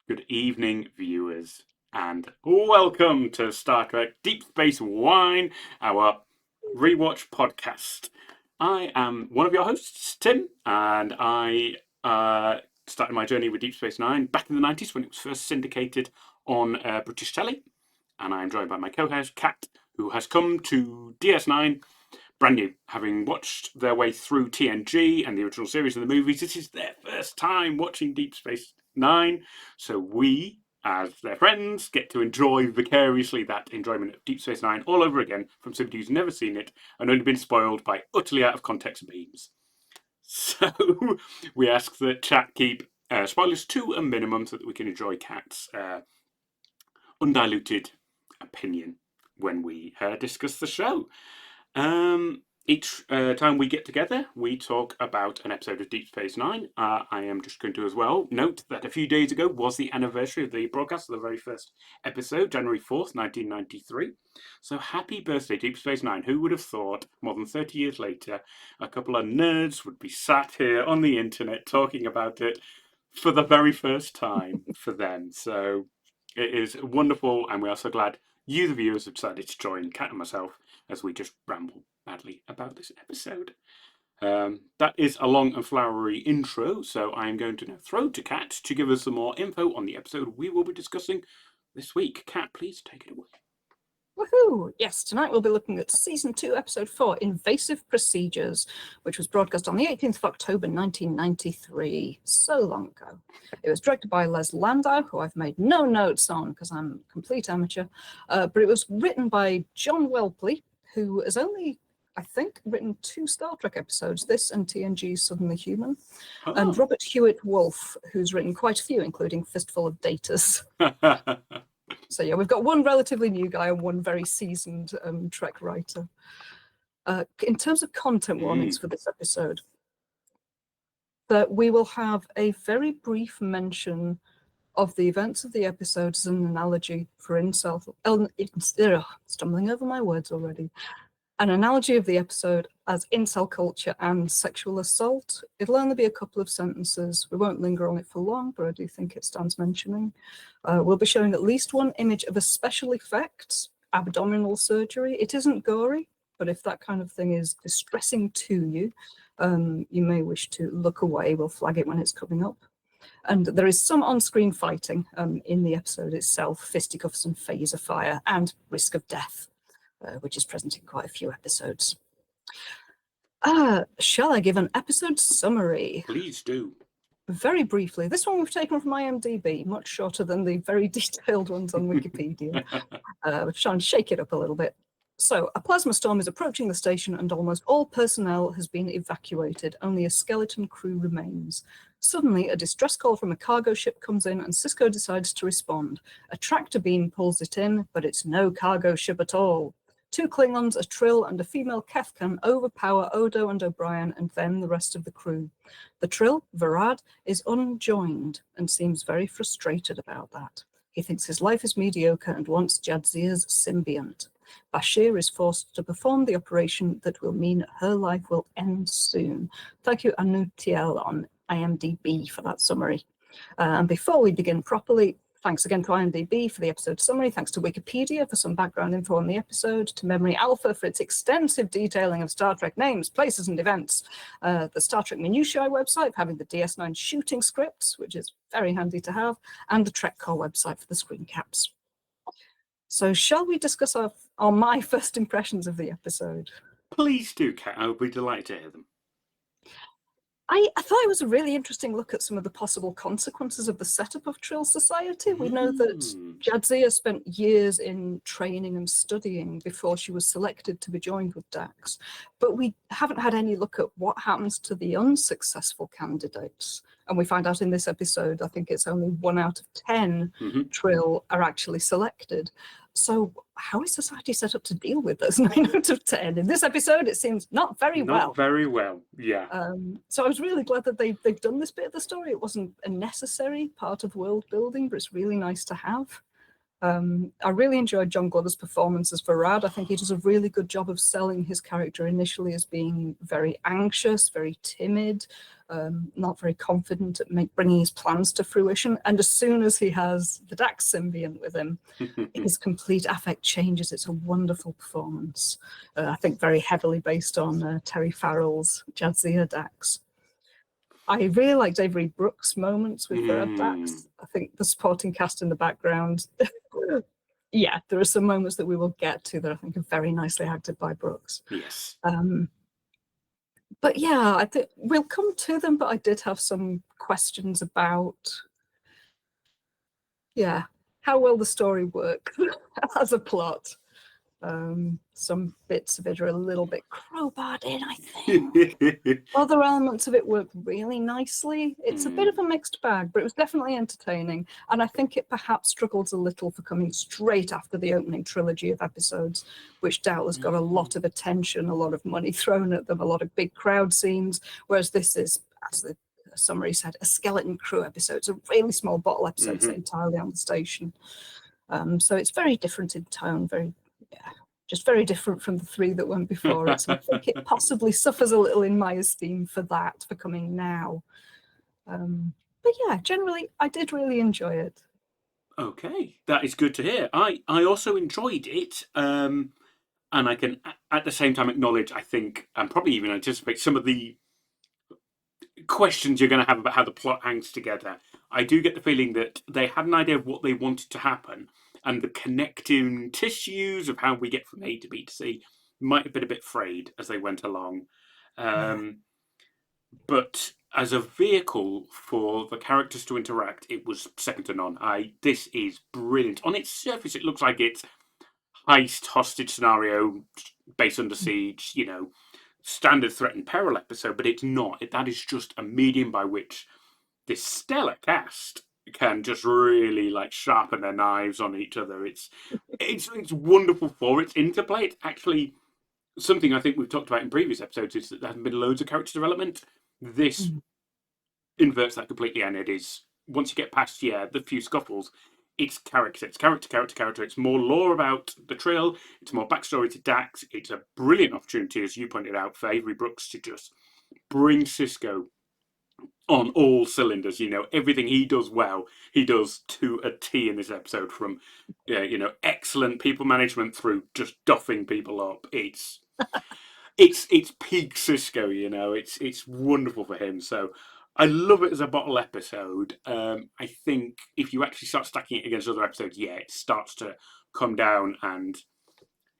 Good evening, viewers, and welcome to Star Trek Deep Space Wine, our rewatch podcast. I am one of your hosts, Tim, and I started my journey with Deep Space Nine back in the 90s when it was first syndicated on British telly. And I am joined by my co-host, Kat, who has come to DS9 brand new, having watched their way through TNG and the original series and the movies. This is their first time watching Deep Space Nine, so we, as their friends, get to enjoy vicariously that enjoyment of Deep Space Nine all over again from somebody who's never seen it and only been spoiled by utterly out of context memes. So we ask that chat keep spoilers to a minimum so that we can enjoy Kat's undiluted opinion when we discuss the show. Each time we get together, we talk about an episode of Deep Space Nine. I am just going to as well note that a few days ago was the anniversary of the broadcast of the very first episode, January 4th, 1993. So happy birthday, Deep Space Nine. Who would have thought, more than 30 years later, a couple of nerds would be sat here on the internet talking about it for the very first time for them. So it is wonderful, and we are so glad you, the viewers, have decided to join Kat and myself as we just ramble badly about this episode. That is a long and flowery intro, so I am going to now throw to Kat to give us some more info on the episode we will be discussing this week. Kat, please take it away. Woohoo! Yes, tonight we'll be looking at Season 2, Episode 4, Invasive Procedures, which was broadcast on the 18th of October 1993, so long ago. It was directed by Les Landau, who I've made no notes on because I'm a complete amateur, but it was written by John Welpley, who has only, I think, written 2 Star Trek episodes, this and TNG's Suddenly Human, and Robert Hewitt Wolfe, who's written quite a few, including Fistful of Datas. So yeah, we've got one relatively new guy and one very seasoned Trek writer. In terms of content warnings for this episode, that we will have a very brief mention of the events of the episode as an analogy for incel. Stumbling over my words already. An analogy of the episode as incel culture and sexual assault. It'll only be a couple of sentences. We won't linger on it for long, but I do think it stands mentioning. We'll be showing at least one image of a special effects, abdominal surgery. It isn't gory, but if that kind of thing is distressing to you, you may wish to look away. We'll flag it when it's coming up. And there is some on-screen fighting in the episode itself, fisticuffs and phaser fire, and risk of death, which is present in quite a few episodes. Shall I give an episode summary? Please do. Very briefly. This one we've taken from IMDb, much shorter than the very detailed ones on Wikipedia. We're trying to shake it up a little bit. So, a plasma storm is approaching the station and almost all personnel has been evacuated. Only a skeleton crew remains. Suddenly, a distress call from a cargo ship comes in and Sisko decides to respond. A tractor beam pulls it in, but it's no cargo ship at all. 2 Klingons, a Trill, and a female Kefkan overpower Odo and O'Brien and then the rest of the crew. The Trill, Varad, is unjoined and seems very frustrated about that. He thinks his life is mediocre and wants Jadzia's symbiont. Bashir is forced to perform the operation that will mean her life will end soon. Thank you, Anutiel, on IMDb for that summary. And before we begin properly, thanks again to IMDb for the episode summary. Thanks to Wikipedia for some background info on the episode. To Memory Alpha for its extensive detailing of Star Trek names, places, and events. The Star Trek Minutiae website for having the DS9 shooting scripts, which is very handy to have. And the TrekCore website for the screen caps. So shall we discuss my first impressions of the episode? Please do, Kat. I would be delighted to hear them. I thought it was a really interesting look at some of the possible consequences of the setup of Trill Society. We know that Jadzia spent years in training and studying before she was selected to be joined with Dax, but we haven't had any look at what happens to the unsuccessful candidates. And we find out in this episode, I think it's only 1 out of 10 Trill are actually selected. So how is society set up to deal with those 9 out of 10? In this episode, it seems not very well. Not very well, yeah. So I was really glad that they've done this bit of the story. It wasn't a necessary part of world building, but it's really nice to have. I really enjoyed John Glother's performance as Varad. I think he does a really good job of selling his character initially as being very anxious, very timid, not very confident at bringing his plans to fruition. And as soon as he has the Dax symbiont with him, his complete affect changes. It's a wonderful performance. I think very heavily based on Terry Farrell's Jadzia Dax. I really liked Avery Brooks' moments with Dax. I think the supporting cast in the background, yeah, there are some moments that we will get to that I think are very nicely acted by Brooks. Yes. But yeah, I think we'll come to them, but I did have some questions about, yeah, how well the story works as a plot. Some bits of it are a little bit crowbarred in, I think. Other elements of it work really nicely. It's a bit of a mixed bag, but it was definitely entertaining. And I think it perhaps struggles a little for coming straight after the opening trilogy of episodes, which doubtless got a lot of attention, a lot of money thrown at them, a lot of big crowd scenes, whereas this is, as the summary said, a skeleton crew episode. It's a really small bottle episode set entirely on the station. So it's very different in tone, just very different from the three that went before it. So I think it possibly suffers a little in my esteem for that, for coming now. But yeah, generally, I did really enjoy it. Okay, that is good to hear. I also enjoyed it, and I can at the same time acknowledge, I think, and probably even anticipate some of the questions you're going to have about how the plot hangs together. I do get the feeling that they had an idea of what they wanted to happen, and the connecting tissues of how we get from A to B to C might have been a bit frayed as they went along. But as a vehicle for the characters to interact, it was second to none. This is brilliant. On its surface, it looks like it's heist, hostage scenario, base under siege, standard threat and peril episode, but it's not. That is just a medium by which this stellar cast can just really sharpen their knives on each other. It's wonderful for its interplay. It's actually something I think we've talked about in previous episodes, is that there hasn't been loads of character development. This inverts that completely, and it is, once you get past the few scuffles, it's character. It's character. It's more lore about the Trill. It's more backstory to Dax. It's a brilliant opportunity, as you pointed out, for Avery Brooks to just bring Cisco on all cylinders. Everything he does well, he does to a T in this episode, from excellent people management through just duffing people up. It's peak Cisco. It's wonderful for him. So I love it as a bottle episode. I think if you actually start stacking it against other episodes, it starts to come down, and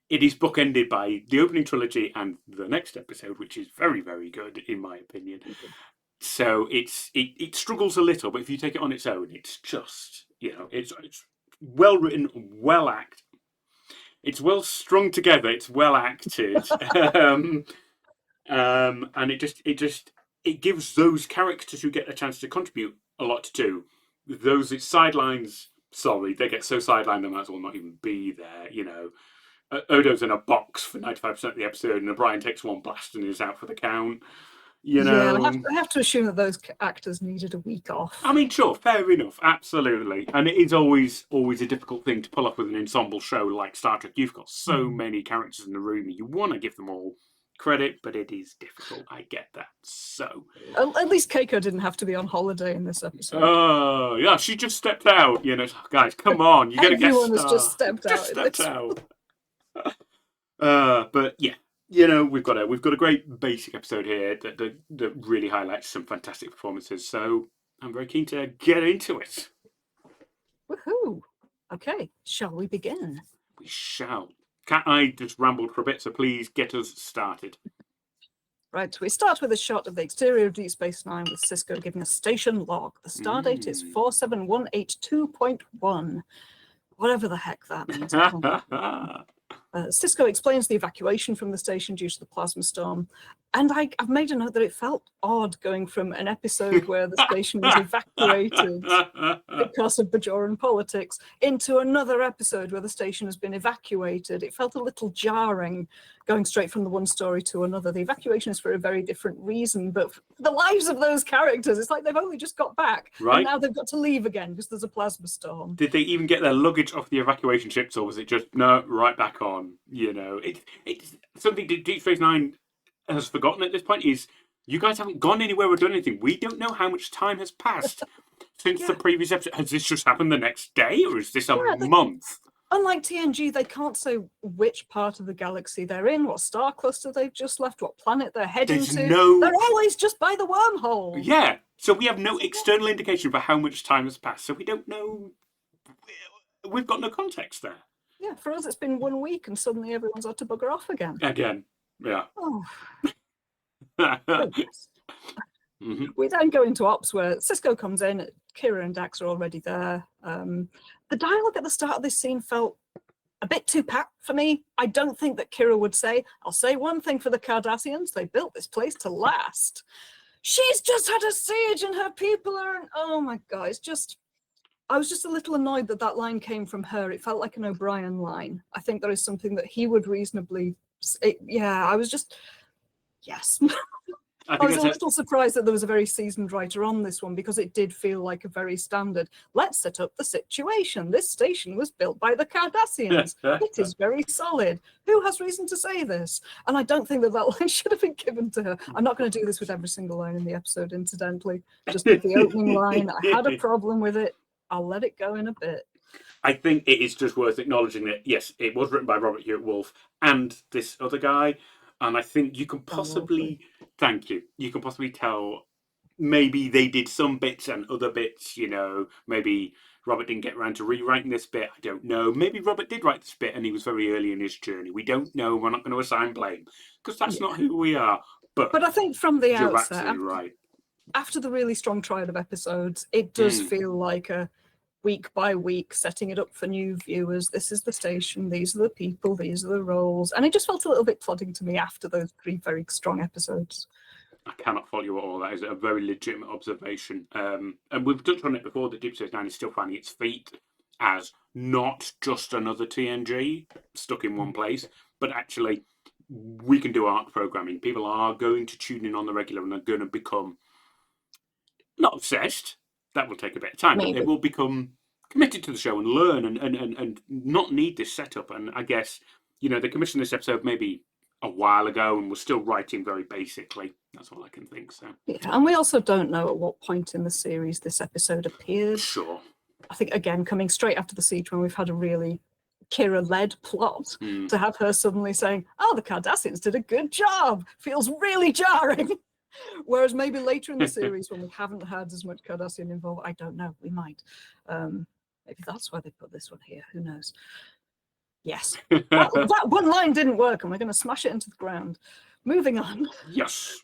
it is bookended by the opening trilogy and the next episode, which is very, very good in my opinion. So it struggles a little, but if you take it on its own, it's just it's well written, well acted. It's well strung together. It's well acted, and it gives those characters who get a chance to contribute a lot to do. Those sidelines, sorry, they get so sidelined they might as well not even be there. Odo's in a box for 95% of the episode, and O'Brien takes one blast and is out for the count. I have to assume that those actors needed a week off. I mean, sure, fair enough, absolutely. And it is always a difficult thing to pull off with an ensemble show like Star Trek. You've got so many characters in the room, and you want to give them all credit, but it is difficult. I get that. So at least Keiko didn't have to be on holiday in this episode. Oh, yeah, she just stepped out. Guys, come on, you got to get. Everyone has just stepped out. But yeah. We've got a great basic episode here that really highlights some fantastic performances. So I'm very keen to get into it. Woohoo! Okay, shall we begin? We shall. Cat Eye just rambled for a bit, so please get us started. Right, we start with a shot of the exterior of Deep Space Nine with Cisco giving a station log. The stardate is 47182.1. Whatever the heck that means. Cisco explains the evacuation from the station due to the plasma storm, and I've made a note that it felt odd going from an episode where the station was evacuated because of Bajoran politics into another episode where the station has been evacuated. It felt a little jarring going straight from the one story to another. The evacuation is for a very different reason, but for the lives of those characters, it's like they've only just got back, right? And now they've got to leave again because there's a plasma storm. Did they even get their luggage off the evacuation ships, or was it just no, right back on? It's something Deep Space Nine has forgotten at this point, is You guys haven't gone anywhere or done anything. We don't know how much time has passed since the previous episode. Has this just happened the next day, or is this a month? Unlike TNG, they can't say which part of the galaxy they're in, what star cluster they've just left, what planet they're heading to. They're always just by the wormhole. Yeah, so we have no external indication for how much time has passed, so we don't know. We've got no context there. Yeah, for us it's been 1 week and suddenly everyone's had to bugger off again. Yeah. Oh. We then go into ops where Sisko comes in, Kira and Dax are already there. The dialogue at the start of this scene felt a bit too pat for me. I don't think that Kira would say, I'll say one thing for the Cardassians, they built this place to last. She's just had a siege and her people are, oh my God, it's just, I was just a little annoyed that that line came from her. It felt like an O'Brien line. I think there is something that he would reasonably, I was just, yes. I was a little surprised that there was a very seasoned writer on this one because it did feel like a very standard, let's set up the situation. This station was built by the Cardassians. It is very solid. Who has reason to say this? And I don't think that that line should have been given to her. I'm not going to do this with every single line in the episode, incidentally. Just with the opening line, I had a problem with it. I'll let it go in a bit. I think it is just worth acknowledging that, yes, it was written by Robert Hewitt Wolfe and this other guy. And I think you can possibly, thank you, you can possibly tell maybe they did some bits and other bits, you know, maybe Robert didn't get around to rewriting this bit. I don't know. Maybe Robert did write this bit and he was very early in his journey. We don't know. We're not going to assign blame because that's not who we are. But I think from the you're outset, absolutely right. After the really strong trial of episodes, it does feel like a week by week, setting it up for new viewers. This is the station, these are the people, these are the roles. And it just felt a little bit plodding to me after those 3 very strong episodes. I cannot fault you at all. That is a very legitimate observation. And we've touched on it before that Deep Space Nine is still finding its feet as not just another TNG stuck in one place, but actually we can do arc programming. People are going to tune in on the regular and are going to become not obsessed. That will take a bit of time, but they will become committed to the show and learn and not need this setup. And I guess, you know, they commissioned this episode maybe a while ago and we're still writing very basically. That's all I can think. So yeah, and we also don't know at what point in the series this episode appeared. Sure. I think, again, coming straight after the siege when we've had a really Kira-led plot, to have her suddenly saying, oh, the Cardassians did a good job, feels really jarring. Whereas maybe later in the series, when we haven't had as much Cardassian involved, I don't know, we might. Maybe that's why they put this one here. Who knows? Yes, that one line didn't work, and we're going to smash it into the ground. Moving on. Yes.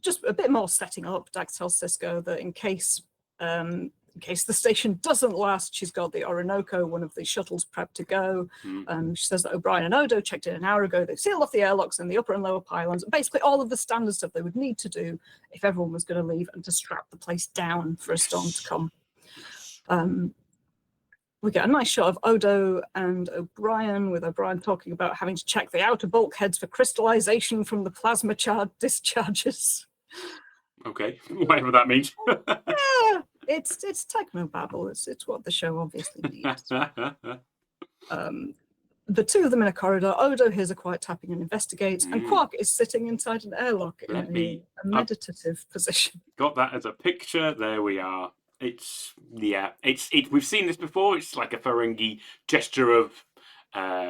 Just a bit more setting up. Dax tells Sisko that in case the station doesn't last, she's got the Orinoco, one of the shuttles, prepped to go. She says that O'Brien and Odo checked in an hour ago. They've sealed off the airlocks in the upper and lower pylons. Basically, all of the standard stuff they would need to do if everyone was going to leave and to strap the place down for a storm to come. We get a nice shot of Odo and O'Brien, with O'Brien talking about having to check the outer bulkheads for crystallization from the plasma discharges. Okay, whatever that means. Yeah, it's technobabble. It's what the show obviously needs. The two of them in a corridor. Odo hears a quiet tapping and investigates, and Quark is sitting inside an airlock in a meditative position. Got that as a picture. There we are. It's we've seen this before. It's like a Ferengi gesture of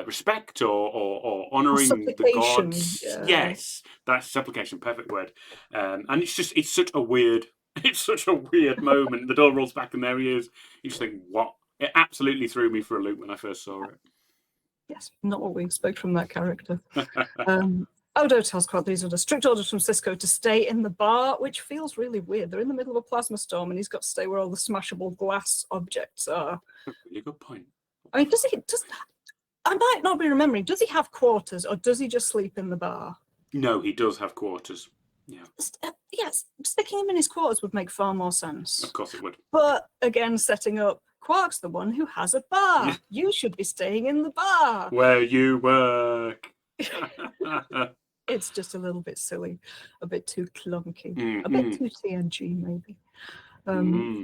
respect or honouring the gods. Yeah. Yes, that's supplication. Perfect word. And it's such a weird moment. The door rolls back and there he is. You just think, what? It absolutely threw me for a loop when I first saw it. Yes, not what we expect from that character. Odo tells Quark that he's under strict orders from Sisko to stay in the bar, which feels really weird. They're in the middle of a plasma storm and he's got to stay where all the smashable glass objects are. Really good point. I mean, I might not be remembering, does he have quarters or does he just sleep in the bar? No, he does have quarters. Yeah. Yes, sticking him in his quarters would make far more sense. Of course it would. But again, setting up, Quark's the one who has a bar. You should be staying in the bar. Where you work. It's just a little bit silly, a bit too clunky, a bit too TNG maybe.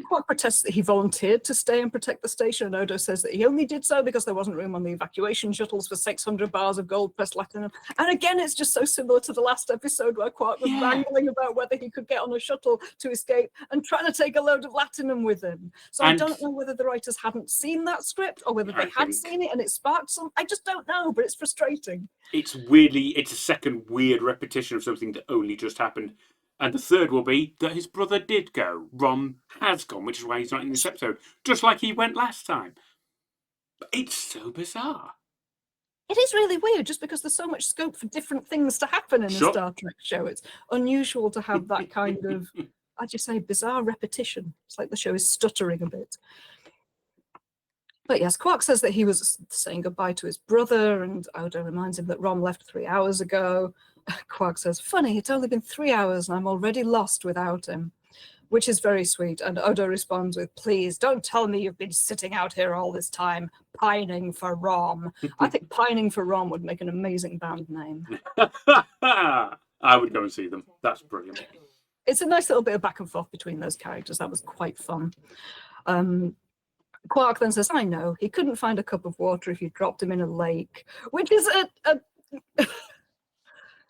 Quark protests that he volunteered to stay and protect the station, and Odo says that he only did so because there wasn't room on the evacuation shuttles for 600 bars of gold-pressed latinum. And again, it's just so similar to the last episode where Quark was wrangling about whether he could get on a shuttle to escape and trying to take a load of latinum with him. So I don't know whether the writers hadn't seen that script or whether they had seen it and it sparked some. I just don't know, but it's frustrating. It's a second weird repetition of something that only just happened. And the third will be that his brother did go. Rom has gone, which is why he's not in this episode, just like he went last time. But it's so bizarre. It is really weird, just because there's so much scope for different things to happen in a Star Trek show. It's unusual to have that kind of, how'd you say, bizarre repetition. It's like the show is stuttering a bit. But yes, Quark says that he was saying goodbye to his brother, and Odo reminds him that Rom left 3 hours ago. Quark says, funny, it's only been 3 hours and I'm already lost without him, which is very sweet. And Odo responds with, please don't tell me you've been sitting out here all this time pining for Rom. I think Pining for Rom would make an amazing band name. I would go and see them. That's brilliant. It's a nice little bit of back and forth between those characters. That was quite fun. Quark then says, I know, he couldn't find a cup of water if you dropped him in a lake, which is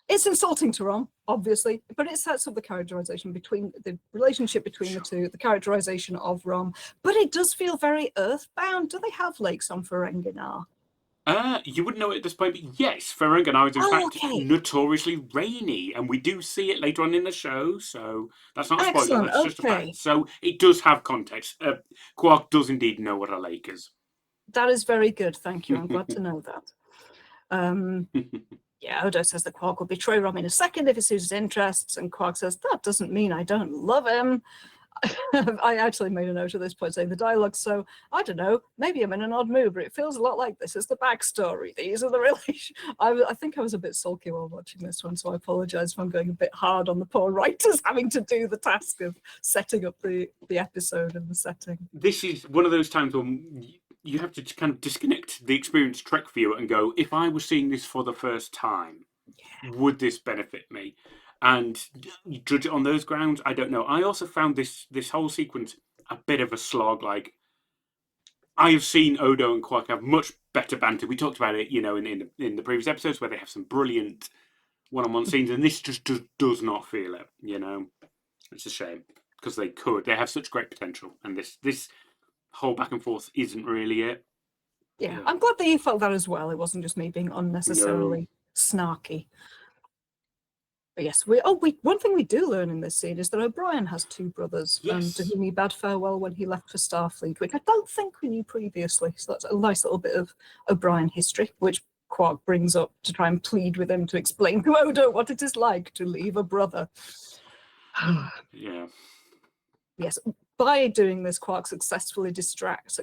it's insulting to Rom, obviously, but it sets up the characterization between the relationship between the two, the characterization of Rom. But it does feel very earthbound. Do they have lakes on Ferenginar? You wouldn't know it at this point, but yes, Ferenginar is in fact notoriously rainy, and we do see it later on in the show, so that's not a spoiler, that's just a fact. So it does have context. Quark does indeed know what a lake is. That is very good, thank you. I'm glad to know that. Yeah, Odo says that Quark will betray Rom in a second if it suits his interests, and Quark says, that doesn't mean I don't love him. I actually made a note at this point saying the dialogue, so I don't know, maybe I'm in an odd mood, but it feels a lot like this is the backstory. These are the relations. I think I was a bit sulky while watching this one, so I apologise if I'm going a bit hard on the poor writers having to do the task of setting up the episode and the setting. This is one of those times when you have to kind of disconnect the experienced Trek viewer and go, if I was seeing this for the first time, would this benefit me? And you judge it on those grounds. I don't know. I also found this whole sequence a bit of a slog. Like, I have seen Odo and Quark have much better banter. We talked about it, you know, in the previous episodes where they have some brilliant one-on-one scenes, and this just does not feel it. You know, it's a shame because they have such great potential, and this whole back and forth isn't really it. Yeah, I'm glad that you felt that as well. It wasn't just me being unnecessarily snarky. But yes, one thing we do learn in this scene is that O'Brien has two brothers, to whom he bade farewell when he left for Starfleet, which I don't think we knew previously. So that's a nice little bit of O'Brien history, which Quark brings up to try and plead with him to explain to Odo what it is like to leave a brother. Yeah. Yes, by doing this, Quark successfully distracts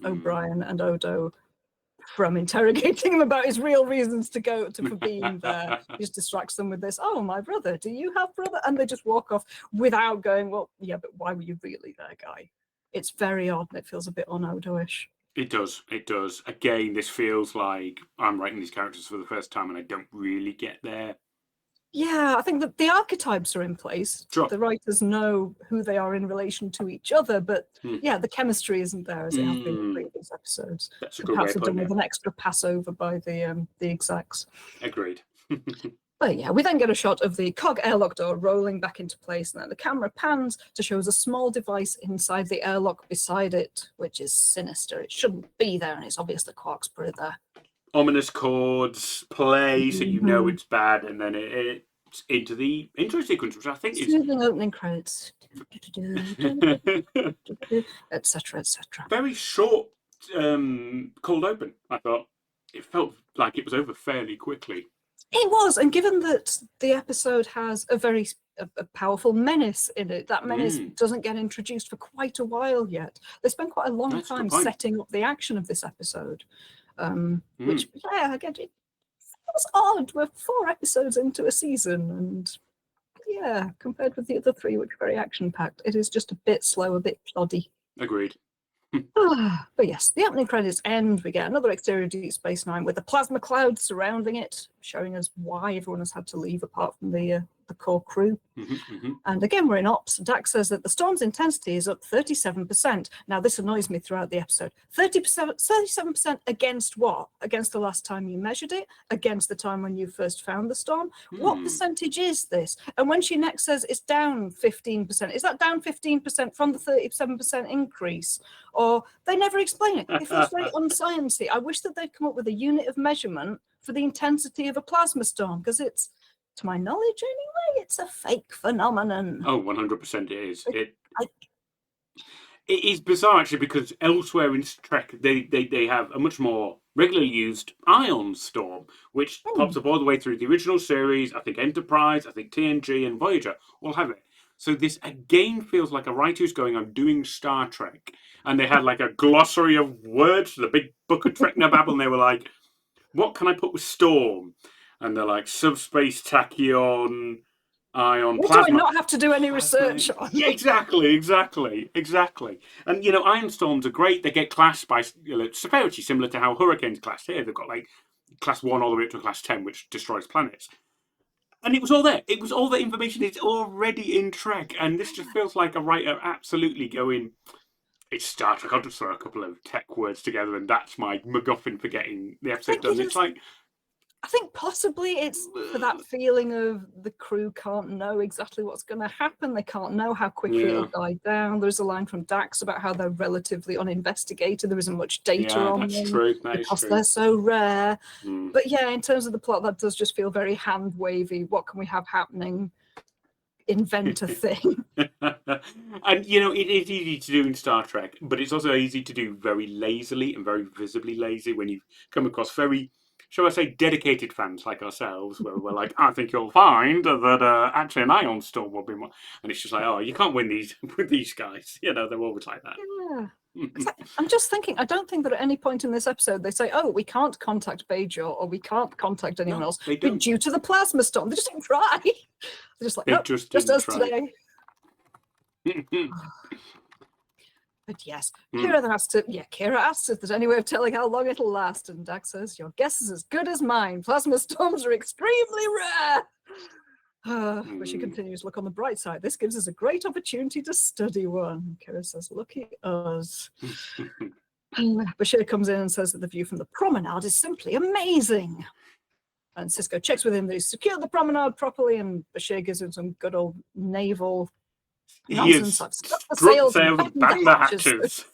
O'Brien and Odo from interrogating him about his real reasons for being there. He just distracts them with this, oh, my brother, do you have brother? And they just walk off without going, well, yeah, but why were you really there, guy? It's very odd and it feels a bit un-Odo-ish. It does. Again, this feels like I'm writing these characters for the first time and I don't really get there. Yeah, I think that the archetypes are in place. Sure. The writers know who they are in relation to each other, but the chemistry isn't there as it has been in previous episodes. That's a good Perhaps way of done putting with an extra passover by the execs. Agreed. But yeah, we then get a shot of the cog airlock door rolling back into place, and then the camera pans to show us a small device inside the airlock beside it, which is sinister. It shouldn't be there, and it's obviously Quark's brother. Ominous chords play, so you know it's bad, and then it's into the intro sequence, which I think is smoothing opening credits, etc., etc. Very short, cold open. I thought it felt like it was over fairly quickly. It was, and given that the episode has a very powerful menace in it, that menace doesn't get introduced for quite a while yet. They spend quite a long time setting up the action of this episode. Which, again, it was odd. We're 4 episodes into a season, and compared with the other 3, which are very action-packed, it is just a bit slow, a bit ploddy. Agreed. But yes, the opening credits end. We get another exterior of Deep Space Nine with a plasma cloud surrounding it, showing us why everyone has had to leave apart from the the core crew. And again, we're in ops. Dax says that the storm's intensity is up 37%. Now, this annoys me throughout the episode. 37% against what? Against the last time you measured it? Against the time when you first found the storm? What percentage is this? And when she next says it's down 15%, is that down 15% from the 37% increase? Or they never explain it. It feels very unsciencey. I wish that they'd come up with a unit of measurement for the intensity of a plasma storm, because it's, to my knowledge anyway, it's a fake phenomenon. Oh, 100% it is. It is bizarre, actually, because elsewhere in Trek, they have a much more regularly used ion storm, which pops up all the way through the original series. I think Enterprise, I think TNG and Voyager all have it. So this, again, feels like a writer who's going, I'm doing Star Trek. And they had like a glossary of words, the big book of Treknobabble, and they were like, what can I put with storm? And they're like, subspace tachyon, ion, plasma. Do I not have to do any research on? Yeah, exactly. And, ion storms are great. They get classed by severity, similar to how hurricanes classed here. They've got like class 1 all the way up to class 10, which destroys planets. And it was all there. It was all the information is already in Trek. And this just feels like a writer absolutely going, it's Star Trek. I'll just throw a couple of tech words together, and that's my MacGuffin for getting the episode done. It's like, I think possibly it's for that feeling of the crew can't know exactly what's going to happen. They can't know how quickly it'll die down. There's a line from Dax about how they're relatively uninvestigated. There isn't much data on them because they're so rare. But yeah, in terms of the plot, that does just feel very hand wavy. What can we have happening? Invent a thing. And it is easy to do in Star Trek, but it's also easy to do very lazily and very visibly lazy when you come across very, shall I say, dedicated fans like ourselves, where we're like, I think you'll find that actually an ion storm will be more. And it's just like, oh, you can't win these with these guys. They're always like that. Yeah. I'm just thinking, I don't think that at any point in this episode they say, oh, we can't contact Bajor or we can't contact anyone else due to the plasma storm. They just don't try. They're just like, nope, just us today. But yes, Kira asks if there's any way of telling how long it'll last, and Dax says, your guess is as good as mine. Plasma storms are extremely rare. But she continues, look on the bright side. This gives us a great opportunity to study one. Kira says, lucky us. Bashir comes in and says that the view from the promenade is simply amazing. And Cisco checks with him that he's secured the promenade properly, and Bashir gives him some good old naval nonsense. The sails and bang the hatches.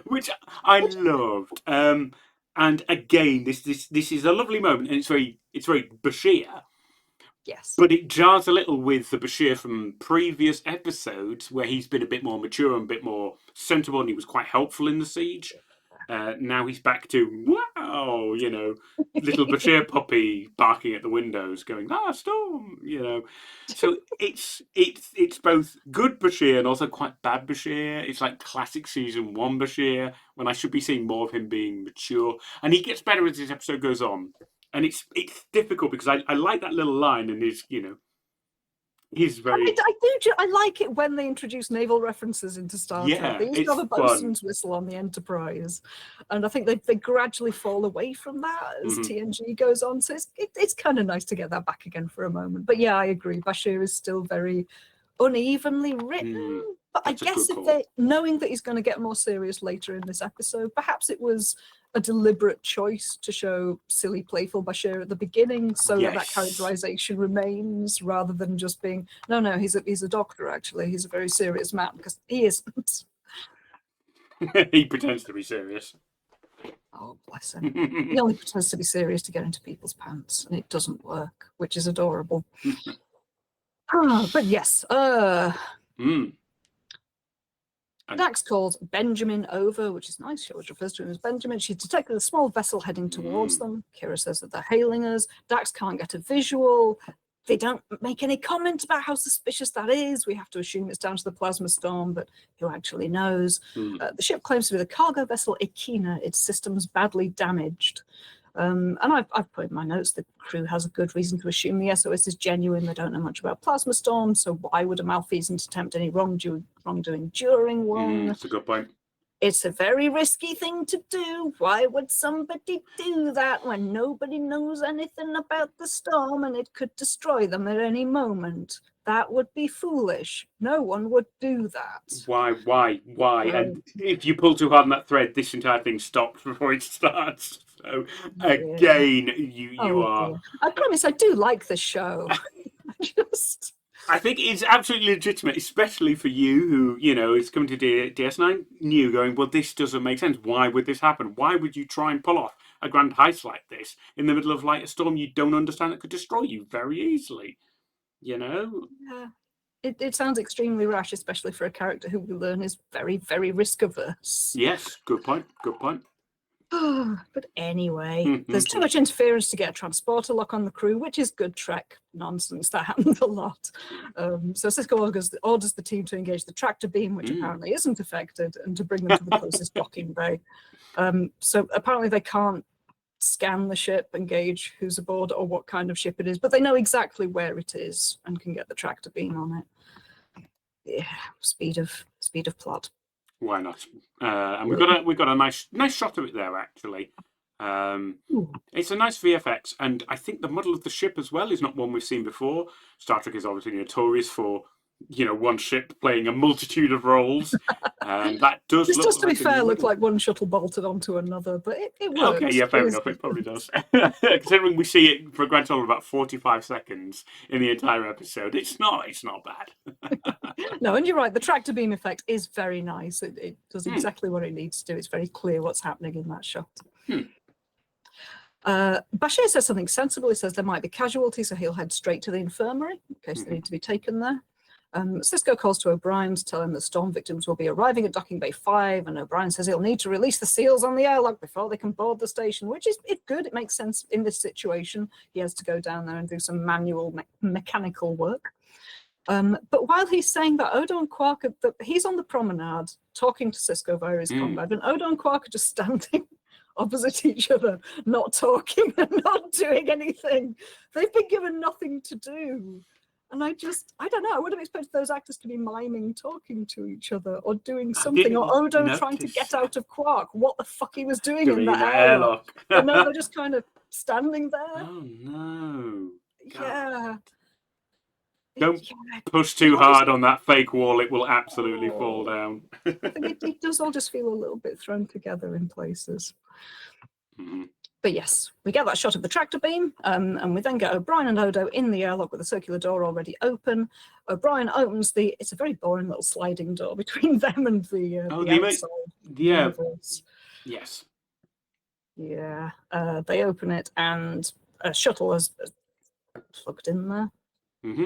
Which I loved. And again, this is a lovely moment, and it's very Bashir. Yes. But it jars a little with the Bashir from previous episodes, where he's been a bit more mature and a bit more sensible, and he was quite helpful in the siege. Now he's back to, wow, little Bashir puppy barking at the windows, going, storm, So it's both good Bashir and also quite bad Bashir. It's like classic season 1 Bashir, when I should be seeing more of him being mature. And he gets better as this episode goes on. And it's difficult because I like that little line, and he's very. I like it when they introduce naval references into Star Trek. They used to have a bosun's whistle on the Enterprise, and I think they gradually fall away from that as TNG goes on. So it's kind of nice to get that back again for a moment. But yeah, I agree. Bashir is still very unevenly written. But I guess if they, knowing that he's going to get more serious later in this episode, perhaps it was a deliberate choice to show silly, playful Bashir at the beginning, so that characterization remains, rather than just being no. He's a doctor. Actually, he's a very serious man, because he isn't. He pretends to be serious. Oh, bless him. He only pretends to be serious to get into people's pants, and it doesn't work, which is adorable. But yes. Dax calls Benjamin over, which is nice. She always refers to him as Benjamin. She's detected a small vessel heading towards them. Kira says that they're hailing us. Dax can't get a visual. They don't make any comment about how suspicious that is. We have to assume it's down to the plasma storm, but who actually knows? The ship claims to be the cargo vessel Ikina. Its systems badly damaged. And I've put in my notes the crew has a good reason to assume the SOS is genuine. They don't know much about plasma storms, so why would a malfeasance attempt any wrongdoing during one? That's a good point. It's a very risky thing to do. Why would somebody do that when nobody knows anything about the storm and it could destroy them at any moment? That would be foolish. No one would do that. Why? And if you pull too hard on that thread, this entire thing stops before it starts. So again, you are. Dear. I promise I do like the show. I think it's absolutely legitimate, especially for you who, is coming to DS9 new going, well, this doesn't make sense. Why would this happen? Why would you try and pull off a grand heist like this in the middle of a storm you don't understand that could destroy you very easily? Yeah. It sounds extremely rash, especially for a character who we learn is very, very risk averse. Yes, good point. But anyway, there's too much interference to get a transporter lock on the crew, which is good Trek nonsense. That happens a lot. So Sisko orders the team to engage the tractor beam, which apparently isn't affected, and to bring them to the closest docking bay. So apparently they can't scan the ship and gauge who's aboard or what kind of ship it is, but they know exactly where it is and can get the tractor beam on it. Yeah, speed of plot. Why not? And we've got a nice shot of it there, actually. It's a nice VFX, and I think the model of the ship as well is not one we've seen before. Star Trek is obviously notorious for one ship playing a multitude of roles, and that does. This does, to be fair, look like one shuttle bolted onto another, but it works. Okay, yeah, fair enough. It probably does. Considering we see it for a grand total of about 45 seconds in the entire episode, it's not bad. No, and you're right. The tractor beam effect is very nice. It does exactly what it needs to do. It's very clear what's happening in that shot. Bashir says something sensible. He says there might be casualties, so he'll head straight to the infirmary in case they need to be taken there. Sisko calls to O'Brien to tell him the storm victims will be arriving at Docking Bay 5, and O'Brien says he'll need to release the seals on the airlock before they can board the station, which is good. It makes sense in this situation. He has to go down there and do some manual mechanical work. But while he's saying that, Odo and Quark, he's on the promenade talking to Sisko via his comrade, and Odo and Quark are just standing opposite each other, not talking and not doing anything. They've been given nothing to do. And I don't know, I would have expected those actors to be miming talking to each other or doing something, or Odo trying to get out of Quark what the fuck he was doing in that airlock. But no, they're just kind of standing there. Oh no. God. Yeah. Don't push too hard on that fake wall, it will absolutely fall down. I think it does all just feel a little bit thrown together in places. But yes, we get that shot of the tractor beam, and we then get O'Brien and Odo in the airlock with the circular door already open. O'Brien opens it's a very boring little sliding door between them and the outside universe. Yes. Yeah, they open it, and a shuttle has plugged in there.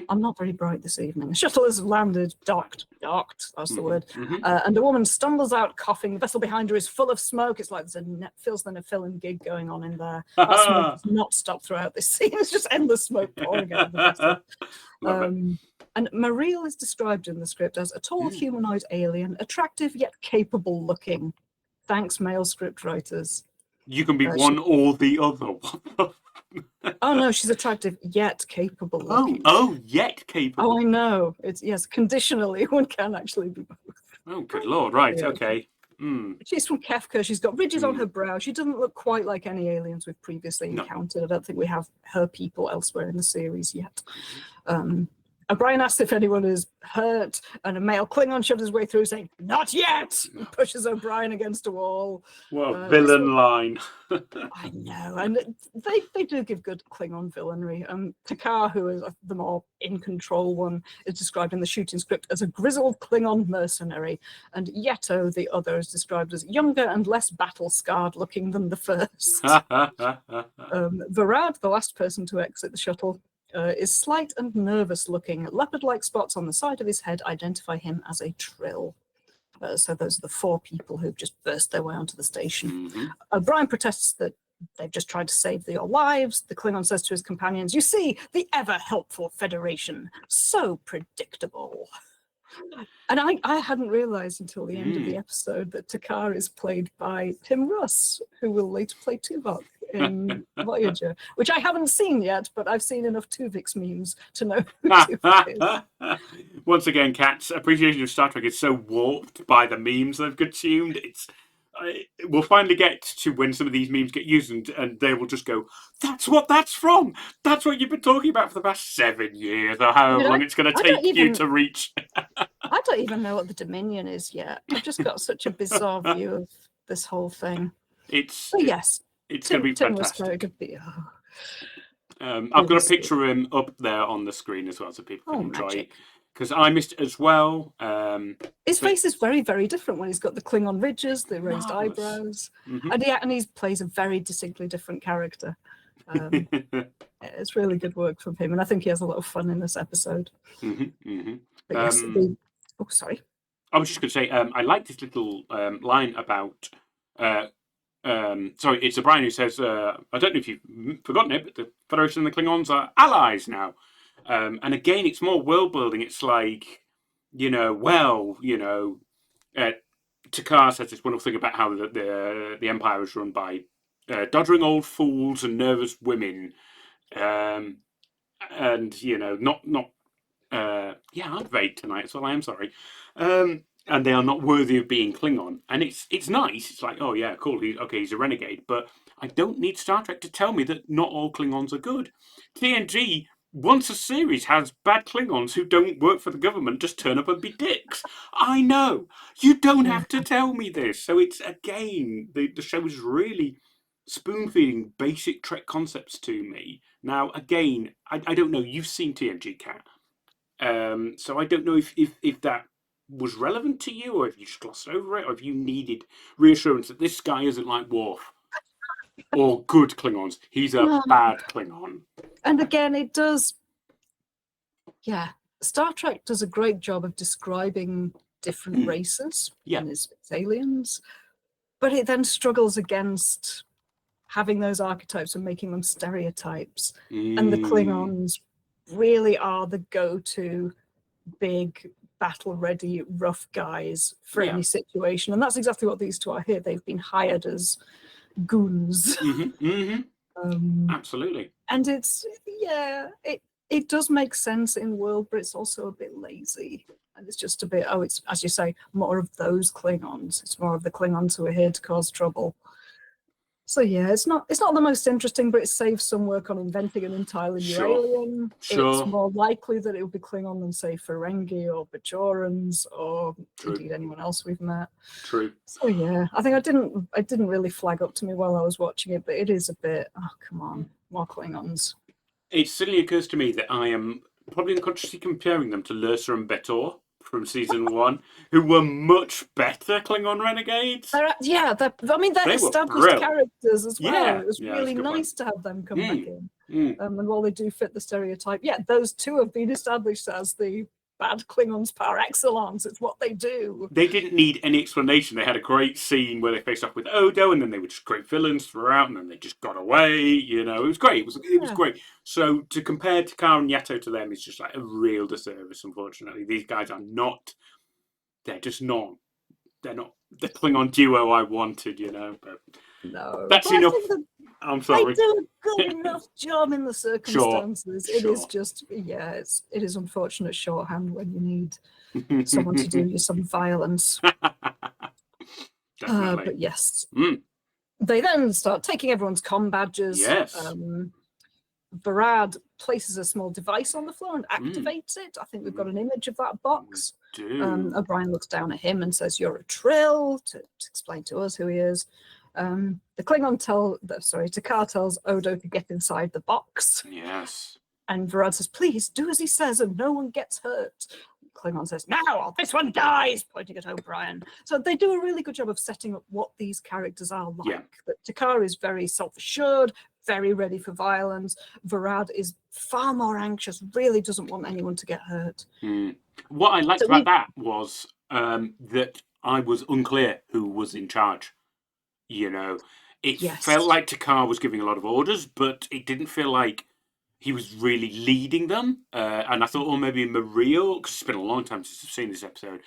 I'm not very bright this evening. The shuttle has landed, docked, that's the word. And a woman stumbles out coughing. The vessel behind her is full of smoke. It's like there's a Phil's than a film gig going on in there. That smoke does not stop throughout this scene. It's just endless smoke pouring out of the vessel. And Mariel is described in the script as a tall humanoid alien, attractive yet capable looking. Thanks, male script writers. You can be one or the other. Oh no, she's attractive yet capable. Yet capable. Oh, I know. It's conditionally one can actually be both. Oh, good lord! Right, okay. She's from Kefka. She's got ridges on her brow. She doesn't look quite like any aliens we've previously encountered. I don't think we have her people elsewhere in the series yet. O'Brien asks if anyone is hurt, and a male Klingon shoves his way through saying, "Not yet!" and pushes O'Brien against a wall. Well, villain line. I know, and they do give good Klingon villainry. Takar, who is the more in-control one, is described in the shooting script as a grizzled Klingon mercenary, and Yeto, the other, is described as younger and less battle-scarred looking than the first. Varad, the last person to exit the shuttle, is slight and nervous looking. Leopard-like spots on the side of his head identify him as a Trill. So those are the 4 people who've just burst their way onto the station. O'Brien protests that they've just tried to save your lives. The Klingon says to his companions, "You see, the ever-helpful Federation. So predictable." And I hadn't realised until the end of the episode that Takar is played by Tim Russ, who will later play Tuvok in Voyager, which I haven't seen yet, but I've seen enough Tuvix memes to know who Tuvok is. once again, Kat's appreciation of Star Trek is so warped by the memes they've consumed. We'll finally get to when some of these memes get used, and they will just go, "That's what that's from. That's what you've been talking about for the past 7 years, or however long it's going to take you to reach." I don't even know what the Dominion is yet. I've just got such a bizarre view of this whole thing. It's going to be fantastic. I've got a picture of him up there on the screen as well, so people can enjoy it. Because I missed it as well. His face is very, very different when he's got the Klingon ridges, the raised eyebrows, and he plays a very distinctly different character. It's really good work from him, and I think he has a lot of fun in this episode. But yes, oh, sorry. I was just going to say, I like this little line about. Sorry, it's O'Brien who says, I don't know if you've forgotten it, but the Federation and the Klingons are allies now. And again, it's more world building. It's like, Takar says this wonderful thing about how the Empire is run by doddering old fools and nervous women. And, I'm vague tonight as well. I am sorry. And they are not worthy of being Klingon. And it's nice. It's like, oh yeah, cool. He's a renegade. But I don't need Star Trek to tell me that not all Klingons are good. TNG, once a series, has bad Klingons who don't work for the government, just turn up and be dicks. I know. You don't have to tell me this. So it's, again, the show is really spoon-feeding basic Trek concepts to me. Now, again, I don't know. You've seen TNG, Kat. So I don't know if that was relevant to you, or if you just glossed over it, or if you needed reassurance that this guy isn't like Worf or good Klingons. He's a bad Klingon. And again, it does. Yeah, Star Trek does a great job of describing different races and its aliens, but it then struggles against having those archetypes and making them stereotypes. And the Klingons really are the go-to big battle-ready rough guys for any situation, and that's exactly what these two are here. They've been hired as goons. Absolutely. And it does make sense in world, but it's also a bit lazy, and it's just a bit, it's, as you say, more of those Klingons. It's more of the Klingons who are here to cause trouble. So yeah, it's not the most interesting, but it saves some work on inventing an entirely new alien. It's more likely that it will be Klingon than, say, Ferengi or Bajorans or indeed anyone else we've met. True. So yeah, I think I didn't really flag up to me while I was watching it, but it is a bit, oh come on, more Klingons. It suddenly occurs to me that I am probably unconsciously comparing them to Lursa and Betor from season 1, who were much better Klingon renegades. They're established characters as well. Yeah, it was really nice to have them come back in. And while they do fit the stereotype, those two have been established as the bad Klingons par excellence. It's what they do. They didn't need any explanation. They had a great scene where they faced off with Odo, and then they were just great villains throughout, and then they just got away. It was great. It was great. So to compare Takar and Yato to them is just like a real disservice, unfortunately. These guys are not, they're just not, they're not the Klingon duo I wanted, but no, that's enough. I'm sorry. They do a good enough job in the circumstances. It is just, it is unfortunate shorthand when you need someone to do some violence. But yes. They then start taking everyone's comm badges. Yes. Varad places a small device on the floor and activates it. I think we've got an image of that box. O'Brien looks down at him and says, "You're a Trill," to explain to us who he is. The Klingon Takar tells Odo to get inside the box. Yes. And Varad says, "Please do as he says and no one gets hurt." Klingon says, "Now, or this one dies," pointing at O'Brien. So they do a really good job of setting up what these characters are like. Yeah. That Takar is very self-assured, very ready for violence. Varad is far more anxious, really doesn't want anyone to get hurt. What I liked about that was that I was unclear who was in charge. It felt like Takar was giving a lot of orders, but it didn't feel like he was really leading them. And I thought, maybe Mariel, because it's been a long time since I've seen this episode.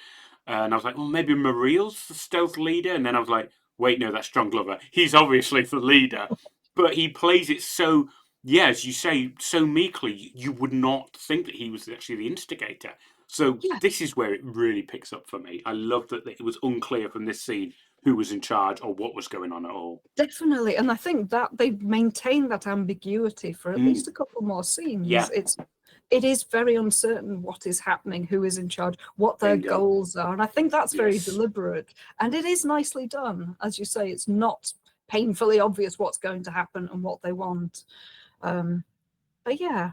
And I was like, maybe Mariel's the stealth leader. And then I was like, wait, no, that's John Glover. He's obviously the leader. But he plays it so yeah, as you say so meekly, you would not think that he was actually the instigator. So Yeah, this is where it really picks up for me. I love that it was unclear from this scene who was in charge or what was going on at all. definitely. And I think that they maintained that ambiguity for at least a couple more Yeah, scenes. It is very uncertain what is happening, who is in charge, what their bingo. goals are. And I think that's very Yes. deliberate. And it is nicely done. As you say, it's not painfully obvious what's going to happen and what they want. But yeah,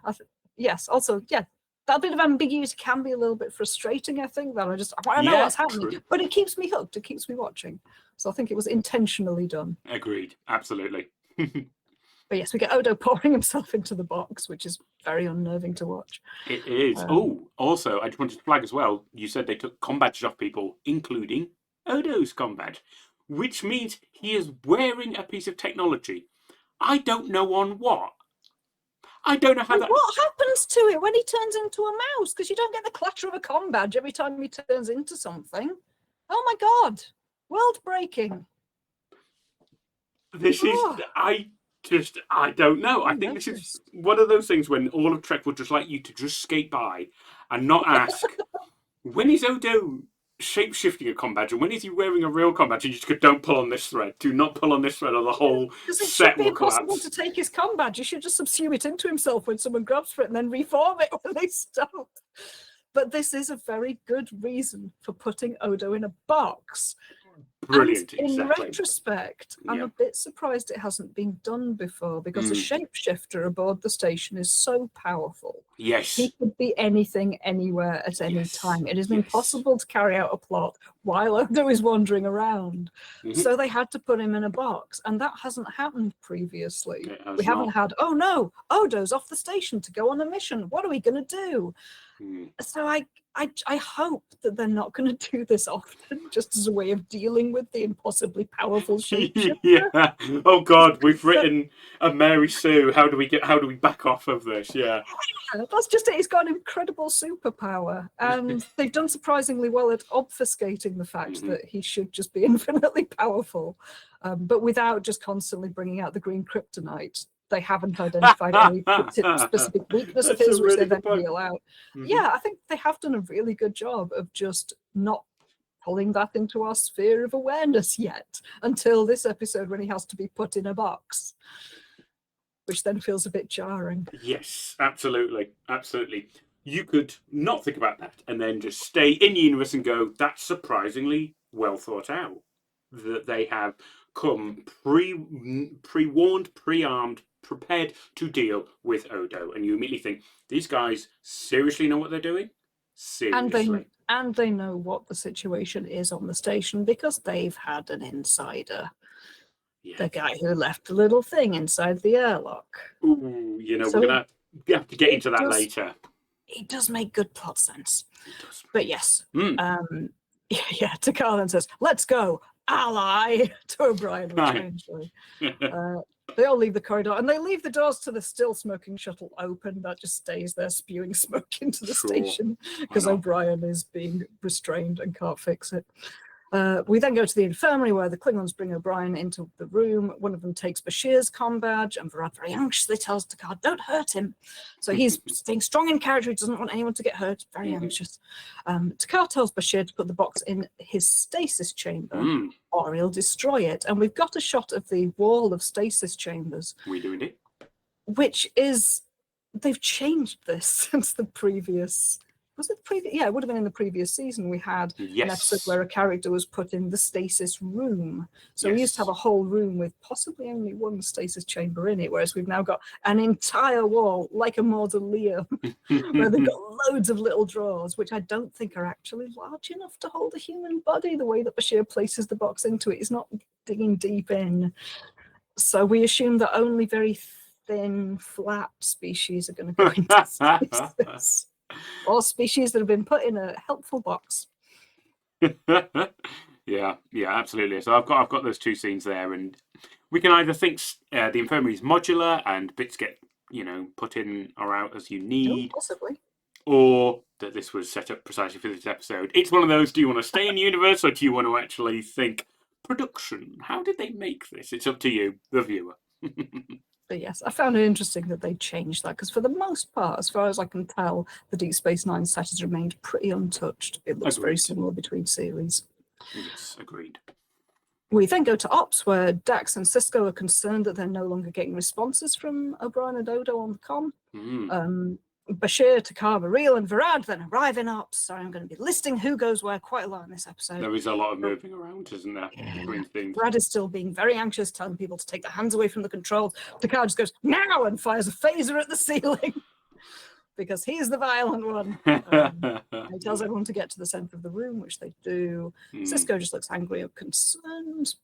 yes, also, yeah, that bit of ambiguity can be a little bit frustrating, I think, that I want to know Yeah, what's happening. true. But it keeps me hooked, it keeps me watching. So I think it was intentionally done. Agreed. Absolutely. But yes, we get Odo pouring himself into the box, which is very unnerving to watch. It is. Also, I just wanted to flag as well, you said they took com badges off people, including Odo's com badge, which means he is wearing a piece of technology. I don't know on what. I don't know how And that. what happens to it when he turns into a mouse? Because you don't get the clatter of a com badge every time he turns into something. Oh my god! World breaking. This is. Oh, I don't know. I I'm think this is nervous. one of those things when all of Trek would just like you to just skate by and not ask, when is Odo shape shifting a com badge and when is he wearing a real com badge? And you just go, don't pull on this thread. Do not pull on this thread or the whole Because it should set be will impossible collapse. to take his com badge. You should just subsume it into himself when someone grabs for it and then reform it when they stop. But this is a very good reason for putting Odo in a box. Brilliant, And in exactly. retrospect, I'm Yeah. a bit surprised it hasn't been done before because a Mm. shapeshifter aboard the station is so powerful. Yes. He could be anything, anywhere, at any Yes. time. It is Yes. impossible to carry out a plot while Odo is wandering around. Mhm. So they had to put him in a box, and that hasn't happened previously. It has We haven't not. had, oh no, Odo's off the station to go on a mission. What are we going to do? Mm. So I hope that they're not going to do this often, just as a way of dealing with the impossibly powerful shapeshifter. Yeah. Oh God, we've written a Mary Sue. How do we back off of this? Yeah. That's just it. He's got an incredible superpower, and they've done surprisingly well at obfuscating the fact that he should just be infinitely powerful, but without just constantly bringing out the green kryptonite. They haven't identified any specific weakness of That's a his, which really they then good point. reel out. Yeah, I think they have done a really good job of just not pulling that into our sphere of awareness yet, until this episode when he has to be put in a box, which then feels a bit jarring. Yes, absolutely, absolutely. You could not think about that and then just stay in the universe and go, that's surprisingly well thought out. That they have come pre-warned, pre-armed, prepared to deal with Odo. And you immediately think, these guys seriously know what they're doing? Seriously. And they know what the situation is on the station because they've had an insider. Yeah. The guy who left the little thing inside the airlock. Ooh, So we're going to have to get into that does- later. It does make good plot sense. It does. But yes, Mm. yeah, Takar then says, let's go, ally, to O'Brien, strangely. They all leave the corridor, and they leave the doors to the still smoking shuttle open. That just stays there, spewing smoke into the Sure. station, Why because not? O'Brien is being restrained and can't fix it. We then go to the infirmary where the Klingons bring O'Brien into the room. One of them takes Bashir's com badge, and Varad very anxiously tells Takar, don't hurt him. So he's staying strong in character. He doesn't want anyone to get hurt. Very anxious. Takar tells Bashir to put the box in his stasis chamber, or he'll destroy it. And we've got a shot of the wall of stasis chambers. We doing it? Which is, they've changed this since the previous... Was it previous? Yeah, it would have been in the previous season. We had an episode where a character was put in the stasis room. So we used to have a whole room with possibly only one stasis chamber in it, whereas we've now got an entire wall, like a mausoleum, where they've got loads of little drawers, which I don't think are actually large enough to hold a human body. The way that Bashir places the box into it is not digging deep in. So we assume that only very thin, flat species are going to go into stasis. Or species that have been put in a helpful box. yeah, absolutely. So I've got those two scenes there, and we can either think the infirmary is modular and bits get put in or out as you need, possibly, or that this was set up precisely for this episode. It's one of those: do you want to stay in the universe, or do you want to actually think production? How did they make this? It's up to you, the viewer. But yes, I found it interesting that they changed that, because for the most part, as far as I can tell, the Deep Space Nine set has remained pretty untouched. It looks very Agreed. similar between series. Yes, agreed. We then go to Ops, where Dax and Sisko are concerned that they're no longer getting responses from O'Brien and Odo on the comm. Bashir, Takar, Mareel, and Varad then arrive in Ops. Sorry, I'm going to be listing who goes where quite a lot in this episode. There is a lot of moving around, isn't there, between things? Varad is still being very anxious, telling people to take their hands away from the controls. Takar just goes, now, and fires a phaser at the ceiling. Because he's the violent one. He tells everyone to get to the center of the room, which they do. Sisko just looks angry or concerned.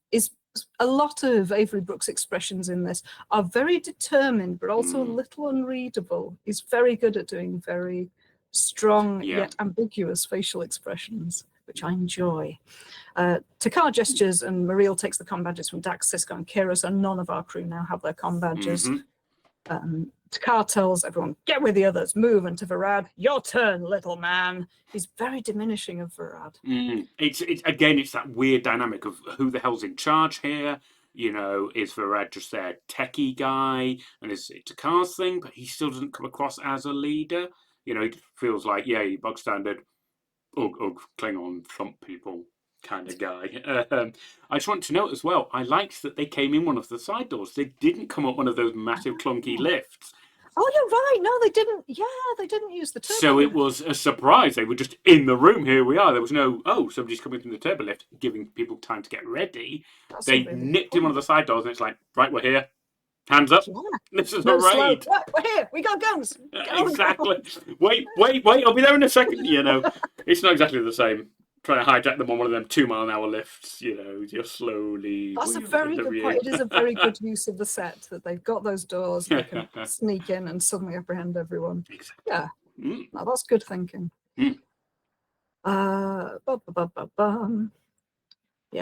A lot of Avery Brooks' expressions in this are very determined, but also a little unreadable. He's very good at doing very strong yet ambiguous facial expressions, which I enjoy. Takar gestures, and Mareel takes the comm badges from Dax, Sisko, and Kira, so none of our crew now have their comm badges. Takar tells everyone, get with the others, move, and to Varad, your turn, little man. He's very diminishing of Varad. It's that weird dynamic of who the hell's in charge here. You know, is Varad just their techie guy, and is it Takar's thing, but he still doesn't come across as a leader. You know, he feels like, he bog standard, ugh, Klingon thump people kind of guy. I just want to note as well, I liked that they came in one of the side doors. They didn't come up one of those massive clunky lifts. Oh, you're right. No, they didn't. Yeah, they didn't use the turbo. So it was a surprise. They were just in the room. Here we are. There was no, somebody's coming from the turbo lift, giving people time to get ready. They really nipped in one of the side doors, and it's like, right, we're here. Hands up. Yeah. This is a raid. We're here. We got guns. Exactly. Wait. I'll be there in a second. You know, it's not exactly the same. Trying to hijack them on one of them 2-mile-an-hour lifts, you know, just slowly. That's a very good point. It is a very good use of the set that they've got those doors, they can sneak in and suddenly apprehend everyone. Exactly. Yeah, no, that's good thinking. Yeah,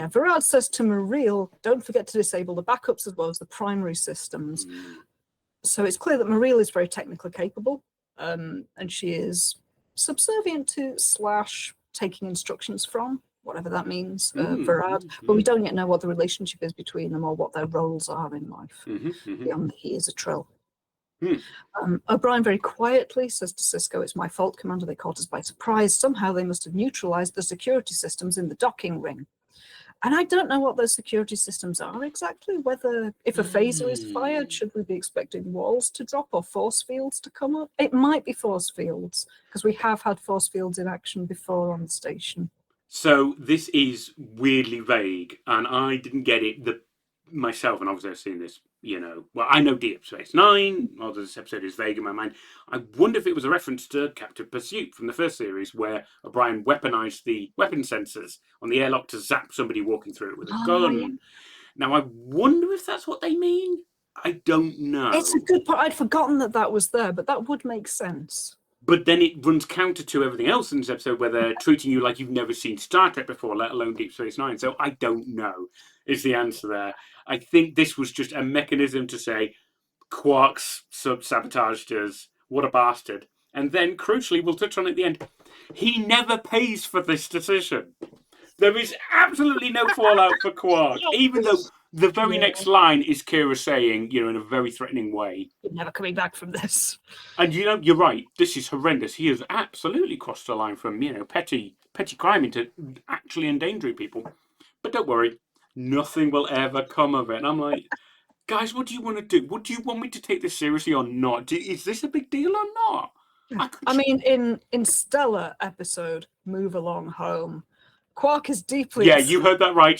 Varad says to Mareel, don't forget to disable the backups as well as the primary systems. So it's clear that Mareel is very technically capable, and she is subservient to / taking instructions from, whatever that means, Varad, but we don't yet know what the relationship is between them or what their roles are in life, beyond that he is a Trill. O'Brien very quietly says to Sisko, it's my fault, Commander, they caught us by surprise. Somehow they must have neutralized the security systems in the docking ring. And I don't know what those security systems are exactly, whether if a phaser is fired, should we be expecting walls to drop or force fields to come up? It might be force fields, because we have had force fields in action before on the station. So this is weirdly vague, and I didn't get it myself, and obviously I've seen this, you know, well, I know Deep Space Nine, although this episode is vague in my mind. I wonder if it was a reference to Captive Pursuit from the first series, where O'Brien weaponized the weapon sensors on the airlock to zap somebody walking through it with a gun. Yeah. Now, I wonder if that's what they mean. I don't know. It's a good point. I'd forgotten that was there, but that would make sense. But then it runs counter to everything else in this episode, where they're treating you like you've never seen Star Trek before, let alone Deep Space Nine. So I don't know, is the answer there. I think this was just a mechanism to say, Quark's sabotaged us, what a bastard. And then, crucially, we'll touch on it at the end, he never pays for this decision. There is absolutely no fallout for Quark, even though the very next line is Kira saying, you know, in a very threatening way, you're never coming back from this. And, you know, you're right. This is horrendous. He has absolutely crossed the line from, you know, petty crime into actually endangering people. But don't worry, nothing will ever come of it. And I'm like, guys, what do you want to do? What do you want me to take this seriously or not? Is this a big deal or not? I mean, in Stella episode, Move Along Home, Quark is deeply... Yeah, you heard that right.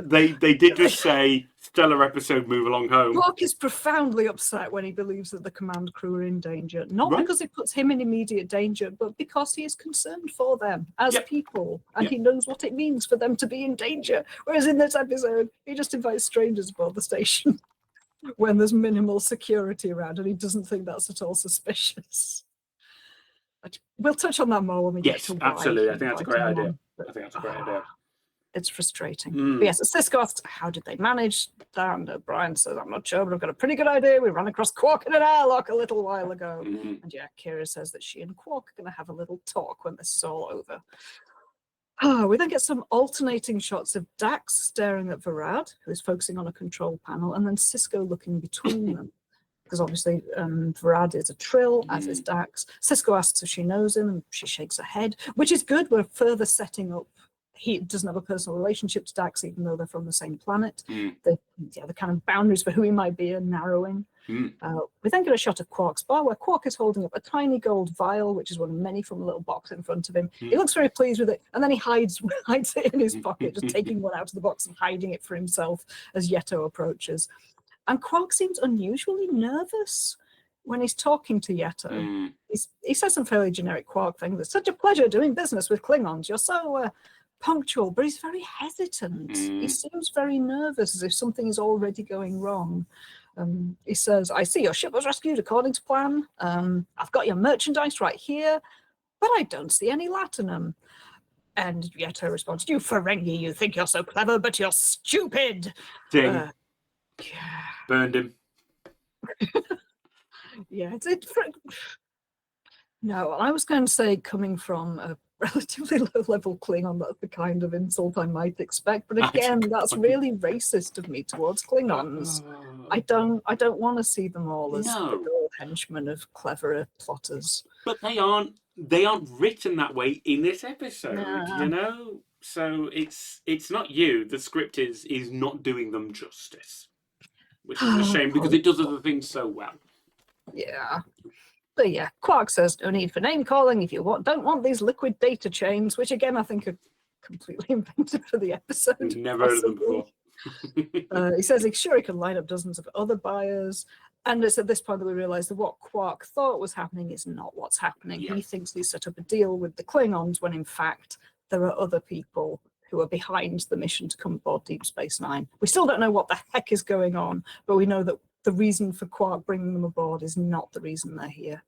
They did just say, Stellar episode, Move Along Home. Quark is profoundly upset when he believes that the command crew are in danger. Not because it puts him in immediate danger, but because he is concerned for them as people. And he knows what it means for them to be in danger. Whereas in this episode, he just invites strangers aboard the station when there's minimal security around, and he doesn't think that's at all suspicious. We'll touch on that more when we get to why. Yes, absolutely. I think that's a great idea. It's frustrating. But yes, Sisko asks, how did they manage that? And O'Brien says, I'm not sure, but I've got a pretty good idea. We ran across Quark in an airlock a little while ago. And Kira says that she and Quark are going to have a little talk when this is all over. We then get some alternating shots of Dax staring at Varad, who is focusing on a control panel, and then Sisko looking between them. because obviously Varad is a Trill, as is Dax. Sisko asks if she knows him, and she shakes her head, which is good. We're further setting up. He doesn't have a personal relationship to Dax, even though they're from the same planet. The kind of boundaries for who he might be are narrowing. We then get a shot of Quark's bar, where Quark is holding up a tiny gold vial, which is one of many from a little box in front of him. He looks very pleased with it, and then he hides it in his pocket, just taking one out of the box and hiding it for himself as Yeto approaches. And Quark seems unusually nervous when he's talking to Yeto. He says some fairly generic Quark things. It's such a pleasure doing business with Klingons. You're so punctual, but he's very hesitant. He seems very nervous, as if something is already going wrong. He says, I see your ship was rescued according to plan. I've got your merchandise right here, but I don't see any latinum. And Yeto responds, you Ferengi, you think you're so clever, but you're stupid. Ding. Burned him. Yeah, no, I was going to say, coming from a relatively low-level Klingon, that's the kind of insult I might expect. But again, that's really racist of me towards Klingons. I don't want to see them all as the henchmen of cleverer plotters. But they aren't written that way in this episode, you know. So it's not you. The script is not doing them justice, which is a shame because it does other things so well. Yeah. But yeah, Quark says no need for name calling if you don't want these liquid data chains, which again I think are completely invented for the episode. Never heard of them before. He says he's sure he can line up dozens of other buyers. And it's at this point that we realise that what Quark thought was happening is not what's happening. He thinks he's set up a deal with the Klingons when in fact there are other people who are behind the mission to come aboard Deep Space Nine. We still don't know what the heck is going on, but we know that the reason for Quark bringing them aboard is not the reason they're here.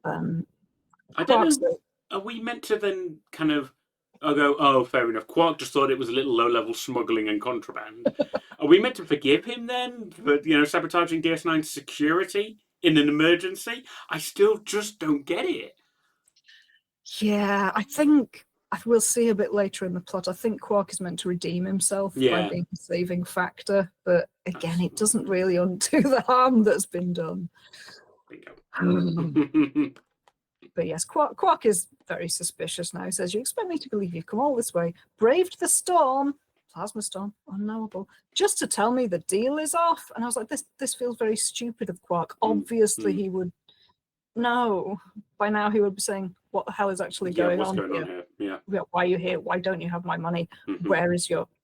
I don't know. Are we meant to then kind of go, oh, fair enough. Quark just thought it was a little low-level smuggling and contraband. Are we meant to forgive him then for sabotaging DS9's security in an emergency? I still just don't get it. Yeah, I think we'll see a bit later in the plot. I think Quark is meant to redeem himself by being a saving factor, but again, it doesn't really undo the harm that's been done. But yes, Quark is very suspicious now. He says, you expect me to believe you've come all this way, braved the storm, plasma storm, unknowable, just to tell me the deal is off? And I was like, this feels very stupid of Quark. Obviously he would know. By now he would be saying, what the hell is actually going on here? Why are you here? Why don't you have my money? Where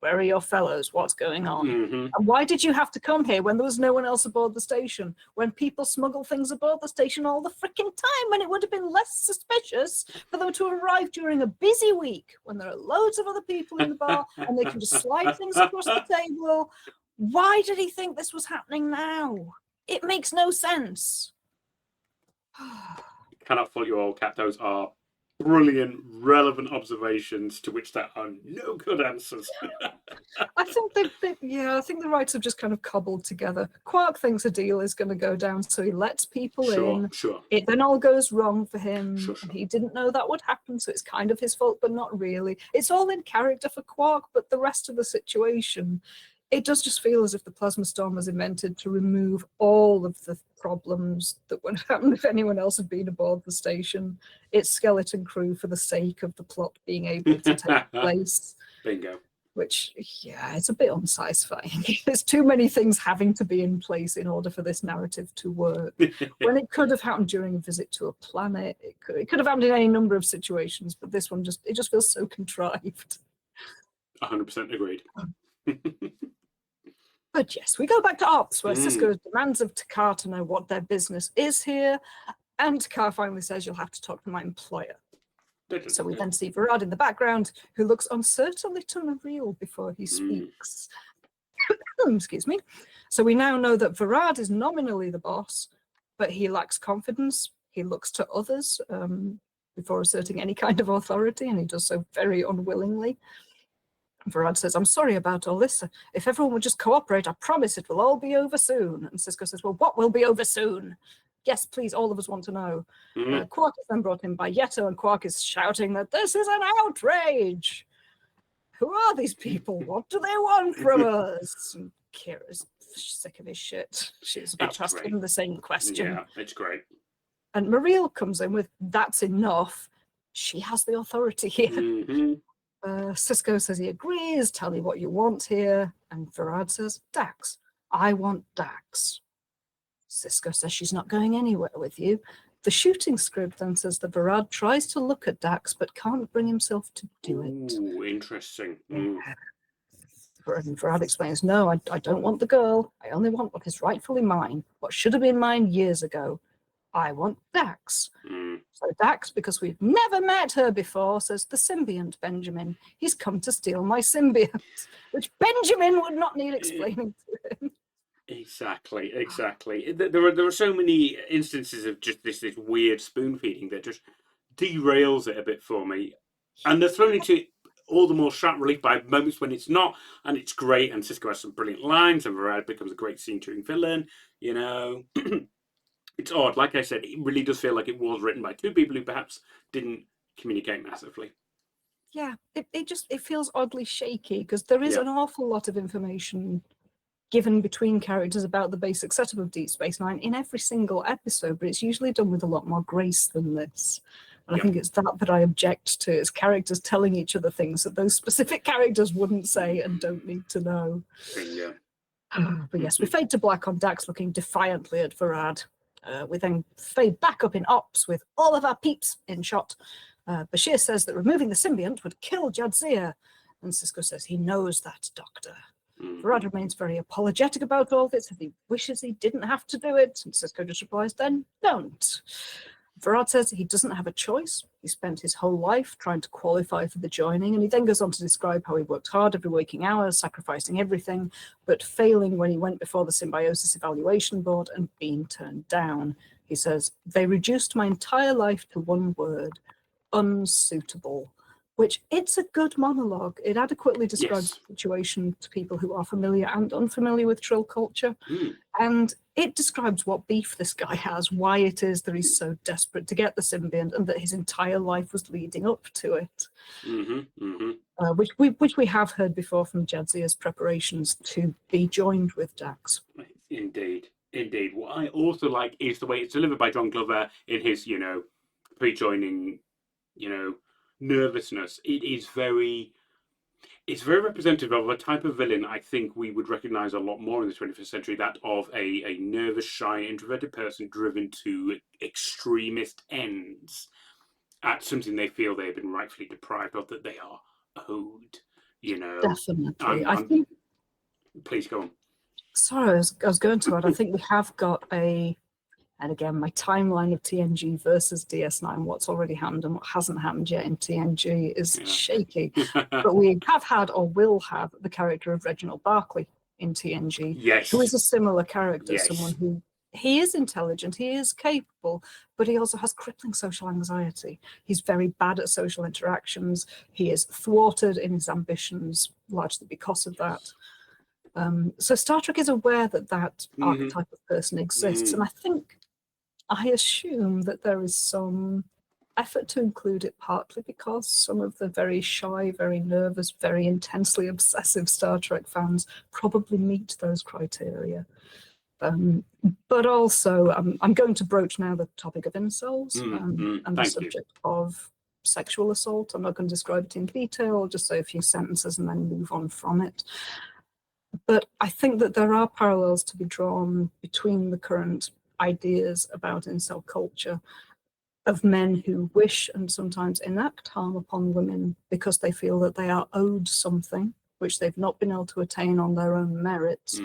are your fellows? What's going on? And why did you have to come here when there was no one else aboard the station? When people smuggle things aboard the station all the freaking time, when it would have been less suspicious for them to arrive during a busy week when there are loads of other people in the bar and they can just slide things across the table. Why did he think this was happening now? It makes no sense. Cannot fool you all, Cat. Those are brilliant, relevant observations to which there are no good answers. I think I think the writers have just kind of cobbled together. Quark thinks a deal is going to go down, so he lets people in. It then all goes wrong for him. And he didn't know that would happen, so it's kind of his fault, but not really. It's all in character for Quark, but the rest of the situation, it does just feel as if the plasma storm was invented to remove all of the problems that would happen if anyone else had been aboard the station. It's skeleton crew for the sake of the plot being able to take place. Bingo. Which, it's a bit unsatisfying. There's too many things having to be in place in order for this narrative to work. When it could have happened during a visit to a planet, it could have happened in any number of situations, but this one just feels so contrived. 100% agreed. But yes, we go back to Ops, where Sisko demands of Takar to know what their business is here, and Takar finally says, you'll have to talk to my employer. So we then see Varad in the background, who looks uncertainly unreal before he speaks. Excuse me. So we now know that Varad is nominally the boss, but he lacks confidence. He looks to others before asserting any kind of authority, and he does so very unwillingly. Varad says, I'm sorry about all this. If everyone would just cooperate, I promise it will all be over soon. And Sisko says, well, what will be over soon? Yes, please, all of us want to know. Quark is then brought in by Yeto, and Quark is shouting that this is an outrage. Who are these people? What do they want from us? And Kira's sick of his shit. She's about It's to ask great. him the same question. Yeah, it's great. And Mariel comes in with, that's enough. She has the authority here. Sisko says he agrees. Tell me what you want here. And Varad says, Dax. I want Dax. Sisko says she's not going anywhere with you. The shooting script then says that Varad tries to look at Dax but can't bring himself to do it. Ooh, interesting. And Varad explains, no, I don't want the girl. I only want what is rightfully mine, what should have been mine years ago. I want Dax. So Dax, because we've never met her before, says the symbiont Benjamin. He's come to steal my symbiont, which Benjamin would not need explaining to him. Exactly. There are so many instances of just this weird spoon feeding that just derails it a bit for me, and they're thrown into all the more sharp relief by moments when it's not, and it's great. And Sisko has some brilliant lines, and Varad becomes a great scene-chewing villain. You know, it's odd. Like I said, it really does feel like it was written by two people who perhaps didn't communicate massively. Yeah, it feels oddly shaky because there is an awful lot of information given between characters about the basic setup of Deep Space Nine in every single episode, but it's usually done with a lot more grace than this. And I think it's that I object to, is characters telling each other things that those specific characters wouldn't say and don't need to know. Yeah. But yes, we fade to black on Dax looking defiantly at Varad. We then fade back up in ops with all of our peeps in shot. Bashir says that removing the symbiont would kill Jadzia, and Sisko says he knows that, Doctor. Varad remains very apologetic about all this, and he wishes he didn't have to do it, and Sisko just replies, then don't. Varad says he doesn't have a choice. He spent his whole life trying to qualify for the joining, and he then goes on to describe how he worked hard every waking hour, sacrificing everything, but failing when he went before the Symbiosis Evaluation Board and being turned down. He says, they reduced my entire life to one word, unsuitable. Which, it's a good monologue. It adequately describes the situation to people who are familiar and unfamiliar with Trill culture. And it describes what beef this guy has, why it is that he's so desperate to get the symbiont, and that his entire life was leading up to it. Which we have heard before from Jadzia's preparations to be joined with Dax. Indeed. What I also like is the way it's delivered by John Glover in his, pre-joining, nervousness. It's very representative of a type of villain I think we would recognize a lot more in the 21st century, that of a nervous, shy, introverted person driven to extremist ends at something they feel they have been rightfully deprived of, that they are owed. Definitely. I think. Please go on. Sorry, I was going to add, I think we have got and again, my timeline of TNG versus DS9, what's already happened and what hasn't happened yet in TNG is shaky. But we have had or will have the character of Reginald Barclay in TNG, who is a similar character, someone who, he is intelligent, he is capable, but he also has crippling social anxiety. He's very bad at social interactions. He is thwarted in his ambitions, largely because of that. So Star Trek is aware that archetype of person exists, and I assume that there is some effort to include it, partly because some of the very shy, very nervous, very intensely obsessive Star Trek fans probably meet those criteria. But also, I'm going to broach now the topic of incels and the subject of sexual assault. I'm not going to describe it in detail, I'll just say a few sentences and then move on from it. But I think that there are parallels to be drawn between the current ideas about incel culture of men who wish and sometimes enact harm upon women because they feel that they are owed something which they've not been able to attain on their own merits.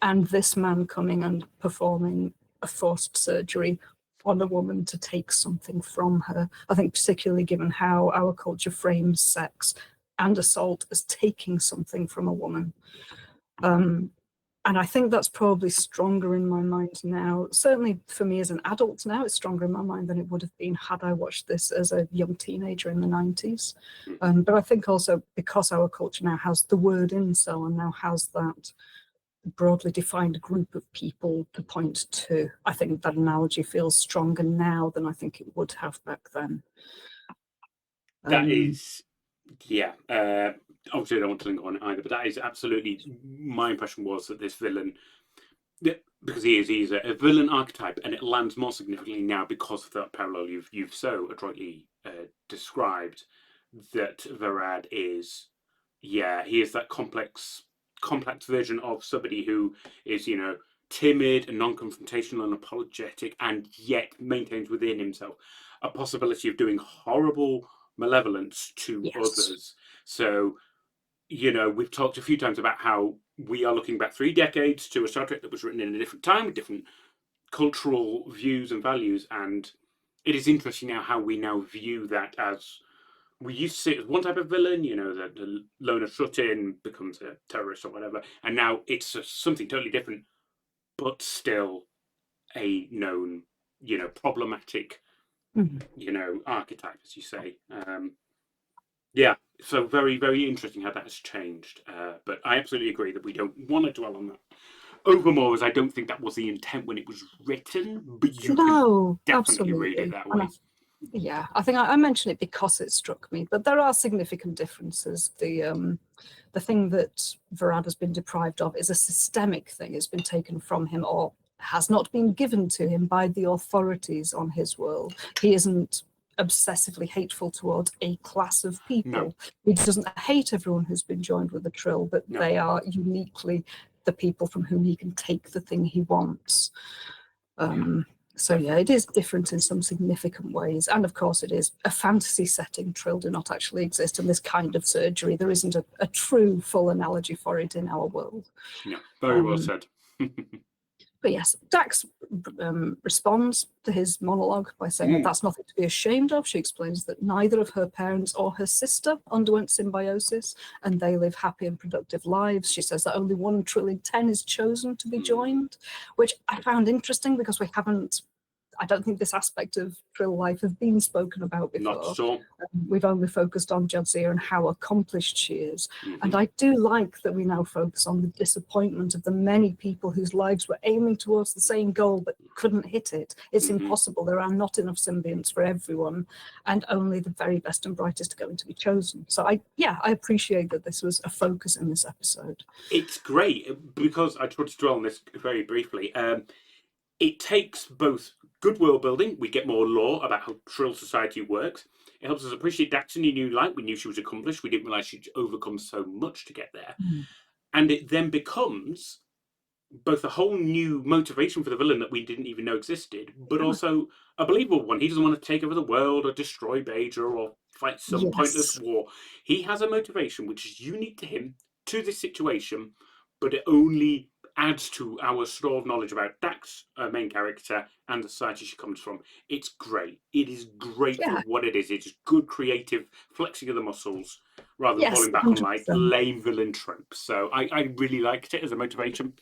And this man coming and performing a forced surgery on a woman to take something from her. I think particularly given how our culture frames sex and assault as taking something from a woman. And I think that's probably stronger in my mind now. Certainly for me as an adult now, it's stronger in my mind than it would have been had I watched this as a young teenager in the 90s. But I think also because our culture now has the word incel and now has that broadly defined group of people to point to, I think that analogy feels stronger now than I think it would have back then. That is, obviously I don't want to linger on it either, but that is absolutely, my impression was that this villain because he's a villain archetype, and it lands more significantly now because of that parallel you've so adroitly described. That Varad is, yeah, he is that complex version of somebody who is, timid and non-confrontational and apologetic, and yet maintains within himself a possibility of doing horrible malevolence to others. So, we've talked a few times about how we are looking back 3 decades to a Star Trek that was written in a different time with different cultural views and values, and it is interesting now how we now view that. As we used to see it as one type of villain, the loner shut-in becomes a terrorist or whatever, and now it's something totally different, but still a known, problematic, archetype, as you say. Yeah, so very, very interesting how that has changed. But I absolutely agree that we don't want to dwell on that overmore, as I don't think that was the intent when it was written, but you can definitely read it that way. Yeah, I think I mentioned it because it struck me, but there are significant differences. The thing that Varad has been deprived of is a systemic thing. It's been taken from him or has not been given to him by the authorities on his world. He isn't obsessively hateful towards a class of people. No. He doesn't hate everyone who's been joined with the Trill, but they are uniquely the people from whom he can take the thing he wants. So yeah, it is different in some significant ways. And of course it is a fantasy setting. Trill do not actually exist in this kind of surgery. There isn't a true full analogy for it in our world. No, very well said. But yes, Dax responds to his monologue by saying that that's nothing to be ashamed of. She explains that neither of her parents or her sister underwent symbiosis, and they live happy and productive lives. She says that only 1 Trill in 10 is chosen to be joined, which I found interesting because I don't think this aspect of Trill life has been spoken about before. Not so. We've only focused on Jadzia and how accomplished she is. And I do like that we now focus on the disappointment of the many people whose lives were aiming towards the same goal but couldn't hit it. It's impossible. There are not enough symbionts for everyone, and only the very best and brightest are going to be chosen. So I appreciate that this was a focus in this episode. It's great because I tried to dwell on this very briefly. It takes both good world building. We get more lore about how Trill society works. It helps us appreciate Dax in a new light. We knew she was accomplished. We didn't realize she'd overcome so much to get there. And it then becomes both a whole new motivation for the villain that we didn't even know existed, but also a believable one. He doesn't want to take over the world or destroy Bajor or fight some pointless war. He has a motivation which is unique to him, to this situation, but it only adds to our store of knowledge about Dax, main character, and the society she comes from. It's great. It is great for what it is. It's good creative flexing of the muscles rather than falling back 100%. On like lame villain tropes. So I really liked it as a motivation.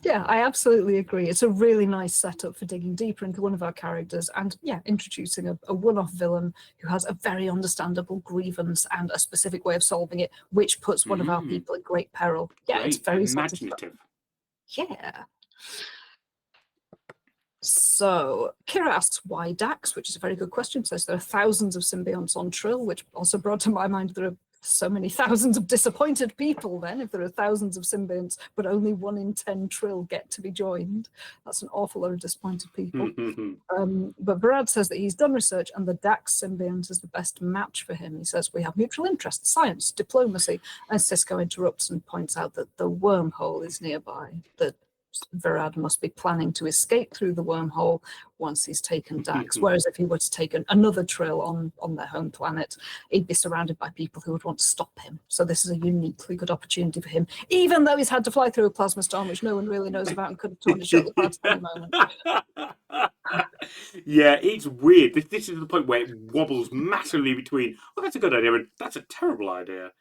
Yeah, I absolutely agree. It's a really nice setup for digging deeper into one of our characters and, introducing a one-off villain who has a very understandable grievance and a specific way of solving it, which puts one of our people in great peril. Yeah, great. It's very imaginative. Yeah. So Kira asks why Dax, which is a very good question. Says there are thousands of symbionts on Trill, which also brought to my mind there are so many thousands of disappointed people then, if there are thousands of symbionts, but only 1 in 10 Trill get to be joined. That's an awful lot of disappointed people. But Varad says that he's done research and the Dax symbiont is the best match for him. He says, we have mutual interests, science, diplomacy, and Sisko interrupts and points out that the wormhole is nearby, that Varad must be planning to escape through the wormhole once he's taken Dax. Whereas if he were to take another Trill on their home planet, he'd be surrounded by people who would want to stop him. So this is a uniquely good opportunity for him, even though he's had to fly through a plasma storm, which no one really knows about and could have torn his shoulder pads at any moment. Yeah, it's weird. This is the point where it wobbles massively between, oh, that's a good idea, and that's a terrible idea.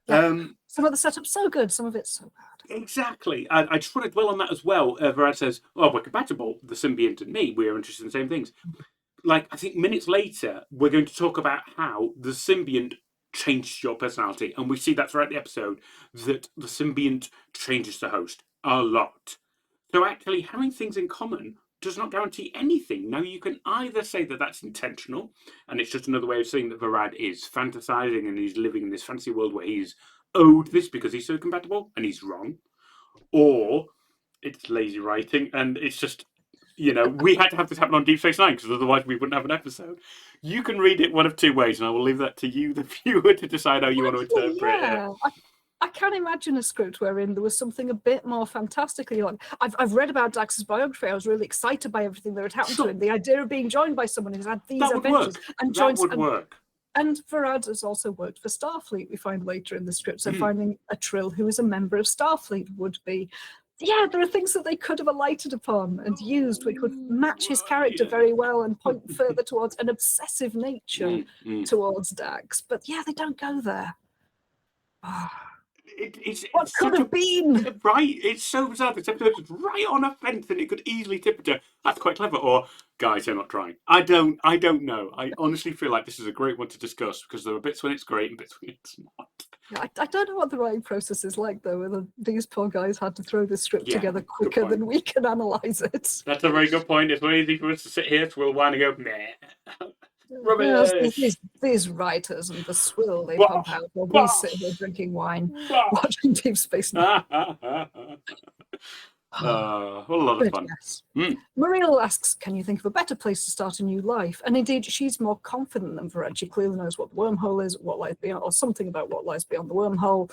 Yeah. Some of the setup's so good, some of it's so bad. Exactly. I just want to dwell on that as well. Varad says, oh, we're compatible, the symbiont and me. We're interested in the same things. Like, I think minutes later, we're going to talk about how the symbiont changed your personality. And we see that throughout the episode, that the symbiont changes the host a lot. So actually, having things in common does not guarantee anything. Now, you can either say that that's intentional, and it's just another way of saying that Varad is fantasizing and he's living in this fantasy world where he's owed this because he's so compatible, and he's wrong. Or it's lazy writing, and it's just, we had to have this happen on Deep Space Nine because otherwise we wouldn't have an episode. You can read it one of two ways, and I will leave that to you, the viewer, to decide how you want to Actually, interpret it. yeah. I can imagine a script wherein there was something a bit more fantastically like. I've read about Dax's biography. I was really excited by everything that had happened to him. The idea of being joined by someone who's had these adventures and joins. That would work. And Varad has also worked for Starfleet, we find later in the script. So finding a Trill who is a member of Starfleet would be, there are things that they could have alighted upon and used, which would match his character very well and point further towards an obsessive nature towards Dax. But they don't go there. What could have been? Right, it's so bizarre. This episode is right on a fence, and it could easily tip it to that's quite clever. Or guys, they're not trying. I don't know. I honestly feel like this is a great one to discuss because there are bits when it's great and bits when it's not. I don't know what the writing process is like though. Whether these poor guys had to throw this script together quicker than we can analyze it. That's a very good point. It's very easy for us to sit here, twill wine, and go meh. These writers and the swill they pump out while we sit here drinking wine, watching Deep Space Nine. What a lot of fun. Yes. Mariel asks, can you think of a better place to start a new life? And indeed, she's more confident than Varad. She clearly knows what the wormhole is, what lies beyond, or something about what lies beyond the wormhole.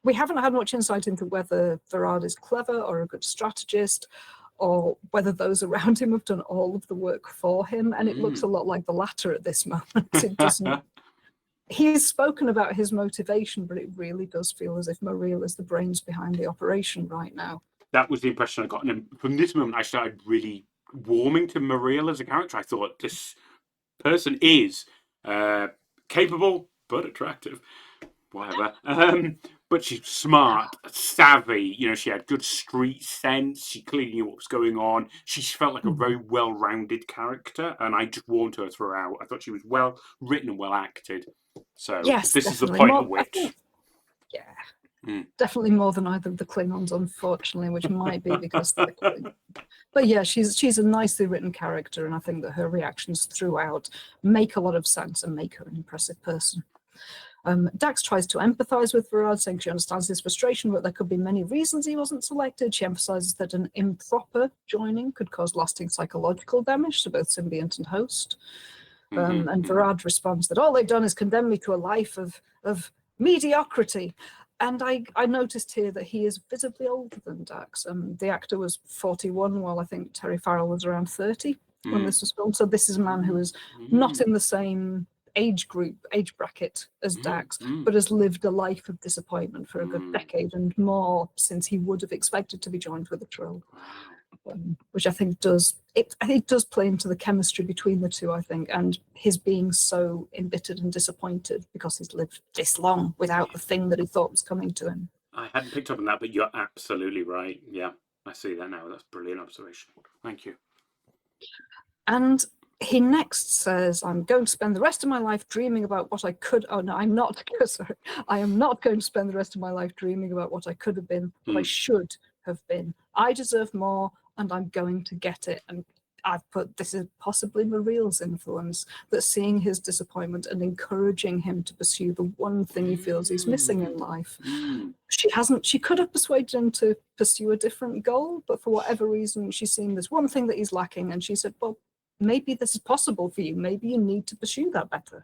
We haven't had much insight into whether Varad is clever or a good strategist, or whether those around him have done all of the work for him. And it looks a lot like the latter at this moment. It doesn't. He's spoken about his motivation, but it really does feel as if Mariel is the brains behind the operation right now. That was the impression I got. And from this moment, I started really warming to Mariel as a character. I thought this person is capable, but attractive. Whatever. But she's smart, savvy. She had good street sense. She clearly knew what was going on. She felt like a very well-rounded character, and I just warmed to her throughout. I thought she was well written and well acted. So this is the point at which, definitely more than either of the Klingons, unfortunately, which might be because they're But she's a nicely written character, and I think that her reactions throughout make a lot of sense and make her an impressive person. Dax tries to empathize with Varad, saying she understands his frustration, but there could be many reasons he wasn't selected. She emphasizes that an improper joining could cause lasting psychological damage to both symbiont and host. And Varad responds that all they've done is condemn me to a life of mediocrity. And I noticed here that he is visibly older than Dax. The actor was 41, while I think Terry Farrell was around 30 when this was filmed. So this is a man who is not in the same age bracket as Dax, but has lived a life of disappointment for a good decade and more since he would have expected to be joined with a Trill, which I think does play into the chemistry between the two, I think, and his being so embittered and disappointed because he's lived this long without the thing that he thought was coming to him. I hadn't picked up on that, but you're absolutely right. Yeah, I see that now. That's a brilliant observation. Thank you. And he next says, I'm going to spend the rest of my life dreaming about what I could. Oh, no, I'm not. Sorry. I am not going to spend the rest of my life dreaming about what I could have been, what I should have been. I deserve more, and I'm going to get it. And I've put this is possibly Mariel's influence, that seeing his disappointment and encouraging him to pursue the one thing he feels he's missing in life. She could have persuaded him to pursue a different goal, but for whatever reason, she's seen this one thing that he's lacking, and she said, well, maybe this is possible for you. Maybe you need to pursue that better.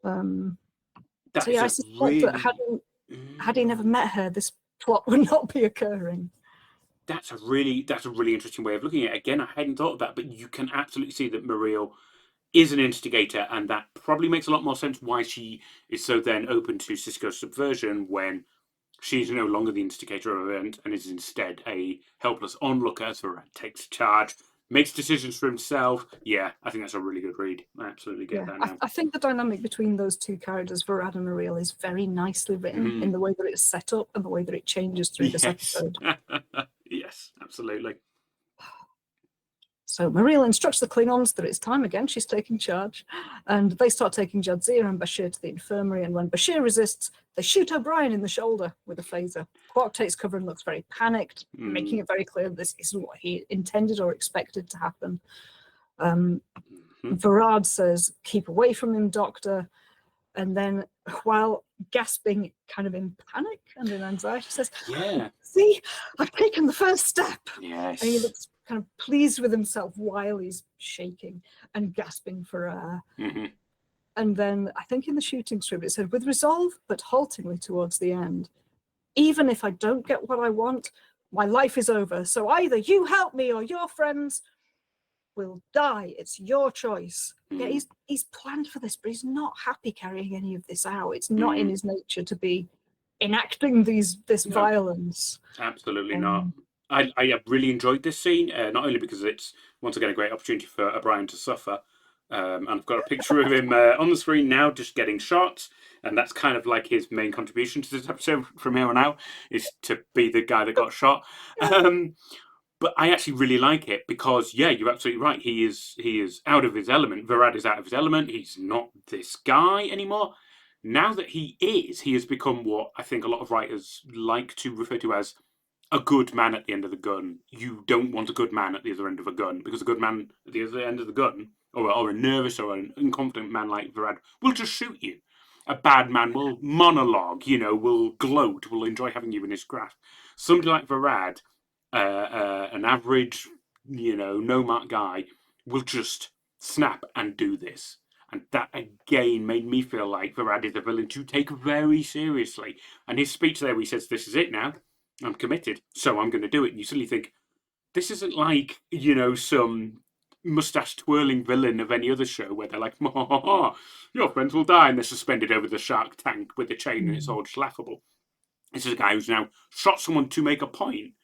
I suspect that had he never met her, this plot would not be occurring. That's a really interesting way of looking at it. Again, I hadn't thought of that, but you can absolutely see that Mariel is an instigator, and that probably makes a lot more sense why she is so then open to Sisko's subversion when she's no longer the instigator of an event and is instead a helpless onlooker as Varad takes charge, makes decisions for himself. Yeah, I think that's a really good read. I absolutely get that now. I think the dynamic between those two characters, Varad and Mariel, is very nicely written in the way that it's set up and the way that it changes through this episode. Yes, absolutely. So Mariel instructs the Klingons that it's time again. She's taking charge. And they start taking Jadzia and Bashir to the infirmary. And when Bashir resists, they shoot O'Brien in the shoulder with a phaser. Quark takes cover and looks very panicked, making it very clear that this isn't what he intended or expected to happen. Varad says, keep away from him, Doctor. And then, while gasping, kind of in panic and in anxiety, says, Yeah. "See, I've taken the first step." Yes. And he looks kind of pleased with himself while he's shaking and gasping for air. Mm-hmm. And then, I think in the shooting script, it said, "With resolve, but haltingly towards the end. Even if I don't get what I want, my life is over. So either you help me or your friends will die. It's your choice." Yeah, he's planned for this, but he's not happy carrying any of this out. It's not in his nature to be enacting this violence. Absolutely not. I have really enjoyed this scene, not only because it's once again a great opportunity for O'Brien to suffer, and I've got a picture of him on the screen now, just getting shot, and that's kind of like his main contribution to this episode from here on out, is to be the guy that got shot. But I actually really like it because, yeah, you're absolutely right. He is out of his element. Varad is out of his element. He's not this guy anymore. Now that he has become what I think a lot of writers like to refer to as a good man at the end of the gun. You don't want a good man at the other end of a gun, because a good man at the other end of the gun, or a nervous or an incompetent man like Varad, will just shoot you. A bad man will monologue, will gloat, will enjoy having you in his grasp. Somebody like Varad, an average, no mark guy, will just snap and do this. And that again made me feel like Varad is a villain to take very seriously. And his speech there, where he says, "This is it now. I'm committed, so I'm going to do it." And you suddenly think, this isn't like, some mustache twirling villain of any other show where they're like, "Ha, ha, ha, your friends will die," and they're suspended over the shark tank with a chain and it's all just laughable. This is a guy who's now shot someone to make a point,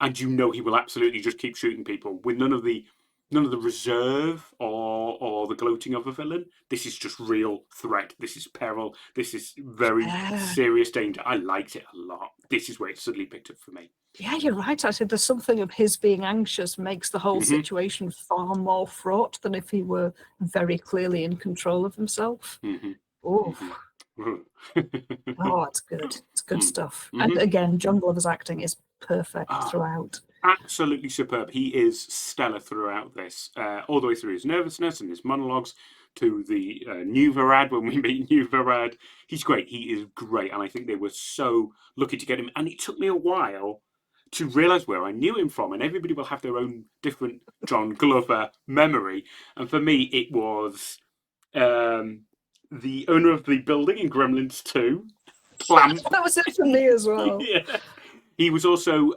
and he will absolutely just keep shooting people with none of the reserve or the gloating of a villain. This is just real threat. This is peril. This is very serious danger. I liked it a lot. This is where it suddenly picked up for me. Yeah, you're right. Actually, there's something of his being anxious makes the whole situation far more fraught than if he were very clearly in control of himself. Oh, it's good. It's good stuff. And again, John Glover's acting is perfect throughout. Absolutely superb. He is stellar throughout this, all the way through his nervousness and his monologues to the new Varad, when we meet new Varad. He's great. He is great. And I think they were so lucky to get him. And it took me a while to realise where I knew him from. And everybody will have their own different John Glover memory. And for me, it was the owner of the building in Gremlins 2. Clamp. That was it for me as well. Yeah. He was also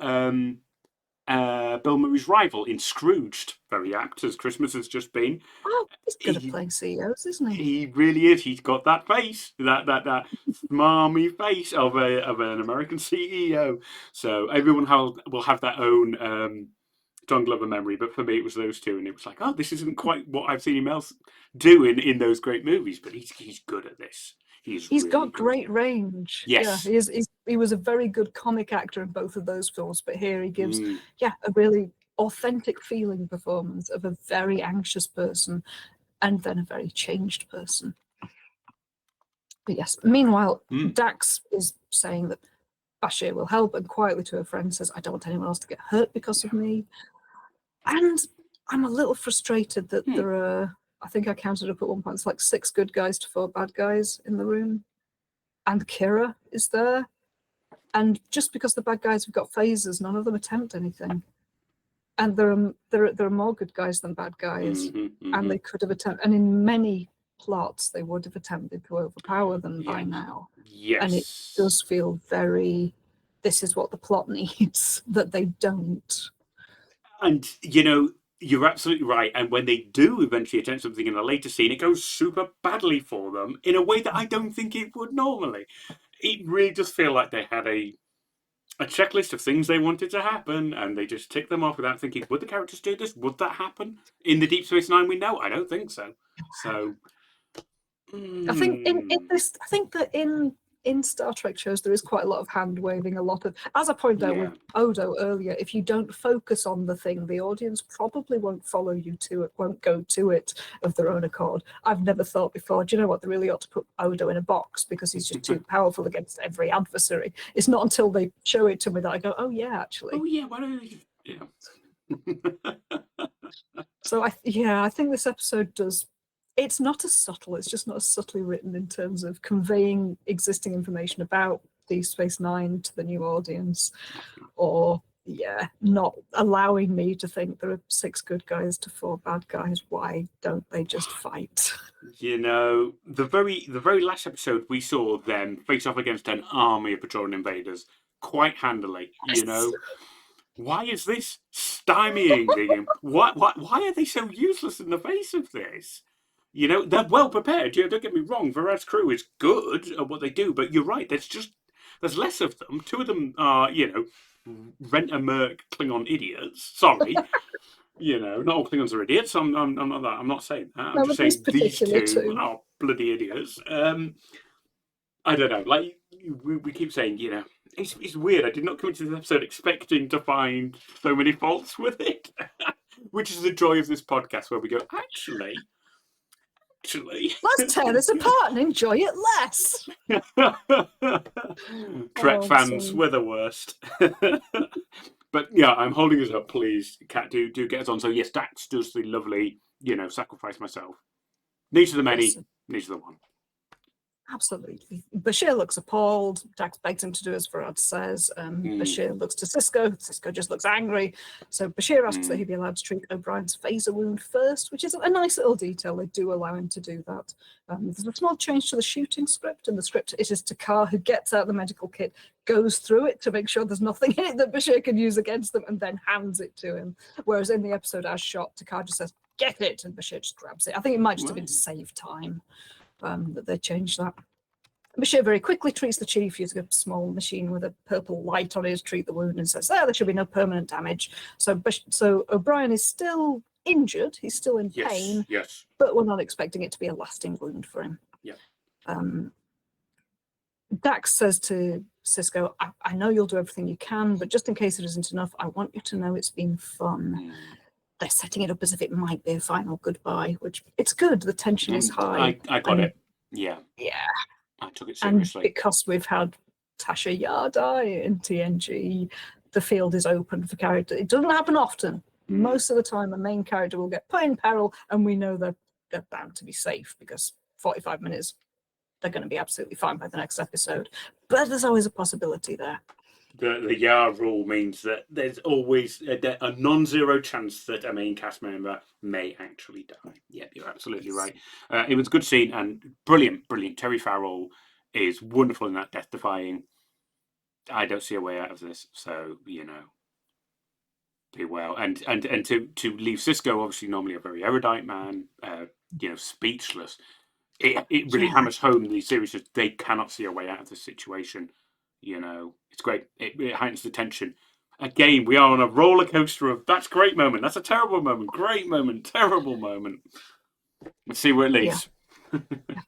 Bill Murray's rival in Scrooged, very apt, as Christmas has just been. Oh, he's good at playing CEOs, isn't he? He really is. He's got that face, that smarmy face of an American CEO. So everyone will have their own John Glover memory, but for me it was those two, and it was like, oh, this isn't quite what I've seen him else do in those great movies, but he's good at this. He's really got good. Great range. Yes. Yeah, he was a very good comic actor in both of those films, but here he gives a really authentic feeling performance of a very anxious person and then a very changed person. But yes, meanwhile, Dax is saying that Bashir will help, and quietly to her friend says, "I don't want anyone else to get hurt because of me." And I'm a little frustrated that there are, I think I counted up at one point, it's like 6 good guys to 4 bad guys in the room. And Kira is there. And just because the bad guys have got phasers, none of them attempt anything. And there are more good guys than bad guys. And they could have attempted, and in many plots, they would have attempted to overpower them by now. Yes. And it does feel very, this is what the plot needs, that they don't. And, you're absolutely right. And when they do eventually attempt something in a later scene, it goes super badly for them in a way that I don't think it would normally. It really does feel like they had a checklist of things they wanted to happen, and they just ticked them off without thinking, would the characters do this? Would that happen? In the Deep Space Nine we know? I don't think so. So I think that in Star Trek shows there is quite a lot of hand waving, a lot of, as I pointed out with Odo earlier, if you don't focus on the thing, the audience probably won't follow you to it, won't go to it of their own accord. I've never thought before, do you know what, they really ought to put Odo in a box because he's just too powerful against every adversary. It's not until they show it to me that I go, oh yeah, actually. Oh yeah, why don't you? Yeah. So I think this episode does it's not as subtle. It's just not as subtly written in terms of conveying existing information about Deep Space Nine to the new audience, or not allowing me to think there are 6 good guys to 4 bad guys. Why don't they just fight? You know, the very last episode we saw them face off against an army of patrolling invaders quite handily. You know, why is this stymieing them? Why are they so useless in the face of this? You know, they're well prepared. You know, don't get me wrong. Varad's crew is good at what they do, but you're right. There's less of them. 2 of them are, you know, rent-a-merc Klingon idiots. Sorry. You know, not all Klingons are idiots. I'm not that. I'm not saying that. I'm just saying these 2 are bloody idiots. I don't know. Like we keep saying, you know, it's weird. I did not come into this episode expecting to find so many faults with it, which is the joy of this podcast, where we go, actually. Let's tear this apart and enjoy it less. Trek fans, we're the worst. But yeah, I'm holding us up, please. Kat, do get us on. So yes, Dax does the lovely, you know, sacrifice myself. Needs of the many, needs of the one. Absolutely. Bashir looks appalled. Dax begs him to do as Varad says. Bashir looks to Sisko. Sisko just looks angry. So Bashir asks that he be allowed to treat O'Brien's phaser wound first, which is a nice little detail. They do allow him to do that. There's a small change to the shooting script. In the script, it is Takar who gets out the medical kit, goes through it to make sure there's nothing in it that Bashir can use against them, and then hands it to him. Whereas in the episode as shot, Takar just says, "Get it," and Bashir just grabs it. I think it might just have been to save time. That they changed that. Bashir very quickly treats the chief using a small machine with a purple light on it to treat the wound and says, there should be no permanent damage. So O'Brien is still injured. He's still in pain. Yes. But we're not expecting it to be a lasting wound for him. Yeah. Dax says to Sisko, I know you'll do everything you can, but just in case it isn't enough, I want you to know it's been fun. They're setting it up as if it might be a final goodbye, which it's good. The tension is high. I got it. Yeah. Yeah. I took it seriously. And because we've had Tasha Yar die in TNG, the field is open for characters. It doesn't happen often. Most of the time, a main character will get put in peril, and we know they're bound to be safe because 45 minutes, they're going to be absolutely fine by the next episode. But there's always a possibility there. The Yar rule means that there's always a non-zero chance that a main cast member may actually die. Yep, you're absolutely right. It was a good scene and brilliant. Terry Farrell is wonderful in that death-defying. I don't see a way out of this, so you know, be well. And to leave Sisko, obviously normally a very erudite man, you know, speechless. It really hammers home the seriousness. They cannot see a way out of this situation. You know, it's great. It heightens the tension. Again, we are on a roller coaster of that's a great moment, that's a terrible moment, great moment, terrible moment. Let's see where it leads. Yeah.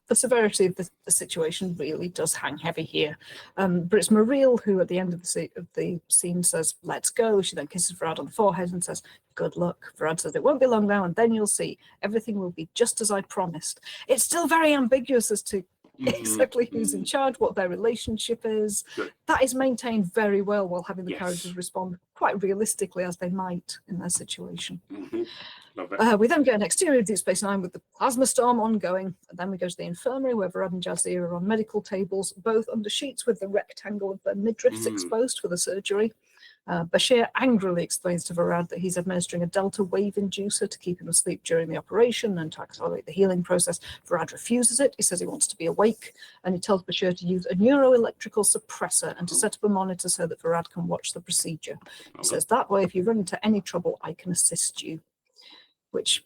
The severity of the situation really does hang heavy here. But it's Mareel who, at the end of the scene, says, "Let's go." She then kisses Varad on the forehead and says, "Good luck." Varad says, "It won't be long now, and then you'll see. Everything will be just as I promised." It's still very ambiguous as to exactly who's in charge, what their relationship is. Good. That is maintained very well while having the characters respond quite realistically as they might in their situation. Love it. We then get an exterior of Deep Space Nine with the plasma storm ongoing, and then we go to the infirmary where Varad and Jadzia are on medical tables, both under sheets with the rectangle of their midriffs exposed for the surgery. Bashir angrily explains to Varad that he's administering a delta wave inducer to keep him asleep during the operation and to accelerate the healing process. Varad refuses it. He says he wants to be awake, and he tells Bashir to use a neuroelectrical suppressor and to set up a monitor so that Varad can watch the procedure. He says, that way, if you run into any trouble, I can assist you. Which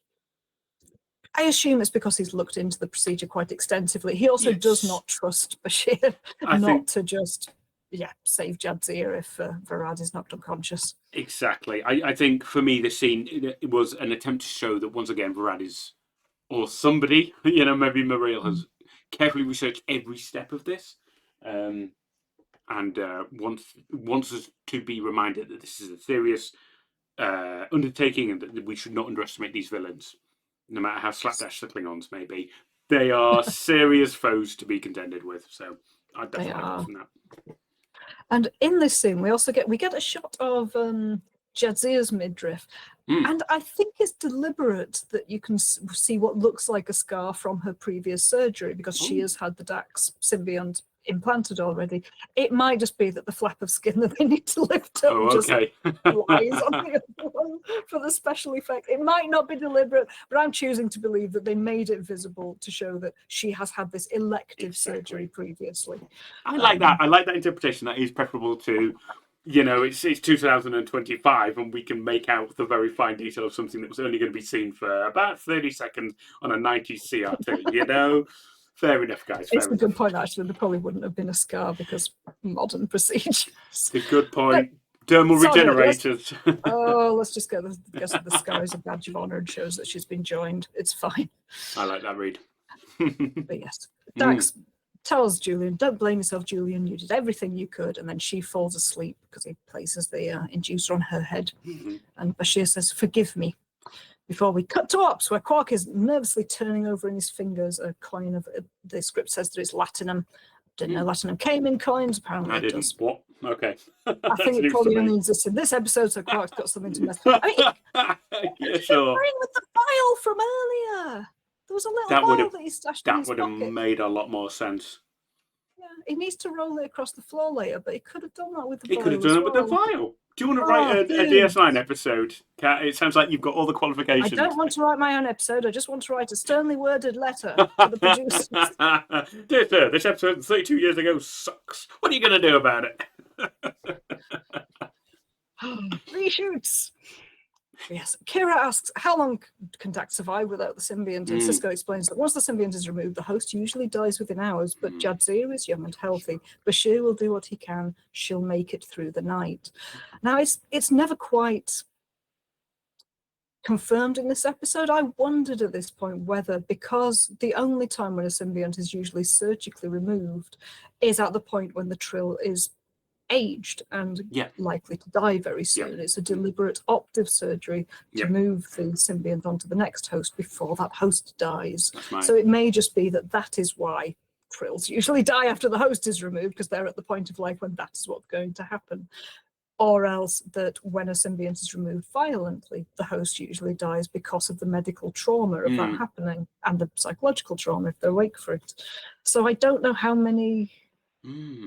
I assume is because he's looked into the procedure quite extensively. He also does not trust Bashir to just save Jadzia if Varad is knocked unconscious. Exactly. I think for me, this scene it was an attempt to show that once again Varad is, or somebody, you know, maybe Mareel has carefully researched every step of this, and wants us to be reminded that this is a serious undertaking and that we should not underestimate these villains, no matter how slapdash the Klingons may be. They are serious foes to be contended with. So I definitely agree from that. And in this scene, we get a shot of Jadzia's midriff, And I think it's deliberate that you can see what looks like a scar from her previous surgery because she has had the Dax symbiont implanted already. It might just be that the flap of skin that they need to lift up just lies on the other one for the special effect. It might not be deliberate, but I'm choosing to believe that they made it visible to show that she has had this elective surgery previously. I like that. I like that interpretation. That is preferable to, it's 2025 and we can make out the very fine detail of something that was only going to be seen for about 30 seconds on a 90s CRT, Fair enough, guys. It's a good point, actually. There probably wouldn't have been a scar because modern procedures. It's a good point. Dermal regenerators. Let's just guess that the scar is a badge of honor and shows that she's been joined. It's fine. I like that read. But yes, Dax tells Julian, "Don't blame yourself, Julian. You did everything you could." And then she falls asleep because he places the inducer on her head. And Bashir says, "Forgive me." Before we cut to ops, where Quark is nervously turning over in his fingers a coin of, the script says that it's Latinum. Didn't know Latinum came in coins. Apparently I it didn't. does. What? Okay. I think it probably only exists in this episode, so Quark's got something to mess with. Yeah, sure. With the vial from earlier. There was a little vial that he stashed in his pocket. That would have made a lot more sense. Yeah, he needs to roll it across the floor later, but he could have done that with the vial. He could have done it with the vial. Do you want to write a DS9 episode, Kat? It sounds like you've got all the qualifications. I don't want to write my own episode. I just want to write a sternly worded letter to the producers. Dear sir, this episode 32 years ago sucks. What are you going to do about it? Reshoots. Yes. Kira asks, how long can Dax survive without the symbiont? And Sisko explains that once the symbiont is removed, the host usually dies within hours, but Jadzia is young and healthy. Bashir will do what he can. She'll make it through the night. Now, it's never quite confirmed in this episode. I wondered at this point whether, because the only time when a symbiont is usually surgically removed is at the point when the Trill is aged and likely to die very soon. It's a deliberate optive surgery to move the symbiont onto the next host before that host dies. So it may just be that is why Trills usually die after the host is removed, because they're at the point of life when that is what's going to happen. Or else that when a symbiont is removed violently, the host usually dies because of the medical trauma of that happening and the psychological trauma if they're awake for it. So I don't know how many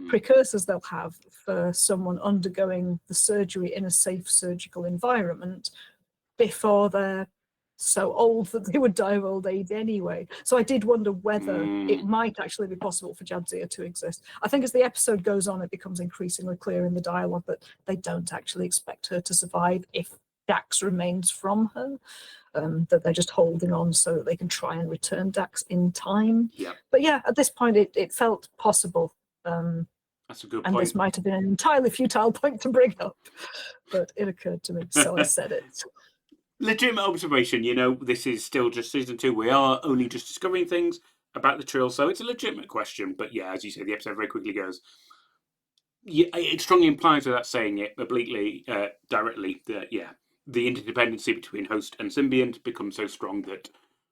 precursors they'll have for someone undergoing the surgery in a safe surgical environment before they're so old that they would die of old age anyway. So I did wonder whether it might actually be possible for Jadzia to exist. I think as the episode goes on, it becomes increasingly clear in the dialogue that they don't actually expect her to survive if Dax remains from her, that they're just holding on so that they can try and return Dax in time. But yeah, at this point, it felt possible. That's a good and point. This might have been an entirely futile point to bring up, but it occurred to me, so I said it. Legitimate observation. This is still just season 2. We are only just discovering things about the Trill, so it's a legitimate question. But yeah, as you say, the episode very quickly goes. It strongly implies without saying it obliquely, directly, that the interdependency between host and symbiont becomes so strong that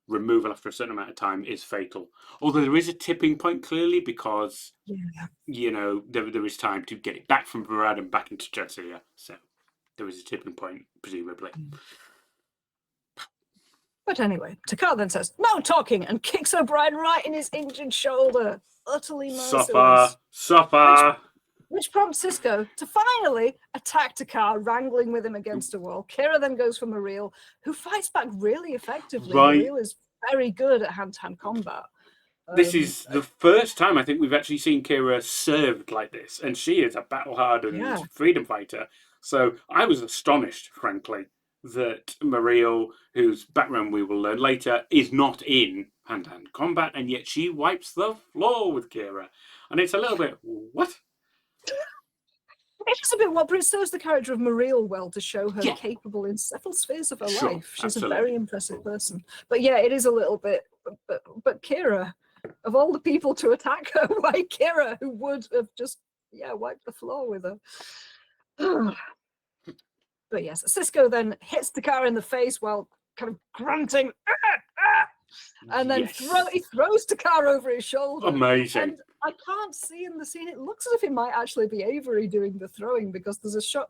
removal after a certain amount of time is fatal. Although there is a tipping point, clearly, because there is time to get it back from Varad and back into Jadzia. So there is a tipping point, presumably. But anyway, Takar then says, "No talking," and kicks O'Brien right in his injured shoulder. Utterly merciless. Supper. Which prompts Sisko to finally attack Takar, wrangling with him against a wall. Kira then goes for Mariel, who fights back really effectively. Mariel is very good at hand-to-hand combat. This is the first time I think we've actually seen Kira served like this, and she is a battle-hardened freedom fighter. So I was astonished, frankly, that Mariel, whose background we will learn later, is not in hand-to-hand combat, and yet she wipes the floor with Kira. And it's a little bit, what? It is a bit what, but it serves the character of Mariel well to show her capable in several spheres of her life. She's a very impressive person. But yeah, it is a little bit, but Kira, of all the people to attack her, why Kira, who would have just, wiped the floor with her? But yes, Sisko then hits the car in the face while kind of grunting, and then he throws the car over his shoulder. Amazing. And I can't see in the scene, it looks as if it might actually be Avery doing the throwing, because there's a shot.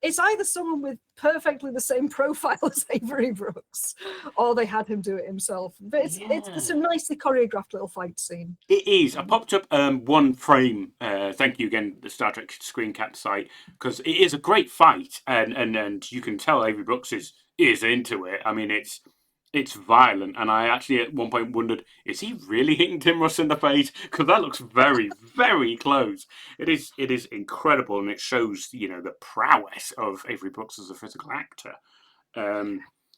it's either someone with perfectly the same profile as Avery Brooks, or they had him do it himself. But it's a nicely choreographed little fight scene. It is. I popped up one frame. Thank you again, the Star Trek Screen Cap site, because it is a great fight, and you can tell Avery Brooks is into it. I mean, it's violent, and I actually at one point wondered, is he really hitting Tim Russ in the face? Because that looks very, very close. It is incredible, and it shows the prowess of Avery Brooks as a physical actor.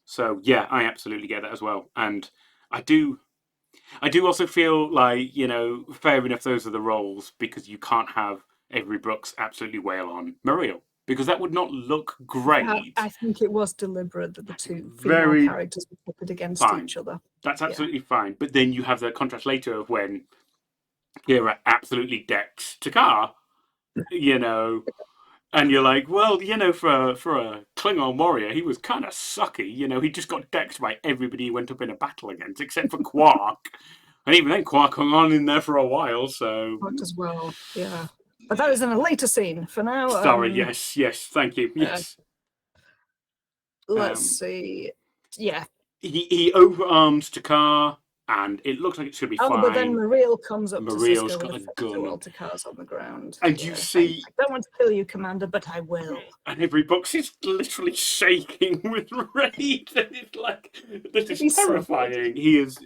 So yeah, I absolutely get that as well, and I do also feel like fair enough. Those are the roles because you can't have Avery Brooks absolutely wail on Muriel, because that would not look great. I think it was deliberate that the two female characters were put against each other. That's absolutely fine. But then you have the contrast later of when Kira absolutely decks Takar, and you're like, well, for a Klingon warrior, he was kind of sucky. He just got decked by everybody he went up in a battle against, except for Quark. And even then, Quark hung on in there for a while, so... Quark as well, yeah. But that is in a later scene. For now... Sorry, yes, thank you, yes. Let's see. Yeah. He overarms Takar, and it looks like it's going to be fine. But then Muriel comes up Muriel's to Sisko got a gun. while Takar's on the ground. And you see... I don't want to kill you, Commander, but I will. And Avery Brooks is literally shaking with rage. And it's like, this is terrifying. He is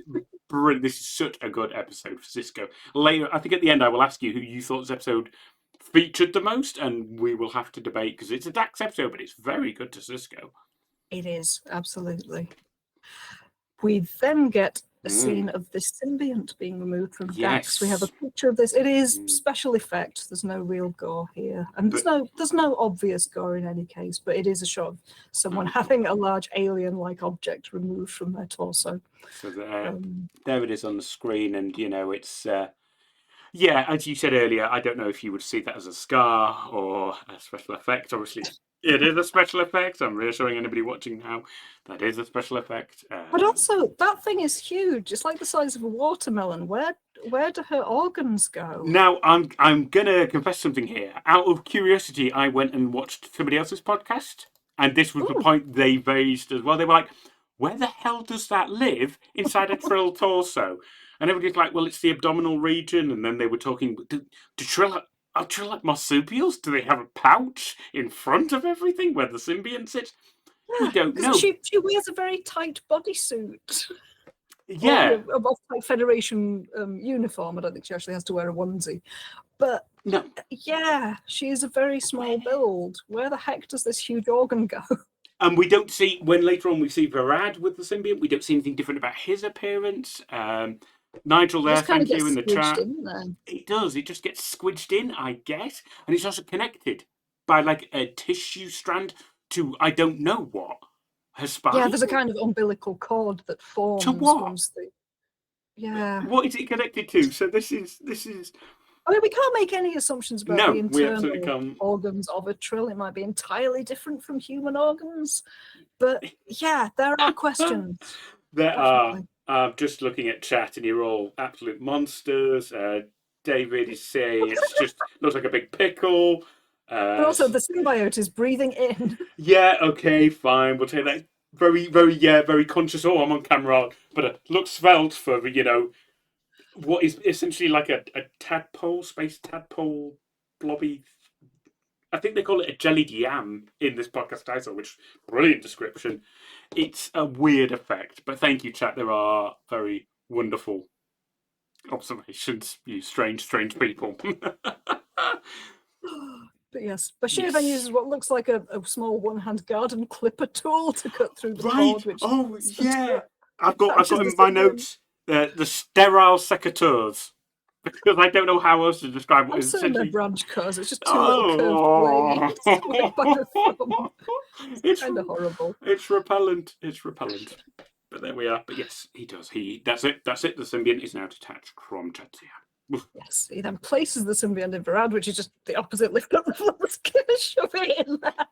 brilliant. This is such a good episode for Sisko. Later, I think at the end I will ask you who you thought this episode featured the most, and we will have to debate, because it's a Dax episode, but it's very good to Sisko. It is, absolutely. We then get a scene of this symbiont being removed from Dax. We have a picture of this. It is special effect. There's no real gore here, and there's no obvious gore in any case. But it is a shot of someone having a large alien-like object removed from their torso. So there it is on the screen, and it's as you said earlier. I don't know if you would see that as a scar or a special effect. Obviously, it is a special effect. I'm reassuring anybody watching now that is a special effect. But also, that thing is huge. It's like the size of a watermelon. Where do her organs go? Now, I'm gonna confess something here. Out of curiosity, I went and watched somebody else's podcast, and this was the point they raised as well. They were like, "Where the hell does that live inside a Trill torso?" And everybody's like, "Well, it's the abdominal region." And then they were talking, are Trill like marsupials? Do they have a pouch in front of everything where the symbiont sits? We don't know. She wears a very tight bodysuit. Yeah. A Federation uniform. I don't think she actually has to wear a onesie. But no. Yeah, she is a very small build. Where the heck does this huge organ go? And we don't see, when later on we see Varad with the symbiont, we don't see anything different about his appearance. Nigel there, thank you in the chat. It does. It just gets squidged in, I guess. And it's also connected by like a tissue strand to I don't know what. Her spine. Yeah, there's a kind of umbilical cord that forms. To what? What is it connected to? So this is. I mean, we can't make any assumptions about the internal organs of a Trill. It might be entirely different from human organs. But yeah, there are questions. There are. Just looking at chat, and you're all absolute monsters. David is saying it's just looks like a big pickle. But also, the symbiote is breathing in. Yeah, okay, fine. We'll take that. Very, very, very conscious. Oh, I'm on camera, but it looks svelte for what is essentially like a tadpole, space tadpole, blobby. I think they call it a jellied yam in this podcast title, which brilliant description. It's a weird effect, but thank you, chat. There are very wonderful observations. You strange people. But yes, Bashir then uses what looks like a small one-hand garden clipper tool to cut through the board. Which I've got in my notes the sterile secateurs. Because I don't know how else to describe what it's essentially. Branch cutters. It's just two little curved blades. It's kind of horrible. It's repellent. But there we are. But yes, he does. That's it. The symbiont is now detached from Jadzia. Yes, he then places the symbiont in Varad, which is just the opposite, lift up the floor, shove it in there.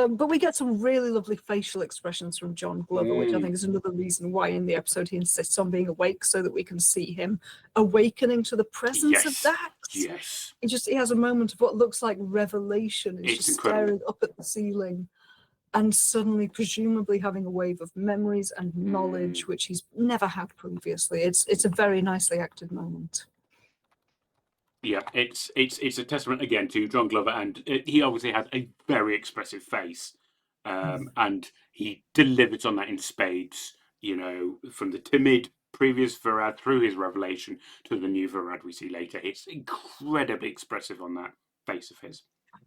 But we get some really lovely facial expressions from John Glover, which I think is another reason why in the episode he insists on being awake, so that we can see him awakening to the presence of Dax. Yes. He has a moment of what looks like revelation. He's It's just incredible. staring up at the ceiling and suddenly presumably having a wave of memories and knowledge which he's never had previously. It's a very nicely acted moment. Yeah, it's a testament again to John Glover, and he obviously has a very expressive face, and he delivers on that in spades. You know, from the timid previous Varad through his revelation to the new Varad we see later, it's incredibly expressive on that face of his.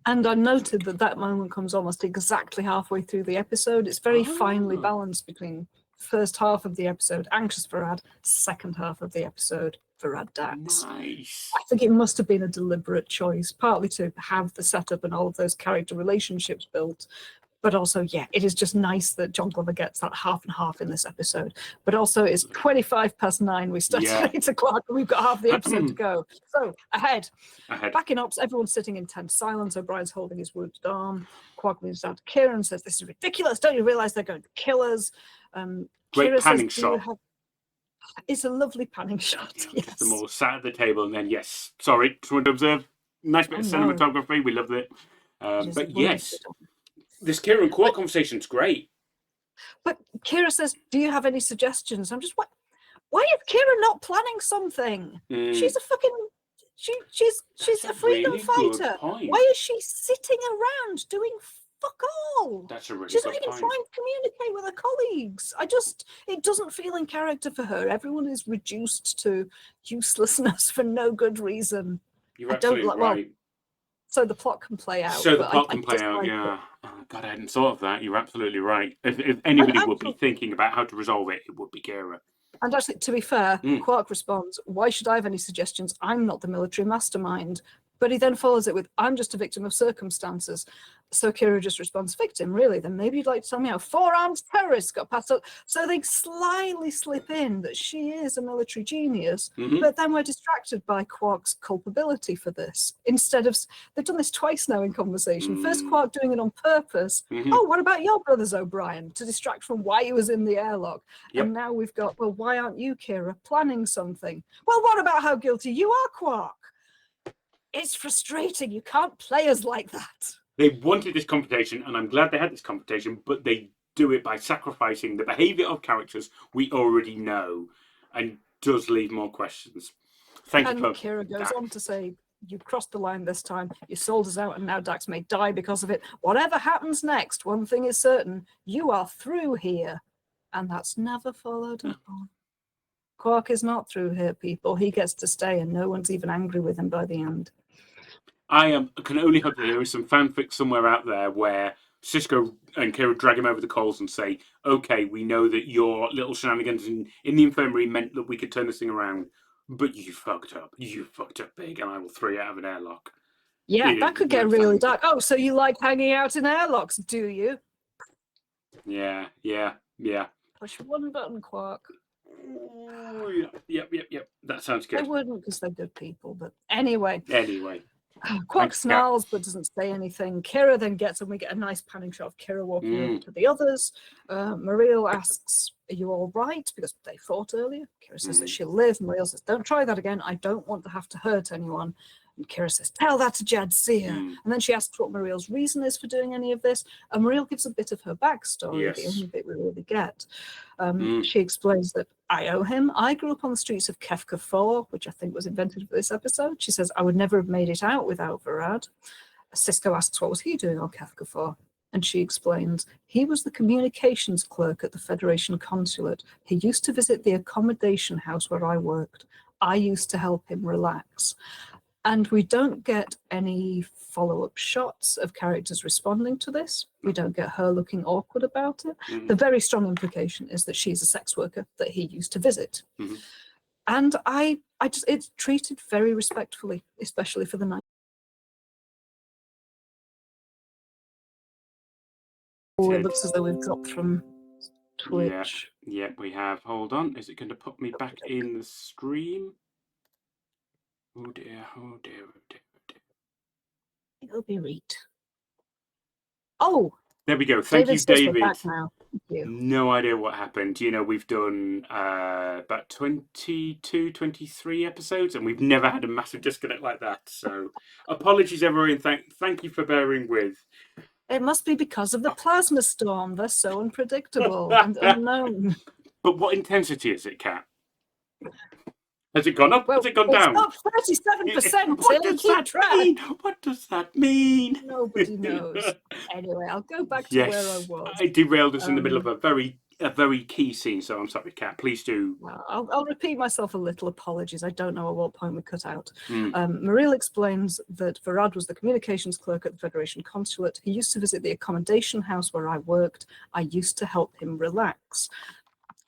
And I noted that moment comes almost exactly halfway through the episode. It's very finely balanced between first half of the episode, anxious Varad, second half of the episode, Varad Dax. Nice. I think it must have been a deliberate choice, partly to have the setup and all of those character relationships built, but also, yeah, it is just nice that John Glover gets that half and half in this episode. But also, it's 9:25. We started at 8 o'clock, and we've got half the episode to go. So, ahead. Back in ops, everyone's sitting in tense silence. O'Brien's holding his wounded arm. Quark moves down to Kira and says, "This is ridiculous. Don't you realize they're going to kill us?" Great Kira panning says, shot. It's a lovely panning shot. Yeah, yes. Just them all sat at the table, and then sorry, just wanted to observe. Nice bit of cinematography. We loved it. But yes, this Kira and Quark conversation's great. But Kira says, "Do you have any suggestions?" I'm just, why is Kira not planning something? She's a fucking, she's a freedom fighter. Why is she sitting around doing fuck all? That's a really She's good not even point. trying to communicate with her colleagues. It doesn't feel in character for her. Everyone is reduced to uselessness for no good reason. You're absolutely right. So the plot can play out. Yeah. Oh, God, I hadn't thought of that. You're absolutely right. If anybody would be thinking about how to resolve it, it would be Kira. And actually, to be fair, Quark responds, "Why should I have any suggestions? I'm not the military mastermind." But he then follows it with, "I'm just a victim of circumstances." So Kira just responds, "Victim, really? Then maybe you'd like to tell me how 4 armed terrorists got past up." So they slyly slip in that she is a military genius, but then we're distracted by Quark's culpability for this. Instead of, they've done this twice now in conversation. First Quark doing it on purpose. "Oh, what about your brothers, O'Brien?" To distract from why he was in the airlock. And now we've got, "Well, why aren't you, Kira, planning something?" "Well, what about how guilty you are, Quark?" It's frustrating. You can't play us like that. They wanted this confrontation, and I'm glad they had this confrontation, but they do it by sacrificing the behaviour of characters we already know, and does leave more questions. Thank you, Kira goes on to say, "You've crossed the line this time. You sold us out, and now Dax may die because of it. Whatever happens next, one thing is certain. You are through here." And that's never followed up on. Quark is not through here, people. He gets to stay, and no one's even angry with him by the end. I can only hope that there is some fanfic somewhere out there where Sisko and Kira drag him over the coals and say, "Okay, we know that your little shenanigans in the infirmary meant that we could turn this thing around, but you fucked up. You fucked up big, and I will throw you out of an airlock." Yeah, that could get really dark. "Oh, so you like hanging out in airlocks, do you?" Yeah. Push one button, Quark. Ooh, yep. That sounds good. They wouldn't, because they're good people, but anyway. Quark Thanks, snarls but doesn't say anything. Kira then gets, and we get a nice panning shot of Kira walking over to the others. Muriel asks, "Are you all right?" Because they fought earlier. Kira says that she'll live. Muriel says, "Don't try that again. I don't want to have to hurt anyone." And Kira says, "Tell that to Jadzia." And then she asks what Muriel's reason is for doing any of this. And Muriel gives a bit of her backstory, the only bit we really get. She explains that, "I owe him. I grew up on the streets of Kefka 4, which I think was invented for this episode." She says, "I would never have made it out without Varad." Sisko asks, "What was he doing on Kefka 4? And she explains, "He was the communications clerk at the Federation consulate. He used to visit the accommodation house where I worked. I used to help him relax." And we don't get any follow-up shots of characters responding to this. We don't get her looking awkward about it. The very strong implication is that she's a sex worker that he used to visit. And it's treated very respectfully, especially for the night. Oh, it looks as though we've dropped from Twitch. Yeah, we have. Hold on. Is it going to put me back in the stream? Oh dear. It'll be Reed. Oh! There we go. Thank you, David. Back now. you. No idea what happened. You know, we've done about 22, 23 episodes, and we've never had a massive disconnect like that. So, apologies, everyone. Thank you for bearing with. It must be because of the plasma storm. They're so unpredictable and unknown. But what intensity is it, Kat? Has it gone up? Well, Has it gone it's down? up 37%. What Tim, does keep that track. mean? What does that mean? Nobody knows. Anyway, I'll go back to Yes, where I was. I derailed us in the middle of a very key scene, so I'm sorry, Kat. Please do. I'll repeat myself a little. Apologies. I don't know at what point we cut out. Mm. Mariel explains that Varad was the communications clerk at the Federation Consulate. He used to visit the accommodation house where I worked. I used to help him relax.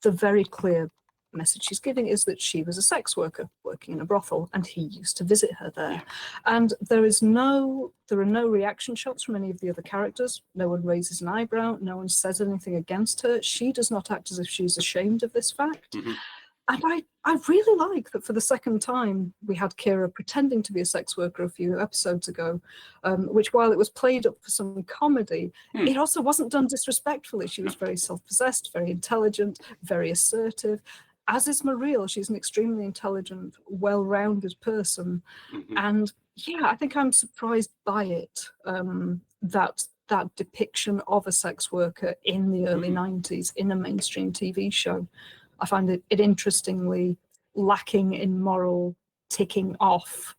The very clear message she's giving is that she was a sex worker working in a brothel, and he used to visit her there. Yeah. And there are no reaction shots from any of the other characters. No one raises an eyebrow. No one says anything against her. She does not act as if she's ashamed of this fact. Mm-hmm. And I really like that for the second time we had Kira pretending to be a sex worker a few episodes ago, which, while it was played up for some comedy, it also wasn't done disrespectfully. She was very self-possessed, very intelligent, very assertive. As is Mariel, she's an extremely intelligent, well-rounded person. Mm-hmm. And yeah, I think I'm surprised by it, that depiction of a sex worker in the early 90s in a mainstream TV show. I find it interestingly lacking in moral ticking off.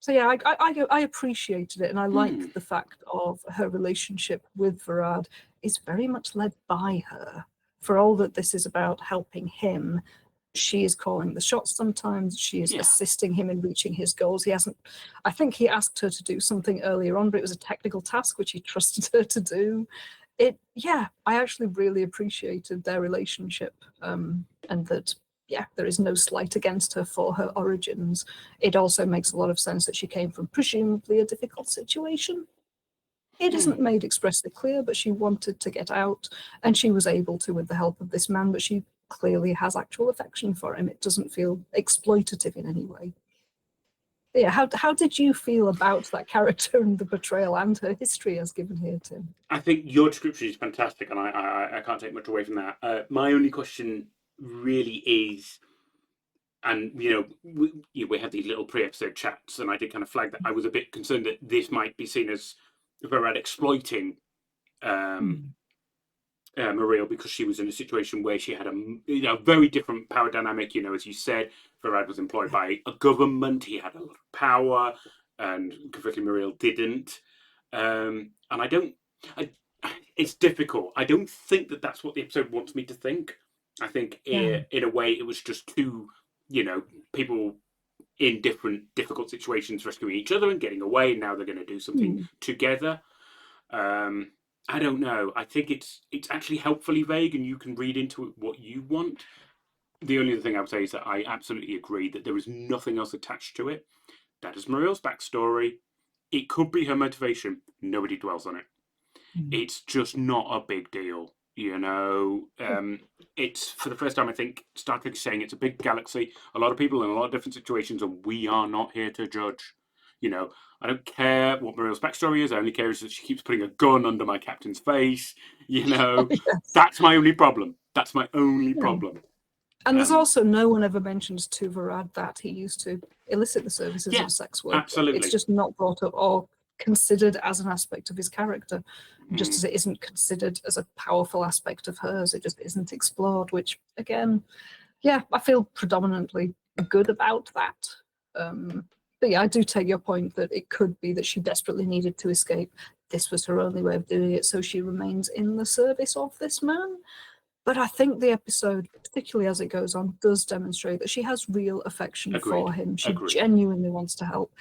So yeah, I appreciated it, and I liked the fact of her relationship with Varad is very much led by her. For all that this is about helping him, she is calling the shots sometimes. She is assisting him in reaching his goals. I think he asked her to do something earlier on, but it was a technical task which he trusted her to do. I actually really appreciated their relationship, and that, there is no slight against her for her origins. It also makes a lot of sense that she came from presumably a difficult situation. It isn't made expressly clear, but she wanted to get out, and she was able to with the help of this man, but she clearly has actual affection for him. It doesn't feel exploitative in any way. Yeah, how did you feel about that character and the portrayal and her history as given here, Tim? I think your description is fantastic, and I can't take much away from that. My only question really is, and we had these little pre-episode chats, and I did kind of flag that I was a bit concerned that this might be seen as Varad exploiting Mariel, because she was in a situation where she had a very different power dynamic. As you said, Varad was employed by a government. He had a lot of power, and conversely, Mariel didn't. And it's difficult. I don't think that that's what the episode wants me to think. I think in a way it was just two, people in different difficult situations rescuing each other and getting away, and now they're going to do something together. I don't know. I think it's actually helpfully vague, and you can read into it what you want. The only other thing I would say is that I absolutely agree that there is nothing else attached to it. That is Mariel's backstory. It could be her motivation. Nobody dwells on it. It's just not a big deal. It's for the first time, I think, Star Trek is saying it's a big galaxy, a lot of people in a lot of different situations, and we are not here to judge. I don't care what Mariel's backstory is. I only care is that she keeps putting a gun under my captain's face. That's my only problem. That's my only problem. And there's also no one ever mentions to Varad that he used to elicit the services of a sex worker. Absolutely. It's just not brought up or considered as an aspect of his character, just as it isn't considered as a powerful aspect of hers. It just isn't explored, which, again, I feel predominantly good about that. But I do take your point that it could be that she desperately needed to escape. This was her only way of doing it, so she remains in the service of this man. But I think the episode, particularly as it goes on, does demonstrate that she has real affection for him. She genuinely wants to help.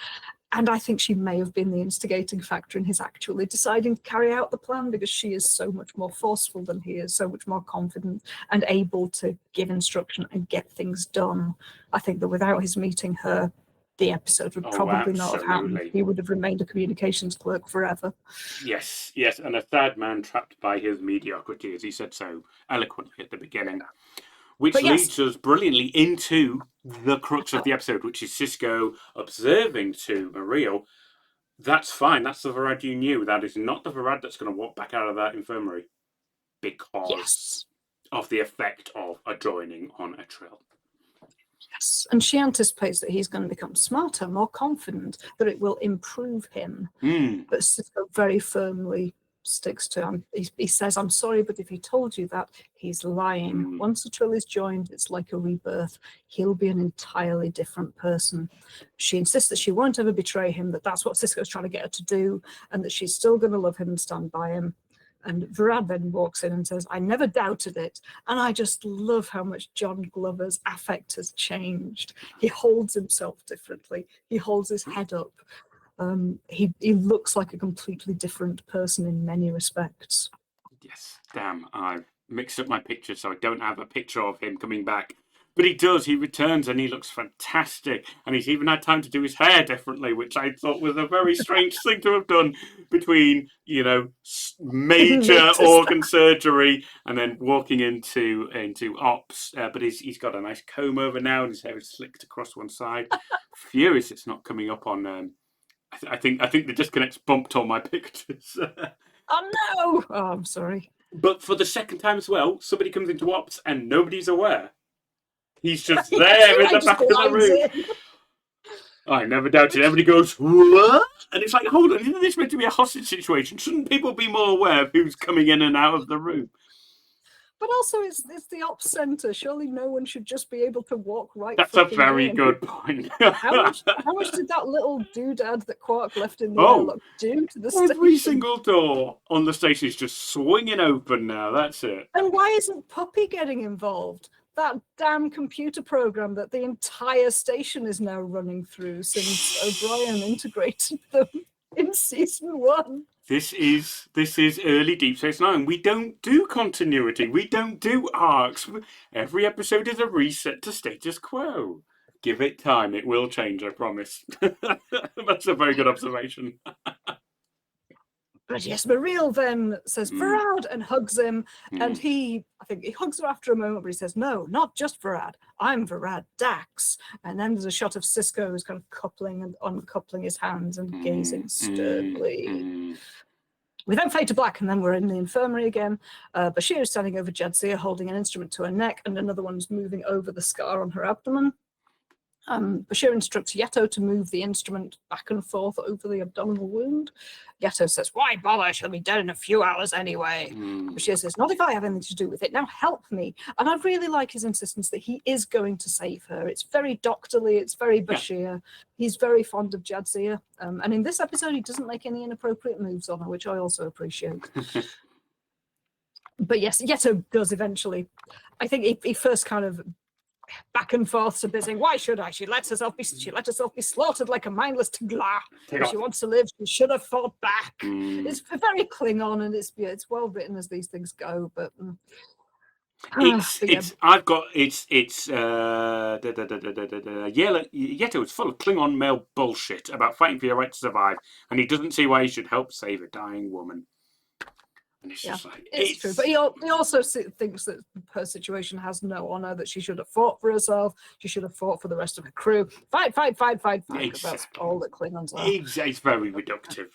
And I think she may have been the instigating factor in his actually deciding to carry out the plan, because she is so much more forceful than he is, so much more confident and able to give instruction and get things done. I think that without his meeting her, the episode would probably not have happened. He would have remained a communications clerk forever. Yes, and a third man trapped by his mediocrity, as he said so eloquently at the beginning. Which leads us brilliantly into the crux of the episode, which is Sisko observing to Mariel, that's fine, that's the Varad you knew. That is not the Varad that's going to walk back out of that infirmary. because of the effect of a joining on a trill. Yes, and she anticipates that he's going to become smarter, more confident, that it will improve him. But Cisco very firmly sticks to him. He says, I'm sorry, but if he told you that, he's lying. Once the trill is joined, it's like a rebirth. He'll be an entirely different person. She insists that she won't ever betray him, that that's what Cisco's trying to get her to do, and that she's still going to love him and stand by him. And Varad then walks in and says, I never doubted it. And I just love how much John Glover's affect has changed. He holds himself differently. He holds his head up. He looks like a completely different person in many respects. Yes, damn, I've mixed up my picture, so I don't have a picture of him coming back. But he does, he returns and he looks fantastic. And he's even had time to do his hair differently, which I thought was a very strange thing to have done between, major organ surgery and then walking into ops. But he's got a nice comb over now and his hair is slicked across one side. Furious it's not coming up on... I think the disconnect's bumped all my pictures. Oh, no! Oh, I'm sorry. But for the second time as well, somebody comes into ops and nobody's aware. He's just there in the back of the room. I never doubted. Everybody goes, what? And it's like, hold on, isn't this meant to be a hostage situation? Shouldn't people be more aware of who's coming in and out of the room? But also, it's the ops centre. Surely no one should just be able to walk right. That's a very good point. How much did that little doodad that Quark left in the airlock do to the station? Every single door on the station is just swinging open now. That's it. And why isn't Puppy getting involved? That damn computer program that the entire station is now running through since O'Brien integrated them in season 1. This is early Deep Space Nine. We don't do continuity. We don't do arcs. Every episode is a reset to status quo. Give it time. It will change, I promise. That's a very good observation. But yes, Mareel then says Varad and hugs him. And I think he hugs her after a moment, but he says, no, not just Varad. I'm Varad Dax. And then there's a shot of Cisco who's kind of coupling and uncoupling his hands and gazing sternly. We then fade to black, and then we're in the infirmary again. Bashir is standing over Jadzia, holding an instrument to her neck, and another one's moving over the scar on her abdomen. Bashir instructs Yeto to move the instrument back and forth over the abdominal wound. Yeto says, why bother? She'll be dead in a few hours anyway. Bashir says, not if I have anything to do with it. Now help me. And I really like his insistence that he is going to save her. It's very doctorly. It's very Bashir. Yeah. He's very fond of Jadzia. And in this episode, he doesn't make any inappropriate moves on her, which I also appreciate. But yes, Yeto does eventually. I think he first kind of back and forth to busy. Why should I? She let herself be slaughtered like a mindless Tgla. If she wants to live, she should have fought back. It's very Klingon, and it's well written as these things go. But Yeto is full of Klingon male bullshit about fighting for your right to survive, and he doesn't see why he should help save a dying woman. And it's just like, it's true. But he also thinks that her situation has no honour, that she should have fought for herself, she should have fought for the rest of her crew. Fight. Exactly. That's all that Klingons are. It's very reductive.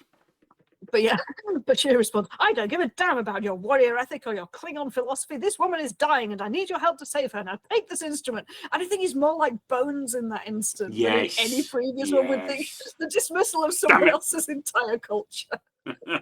But yeah, but she responds, I don't give a damn about your warrior ethic or your Klingon philosophy. This woman is dying and I need your help to save her. Now take this instrument. And I think he's more like Bones in that instant than in any previous one, with the dismissal of someone else's entire culture.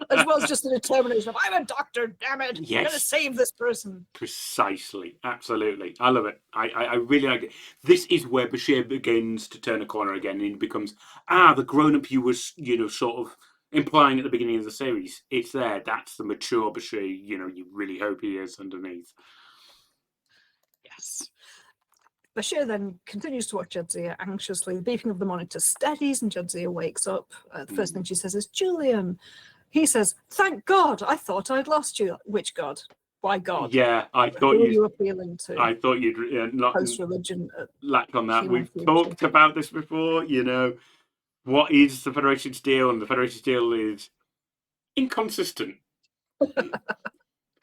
As well as just the determination of, I'm a doctor, damn it. I'm going to save this person. Precisely. Absolutely. I love it. I really like it. This is where Bashir begins to turn a corner again, and he becomes, the grown-up you was, sort of implying at the beginning of the series. It's there. That's the mature Bashir, you really hope he is underneath. Yes. Bashir then continues to watch Jadzia anxiously. The beeping of the monitor steadies and Jadzia wakes up. The first thing she says is, Julian. He says, thank God, I thought I'd lost you. Which God? Why God? Yeah, I thought Who are you appealing to? I thought you'd not post-religion. Lack on that. We've talked about this before, What is the Federation's deal? And the Federation's deal is inconsistent.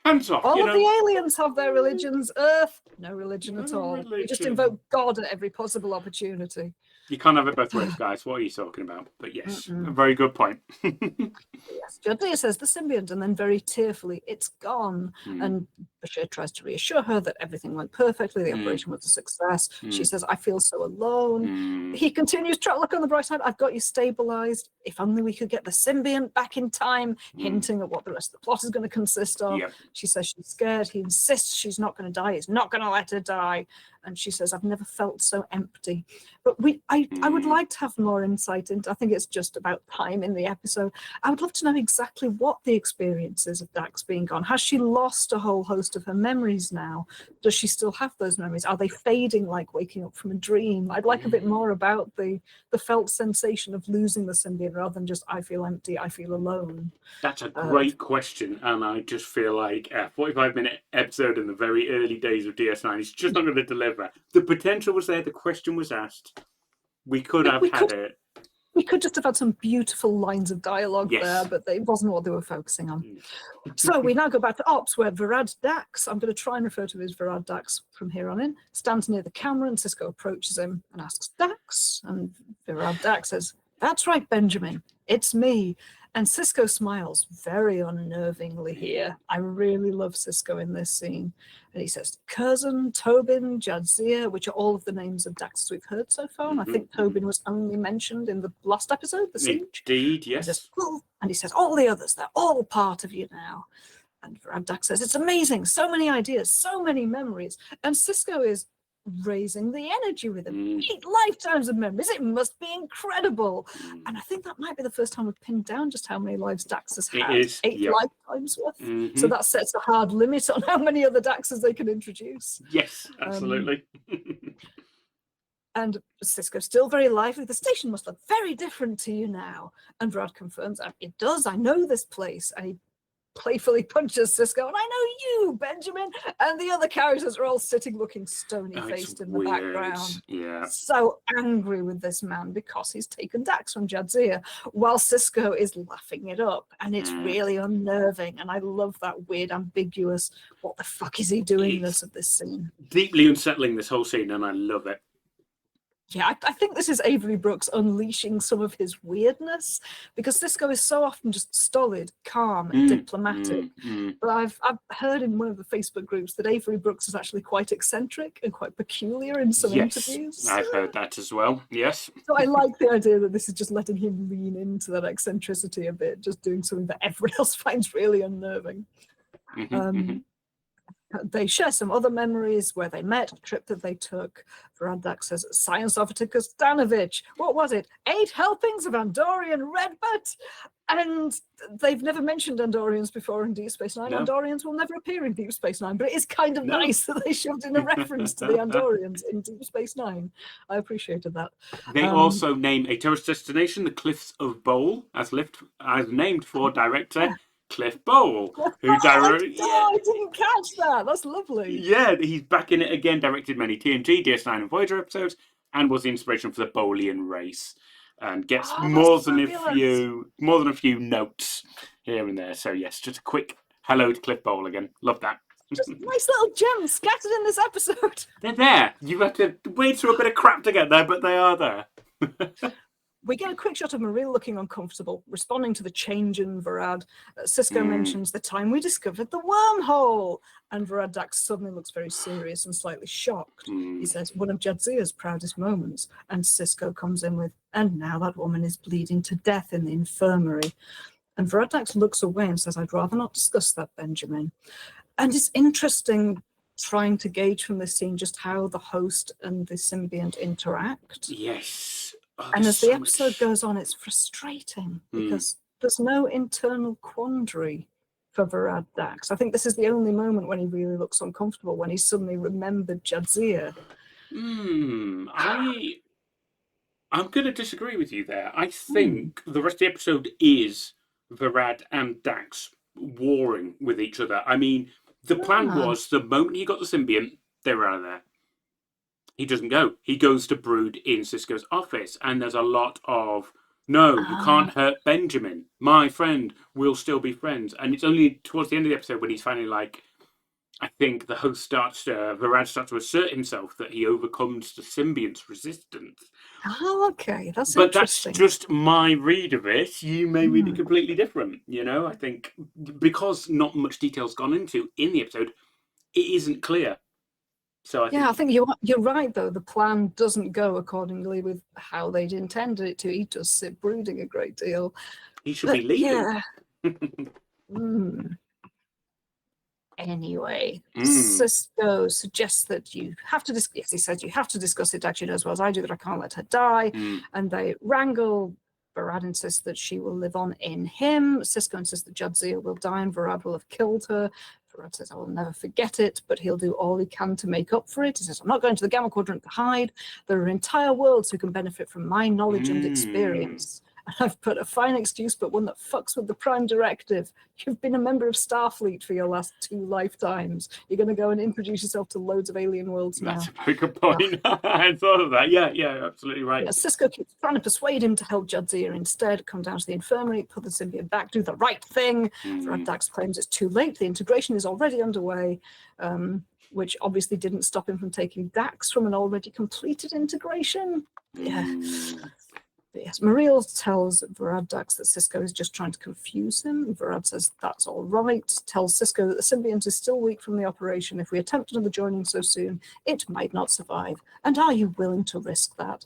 Hands off, All of the aliens have their religions. Earth, no religion at No all. We just religion. invoke God at every possible opportunity. You can't have it both ways, guys. What are you talking about? But yes, a Mm-mm. very good point. Yes, Jadzia says the symbiont, and then very tearfully, it's gone. And Bashir tries to reassure her that everything went perfectly, the operation was a success. She says, I feel so alone. He continues, try to look on the bright side, I've got you stabilized. If only we could get the symbiont back in time, hinting at what the rest of the plot is going to consist of. Yep. She says she's scared. He insists she's not going to die. He's not going to let her die. And she says, I've never felt so empty. But I would like to have more insight into, I think it's just about time in the episode. I would love to know exactly what the experience is of Dax being gone. Has she lost a whole host of her memories now? Does she still have those memories? Are they fading like waking up from a dream? I'd like a bit more about the felt sensation of losing the symbiont rather than just, I feel empty, I feel alone. That's a great question, and I just feel like a 45-minute episode in the very early days of DS9 is just not going to deliver. The potential was there, the question was asked. We could have had it. We could just have had some beautiful lines of dialogue there, but it wasn't what they were focusing on. So we now go back to Ops, where Virad Dax, I'm going to try and refer to him as Virad Dax from here on in, stands near the camera, and Sisko approaches him and asks, Dax? And Virad Dax says, that's right, Benjamin, it's me. And Sisko smiles very unnervingly here. I really love Sisko in this scene. And he says, Curzon, Tobin, Jadzia, which are all of the names of Daxes we've heard so far. And I think Tobin was only mentioned in the last episode, The Siege. Indeed, yes. And he says, all the others, they're all part of you now. And Virad Dax says, it's amazing, so many ideas, so many memories. And Sisko is raising the energy with him. 8 lifetimes of memories. It must be incredible. And I think that might be the first time we've pinned down just how many lives Dax has had. It is, 8 lifetimes worth. So that sets a hard limit on how many other Daxes they can introduce. Yes, absolutely. And Sisko's still very lively. The station must look very different to you now. And Brad confirms, it does. I know this place. And he playfully punches Sisko, and I know you, Benjamin. And the other characters are all sitting looking stony-faced in the background. Yeah. So angry with this man because he's taken Dax from Jadzia, while Sisko is laughing it up. And it's really unnerving. And I love that weird, ambiguous, what the fuck is he doing-ness of this scene. Deeply unsettling, this whole scene, and I love it. Yeah, I think this is Avery Brooks unleashing some of his weirdness, because Sisko is so often just stolid, calm, and diplomatic. But I've heard in one of the Facebook groups that Avery Brooks is actually quite eccentric and quite peculiar in some interviews. I've heard that as well, yes. So I like the idea that this is just letting him lean into that eccentricity a bit, just doing something that everyone else finds really unnerving. They share some other memories where they met, a trip that they took. Virad Dax says, Science Officer Kostanovich, what was it? 8 helpings of Andorian Redbutt? And they've never mentioned Andorians before in Deep Space Nine. No. Andorians will never appear in Deep Space Nine, but it is kind of nice that they shoved in a reference to the Andorians in Deep Space Nine. I appreciated that. They also name a tourist destination, the Cliffs of Bowl, as named for director Cliff Bowl, who directed. I didn't catch that. That's lovely. Yeah, he's back in it again. Directed many TNG, DS9, and Voyager episodes, and was the inspiration for the Bolian race, and gets more than a few notes here and there. So yes, just a quick hello to Cliff Bowl again. Love that. Just nice little gems scattered in this episode. They're there. You have to wade through a bit of crap to get there, but they are there. We get a quick shot of Maria looking uncomfortable, responding to the change in Virad. Sisko mentions the time we discovered the wormhole, and Virad Dax suddenly looks very serious and slightly shocked. He says, one of Jadzia's proudest moments, and Sisko comes in with, and now that woman is bleeding to death in the infirmary. And Virad Dax looks away and says, I'd rather not discuss that, Benjamin. And it's interesting trying to gauge from this scene just how the host and the symbiont interact. Yes. And as the episode goes on, it's frustrating because there's no internal quandary for Virad Dax. I think this is the only moment when he really looks uncomfortable, when he suddenly remembered Jadzia. I'm going to disagree with you there. I think the rest of the episode is Virad and Dax warring with each other. I mean, the plan was the moment he got the symbiont, they were out of there. He doesn't go. He goes to brood in Sisko's office, and there's a lot of No, you Ah, can't hurt Benjamin. My friend, we'll still be friends. And it's only towards the end of the episode when he's finally like, I think the host Varad starts to assert himself that he overcomes the symbiont's resistance. okay, that's But that's interesting. just my read of it. You may read it Hmm. completely different. I think because not much detail's gone into in the episode, it isn't clear. So I Yeah, I think think you're right though. The plan doesn't go accordingly with how they'd intended it to. He does sit brooding a great deal. he should But be leaving. yeah. Mm. Anyway, Mm. Cisco suggests that you have to discuss. Yes, he says you have to discuss it. Actually, as well as I do, that I can't let her die. Mm. And they wrangle. Varad insists that she will live on in him. Cisco insists that Jadzia will die and Varad will have killed her. Varad says, I will never forget it, but he'll do all he can to make up for it. He says, I'm not going to the Gamma Quadrant to hide. There are entire worlds who can benefit from my knowledge and experience. And I've put a fine excuse, but one that fucks with the Prime Directive. You've been a member of Starfleet for your last 2 lifetimes. You're going to go and introduce yourself to loads of alien worlds now. That's a very good point. I thought of that. Yeah, absolutely right. Yeah, Cisco keeps trying to persuade him to help Jadzia instead. Come down to the infirmary, put the symbiote back, do the right thing. Dax claims it's too late. The integration is already underway, which obviously didn't stop him from taking Dax from an already completed integration. Yeah. But yes, Muriel tells Varad Dax that Cisco is just trying to confuse him. Varad says that's all right, tells Cisco that the symbiont is still weak from the operation. If we attempt another joining so soon, it might not survive. And are you willing to risk that?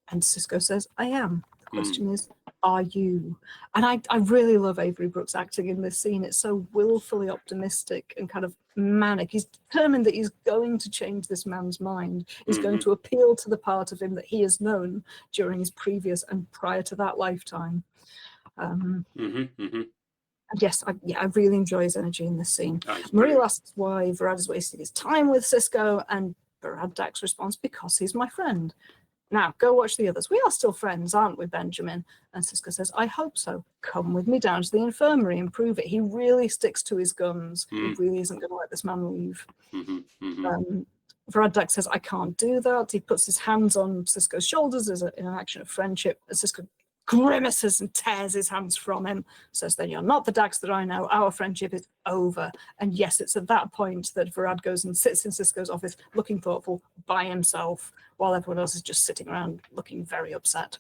And Cisco says, I am. The question is, are you? And I really love Avery Brooks acting in this scene. It's so willfully optimistic and kind of manic. He's determined that he's going to change this man's mind. He's going to appeal to the part of him that he has known during his previous and prior to that lifetime. And yes, I really enjoy his energy in this scene. Muriel asks why Varad is wasting his time with Cisco, and Varad Dax responds, because he's my friend. Now, go watch the others. We are still friends, aren't we, Benjamin? And Cisco says, I hope so. Come with me down to the infirmary and prove it. He really sticks to his guns. He really isn't going to let this man leave. Varad Dax says, I can't do that. He puts his hands on Cisco's shoulders in an action of friendship. And Cisco grimaces and tears his hands from him, says, then you're not the Dax that I know. Our friendship is over. And yes, it's at that point that Varad goes and sits in Cisco's office looking thoughtful by himself, while everyone else is just sitting around looking very upset.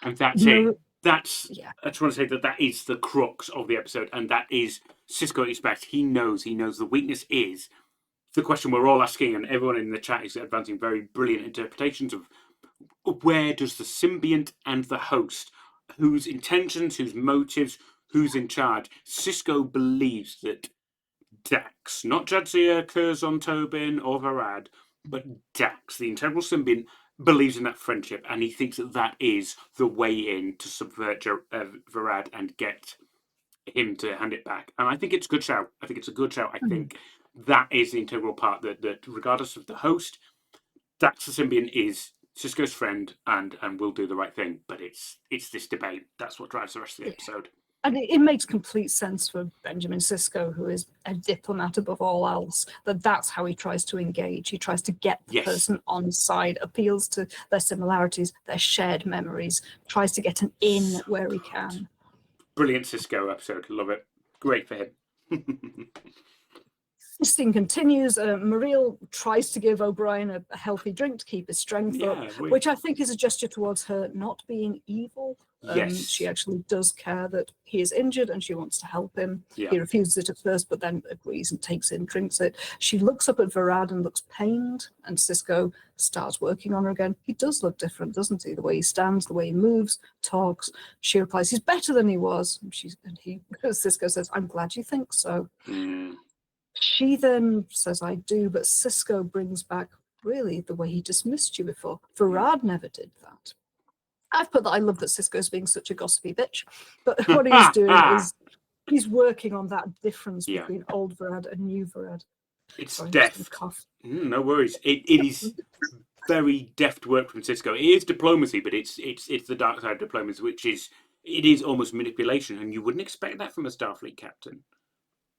And that's it. I just want to say that is the crux of the episode, and that is Cisco at his best. He knows the weakness is the question we're all asking, and everyone in the chat is advancing very brilliant interpretations of where does the symbiont and the host, whose intentions, whose motives, who's in charge. Cisco believes that Dax, not Jadzia, Curzon, Tobin, or Varad, but Dax, the integral symbiont, believes in that friendship, and he thinks that is the way in to subvert Varad and get him to hand it back. And I think it's a good shout. I think that is the integral part that regardless of the host, Dax the symbiont is Cisco's friend and will do the right thing. But it's this debate. That's what drives the rest of the episode. And it makes complete sense for Benjamin Sisko, who is a diplomat above all else, that's how he tries to engage. He tries to get the person on side, appeals to their similarities, their shared memories, tries to get an in where he can. Brilliant Cisco episode. Love it. Great for him. This thing continues. Muriel tries to give O'Brien a healthy drink to keep his strength up, which I think is a gesture towards her not being evil. She actually does care that he is injured and she wants to help him. He refuses it at first, but then agrees and takes it and drinks it. She looks up at Varad and looks pained, and Cisco starts working on her again. He does look different, doesn't he? The way he stands, the way he moves, talks. She replies, he's better than he was. Cisco says, I'm glad you think so. She then says, I do, but Cisco brings back, really, the way he dismissed you before. Varad never did that. I've put that I love that Cisco's being such a gossipy bitch, but what he's doing is he's working on that difference between old Varad and new Varad. It's deft. No worries. It is very deft work from Cisco. It is diplomacy, but it's the dark side of diplomacy, which is almost manipulation, and you wouldn't expect that from a Starfleet captain.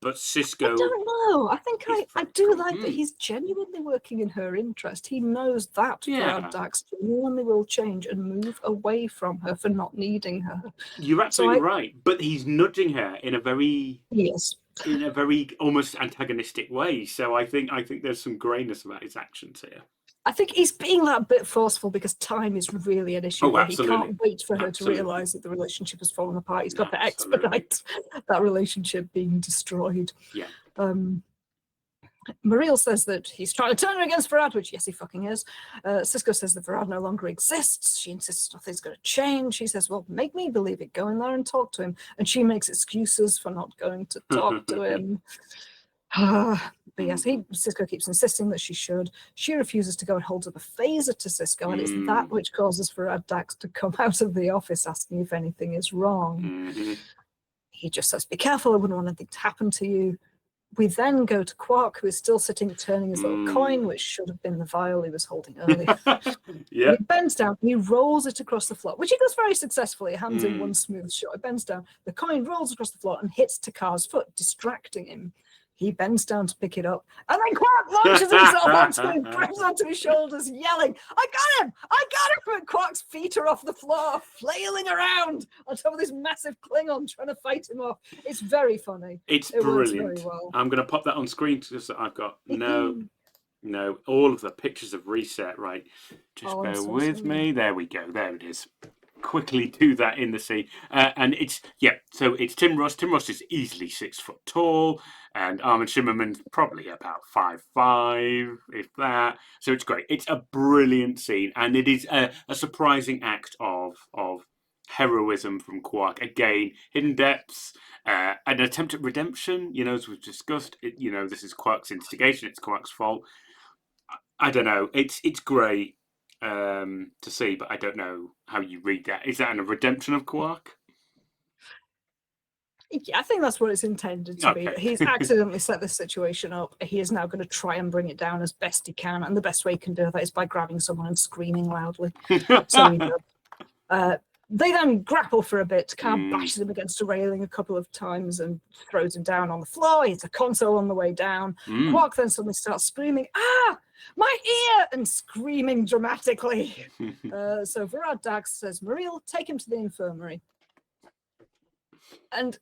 But I Cisco, don't know. I think I very do cool. like that he's genuinely working in her interest. He knows that Yeah. Brad Dax genuinely will change and move away from her for not needing her. You're absolutely right. But he's nudging her in a very Yes. almost antagonistic way. So I think there's some greyness about his actions here. I think he's being that bit forceful because time is really an issue. Oh, He absolutely. can't wait for her Absolutely. to realise that the relationship has fallen apart. He's got to Absolutely. expedite that relationship being destroyed. Yeah. Mariel says that he's trying to turn her against Farad, which yes, he fucking is. Cisco says that Farad no longer exists. She insists nothing's going to change. He says, well, make me believe it. Go in there and talk to him. And she makes excuses for not going to talk to him. But yes, Cisco keeps insisting that she should. She refuses to go and holds up a phaser to Cisco, and it's that which causes Farad Dax to come out of the office asking if anything is wrong. He just says, be careful, I wouldn't want anything to happen to you. We then go to Quark, who is still sitting turning his little coin, which should have been the vial he was holding earlier. Yeah. He bends down, he rolls it across the floor, which he does very successfully. Hands in one smooth shot. He bends down, the coin rolls across the floor and hits Takar's foot, distracting him. He bends down to pick it up, and then Quark launches himself onto him, grabs onto his shoulders, yelling, I got him! I got him! And Quark's feet are off the floor, flailing around on top of this massive Klingon trying to fight him off. It's very funny. It brilliant. Works very well. I'm going to pop that on screen because I've got no, all of the pictures have reset, right? Just bear with me. There we go. There it is. Quickly do that in the scene. And so it's Tim Russ. Tim Russ is easily 6 foot tall, and Armin Shimmerman's probably about 5'5", if that. So it's great. It's a brilliant scene, and it is a surprising act of heroism from Quark. Again, hidden depths, an attempt at redemption, as we've discussed. This is Quark's instigation. It's Quark's fault. I don't know. It's great to see, but I don't know how you read that. Is that a redemption of Quark? Yeah, I think that's what it's intended to be. He's accidentally set this situation up. He is now going to try and bring it down as best he can, and the best way he can do that is by grabbing someone and screaming loudly. So he does. They then grapple for a bit. Takar bashes him against a railing a couple of times and throws him down on the floor. He hits a console on the way down. Quark then suddenly starts screaming, "Ah, my ear!" and screaming dramatically. So Farad Dax says, Mariel, take him to the infirmary. And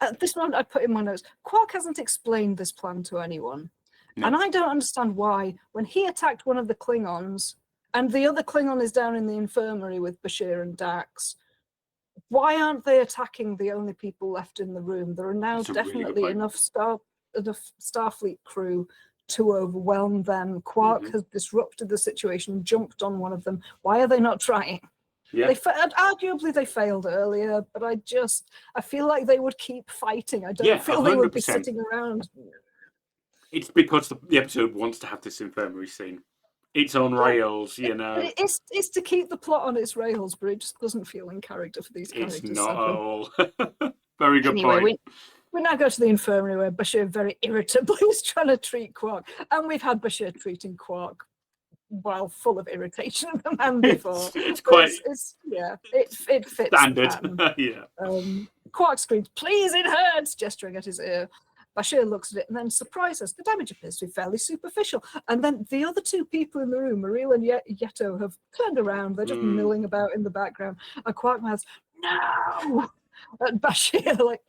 at this moment I put in my notes, Quark hasn't explained this plan to anyone. No. And I don't understand why, when he attacked one of the Klingons, and the other Klingon is down in the infirmary with Bashir and Dax, why aren't they attacking the only people left in the room? There are now definitely really enough Starfleet crew to overwhelm them. Quark has disrupted the situation, jumped on one of them. Why are they not trying? Yeah. Arguably they failed earlier, but I feel like they would keep fighting. I don't feel 100%. They would be sitting around. It's because the episode wants to have this infirmary scene. It's on rails, It's to keep the plot on its rails, but it just doesn't feel in character for these characters. It's not at all. Very good point. We now go to the infirmary where Bashir very irritably is trying to treat Quark, and we've had Bashir treating Quark while full of irritation of the man before. It's quite... It fits standard. Quark screams, "Please, it hurts," gesturing at his ear. Bashir looks at it and then surprises. The damage appears to be fairly superficial. And then the other two people in the room, Mariel and Yeto, have turned around. They're just milling about in the background. And Quark mouths, "No!" And Bashir, like,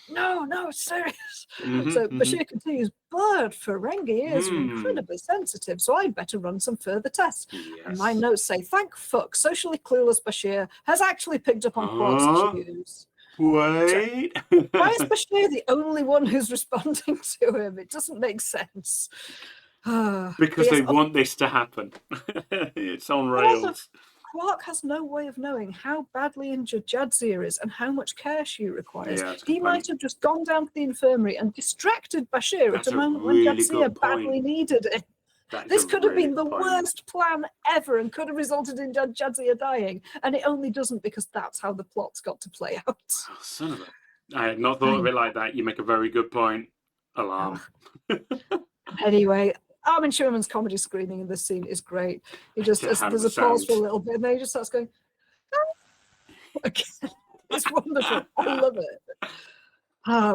no, it's serious. So Bashir continues, "But Ferengi ears are incredibly sensitive, so I'd better run some further tests." Yes. And my notes say, thank fuck, socially clueless Bashir has actually picked up on Quark's cues. Wait. Why is Bashir the only one who's responding to him? It doesn't make sense. Because they want this to happen. It's on rails. Also, Quark has no way of knowing how badly injured Jadzia is and how much care she requires. He might have just gone down to the infirmary and distracted Bashir at a moment when Jadzia badly needed it. This could have been the worst plan ever and could have resulted in Jadzia dying, and it only doesn't because that's how the plot's got to play out. Oh, son of a... I had not thought of it like that. You make a very good point. Alarm. Anyway, Armin Shimmerman's comedy screaming in this scene is great. He just there's a pause for a little bit, and then he just starts going, "Ah!" Again. It's wonderful. I love it.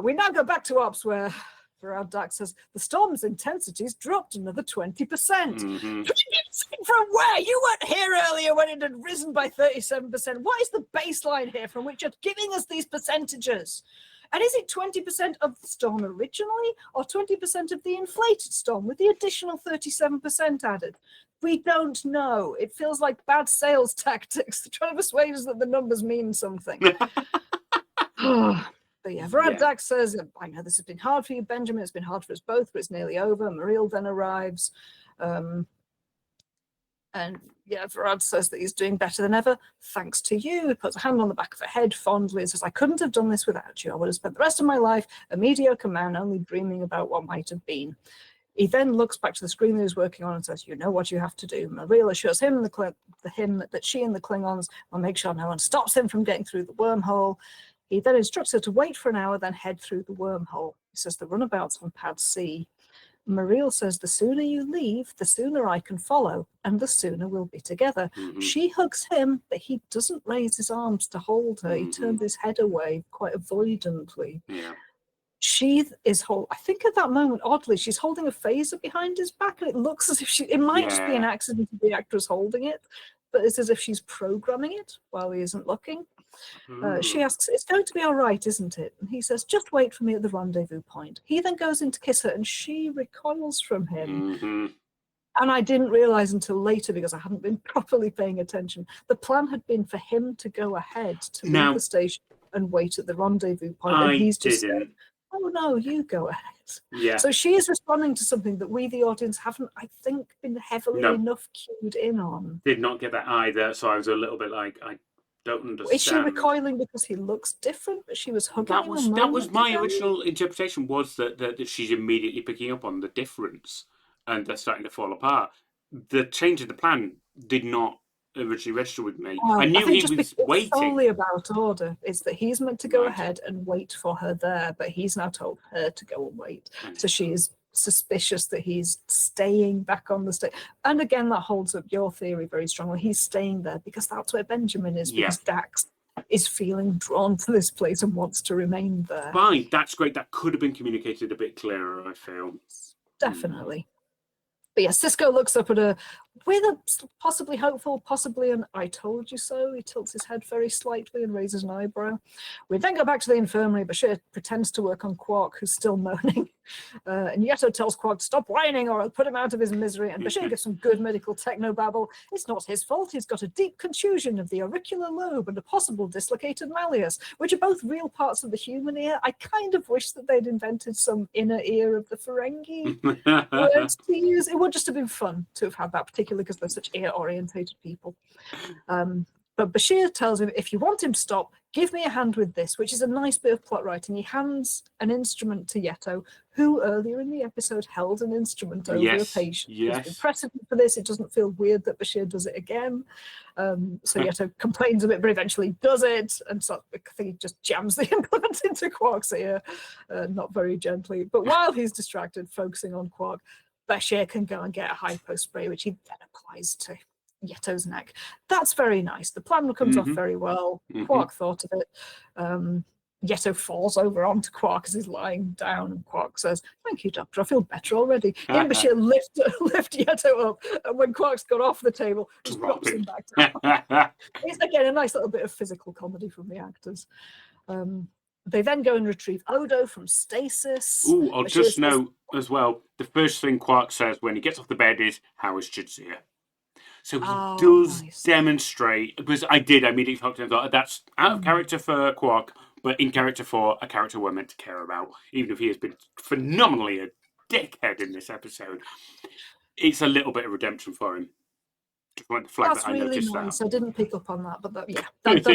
We now go back to ops where Farad Dak says the storm's intensity's dropped another 20%. 20% from where? You weren't here earlier when it had risen by 37%. What is the baseline here from which you're giving us these percentages? And is it 20% of the storm originally, or 20% of the inflated storm with the additional 37% added? We don't know. It feels like bad sales tactics. They're trying to persuade us that the numbers mean something. But yeah, Farad Dak says, I know this has been hard for you, Benjamin. It's been hard for us both, but it's nearly over. Mariel then arrives. And yeah, Farad says that he's doing better than ever, thanks to you. He puts a hand on the back of her head fondly and says, I couldn't have done this without you. I would have spent the rest of my life a mediocre man only dreaming about what might have been. He then looks back to the screen that he was working on and says, you know what you have to do. Mariel assures him that she and the Klingons will make sure no one stops him from getting through the wormhole. He then instructs her to wait for an hour, then head through the wormhole. He says the runabout's on pad C. Mariel says, the sooner you leave, the sooner I can follow, and the sooner we'll be together. She hugs him, but he doesn't raise his arms to hold her. He turns his head away quite avoidantly. She is I think at that moment, oddly, she's holding a phaser behind his back, and it looks as if it might just be an accident of the actress holding it, but it's as if she's programming it while he isn't looking. She asks, it's going to be all right, isn't it? And he says, just wait for me at the rendezvous point. He then goes in to kiss her, and she recoils from him. And I didn't realize until later, because I hadn't been properly paying attention, the plan had been for him to go ahead to leave the station and wait at the rendezvous point. And he's just said, oh no, you go ahead. So she is responding to something that we, the audience, haven't, I think, been heavily enough cued in on. Did not get that either, so I was a little bit like, I don't understand. Is she recoiling because he looks different, but she was hugging him? That was my original interpretation, was that she's immediately picking up on the difference and they're starting to fall apart. The change of the plan did not originally register with me. I knew he was waiting. It's solely about order. It's that he's meant to go ahead and wait for her there, but he's now told her to go and wait. So she is suspicious that he's staying back on the stage. And again, that holds up your theory very strongly. He's staying there because that's where Benjamin is, because Dax is feeling drawn to this place and wants to remain there. Fine, that's great. That could have been communicated a bit clearer, I feel. Definitely. But yeah, Cisco looks up at her with a possibly hopeful, possibly an I told you so. He tilts his head very slightly and raises an eyebrow. We then go back to the infirmary. Bashir pretends to work on Quark, who's still moaning. And Yeto tells Quark to stop whining or I'll put him out of his misery. And Bashir gives some good medical technobabble. It's not his fault. He's got a deep contusion of the auricular lobe and a possible dislocated malleus, which are both real parts of the human ear. I kind of wish that they'd invented some inner ear of the Ferengi words to use. It would just have been fun to have had that, particularly because they're such ear-orientated people. But Bashir tells him, if you want him to stop, give me a hand with this, which is a nice bit of plot writing. He hands an instrument to Yeto, who earlier in the episode held an instrument over a patient. He's been precedent for this. It doesn't feel weird that Bashir does it again. So Yeto complains a bit, but eventually does it. And so I think he just jams the implement into Quark's ear, not very gently. But while he's distracted, focusing on Quark, Bashir can go and get a hypo spray, which he then applies to Yeto's neck. That's very nice. The plan comes off very well. Quark thought of it. Yeto falls over onto Quark as he's lying down, and Quark says, thank you, Doctor, I feel better already. He and Bashir lift Yeto up, and when Quark's got off the table, just drops him back down. It's, again, a nice little bit of physical comedy from the actors. They then go and retrieve Odo from stasis. Ooh, I'll just note as well, the first thing Quark says when he gets off the bed is, how is Jadzia? So he does demonstrate, because I immediately talk to him, thought, that's out of character for Quark, but in character for a character we're meant to care about, even if he has been phenomenally a dickhead in this episode. It's a little bit of redemption for him. Just wanted to flag that's that. Really I noticed nice. that. I didn't pick up on that, but that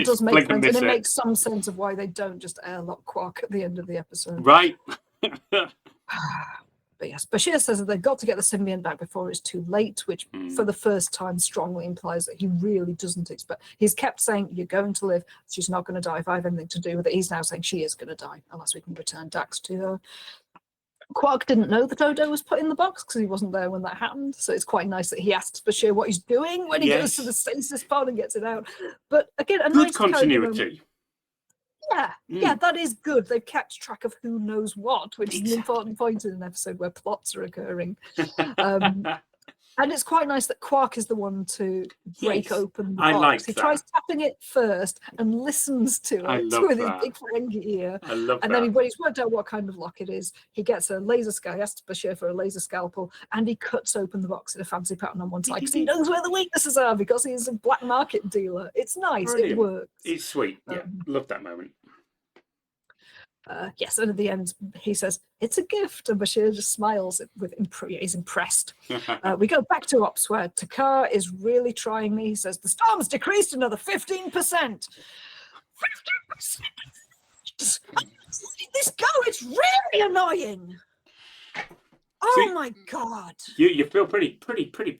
does make sense. And it makes some sense of why they don't just airlock Quark at the end of the episode. Right. But yes, Bashir says that they've got to get the symbiont back before it's too late, which for the first time strongly implies that he really doesn't expect. He's kept saying, you're going to live. She's not going to die if I have anything to do with it. He's now saying she is going to die unless we can return Dax to her. Quark didn't know that Odo was put in the box because he wasn't there when that happened. So it's quite nice that he asks Bashir what he's doing when he goes to the stasis pod and gets it out. But again, a good nice continuity. Yeah, that is good. They've kept track of who knows what, which is an important point in an episode where plots are occurring. And it's quite nice that Quark is the one to break open the box. Like he tries tapping it first and listens to it with his big Ferengi ear. I love and then when he's worked out what kind of lock it is, he gets a laser scalpel. He asks Bashir for a laser scalpel, and he cuts open the box in a fancy pattern on one side because he knows where the weaknesses are because he's a black market dealer. It's nice. Brilliant. It works. It's sweet. Yeah, love that moment. Yes, and at the end he says it's a gift, and Bashir just smiles he's impressed. We go back to Ops where Takar is really trying me. He says the storm's decreased another 15%. 15%. This go, it's really annoying. Oh my god! You feel pretty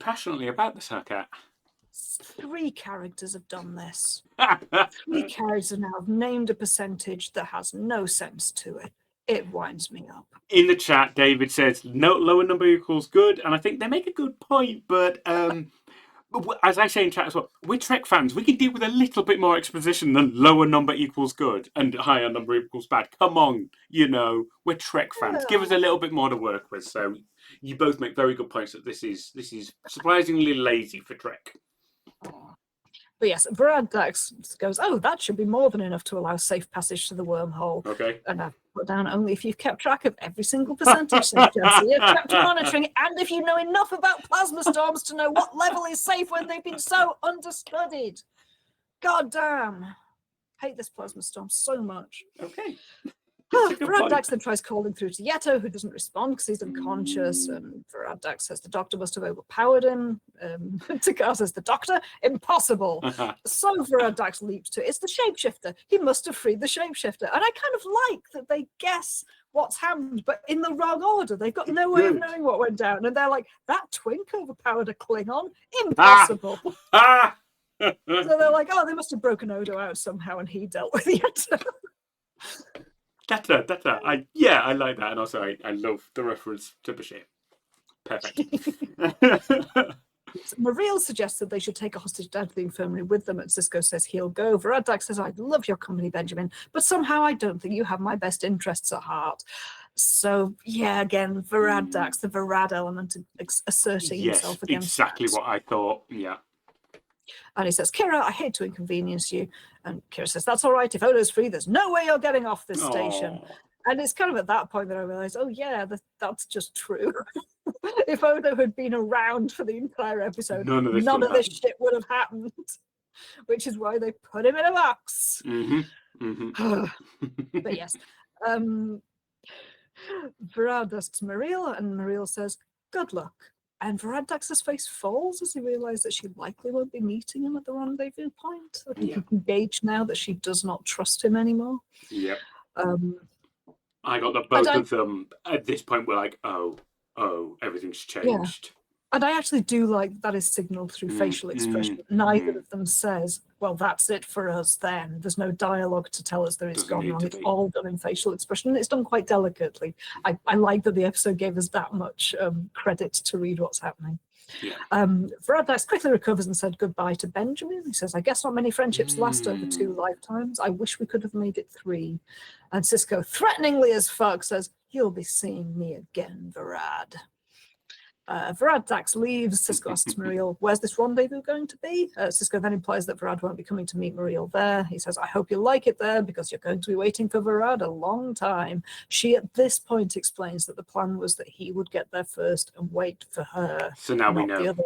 passionately about this, Cat. 3 characters have done this. 3 characters now have named a percentage that has no sense to it. It winds me up. In the chat, David says no lower number equals good, and I think they make a good point. But as I say in chat as well, we're Trek fans. We can deal with a little bit more exposition than lower number equals good and higher number equals bad. Come on, we're Trek fans. Give us a little bit more to work with. So you both make very good points that this is surprisingly lazy for Trek. But yes, Brad Dax goes, oh, that should be more than enough to allow safe passage to the wormhole. Okay. And I've put down only if you've kept track of every single percentage, says Jesse. You've kept monitoring, and if you know enough about plasma storms to know what level is safe when they've been so understudied. God damn. Hate this plasma storm so much. Okay. Brad Dax then tries calling through to Yeto, who doesn't respond because he's unconscious. And Brad Dax says the doctor must have overpowered him. Takar says the doctor, impossible. So Brad Dax leaps to it's the shapeshifter. He must have freed the shapeshifter. And I kind of like that they guess what's happened, but in the wrong order. They've got no way of knowing what went down. And they're like, that twink overpowered a Klingon? Impossible. So they're like, oh, they must have broken Odo out somehow, and he dealt with Yeto. That's I like that, and also I love the reference to Bashir. Perfect. Mariel suggests that they should take a hostage down to the infirmary with them, and Sisko says he'll go. Varadak says, I'd love your company, Benjamin, but somehow I don't think you have my best interests at heart. So, yeah, again, Varadak, the Varad element of asserting himself against exactly what I thought, yeah. And he says, Kira, I hate to inconvenience you. And Kira says, that's all right. If Odo's free, there's no way you're getting off this station. And it's kind of at that point that I realized, oh, yeah, that's just true. If Odo had been around for the entire episode, none of this shit would have happened. Which is why they put him in a box. But yes. Varad asks Mariel, and Mariel says, good luck. And Varadax's face falls as he realizes that she likely won't be meeting him at the rendezvous point. I think you can gauge now that she does not trust him anymore. Yep. I got that both of them at this point were like, oh, everything's changed. Yeah. And I actually do like that is signaled through facial expression. Neither of them says, well, that's it for us then. There's no dialogue to tell us that it's gone wrong. It's all done in facial expression. And it's done quite delicately. I like that the episode gave us that much credit to read what's happening. Yeah. Varadax quickly recovers and said goodbye to Benjamin. He says, I guess not many friendships last over 2 lifetimes. I wish we could have made it 3. And Sisko, threateningly as fuck, says, you'll be seeing me again, Varad. Varadax leaves. Sisko asks Mariel, where's this rendezvous going to be? Sisko then implies that Varad won't be coming to meet Mariel there. He says, I hope you like it there because you're going to be waiting for Varad a long time. She at this point explains that the plan was that he would get there first and wait for her. So now we know. The other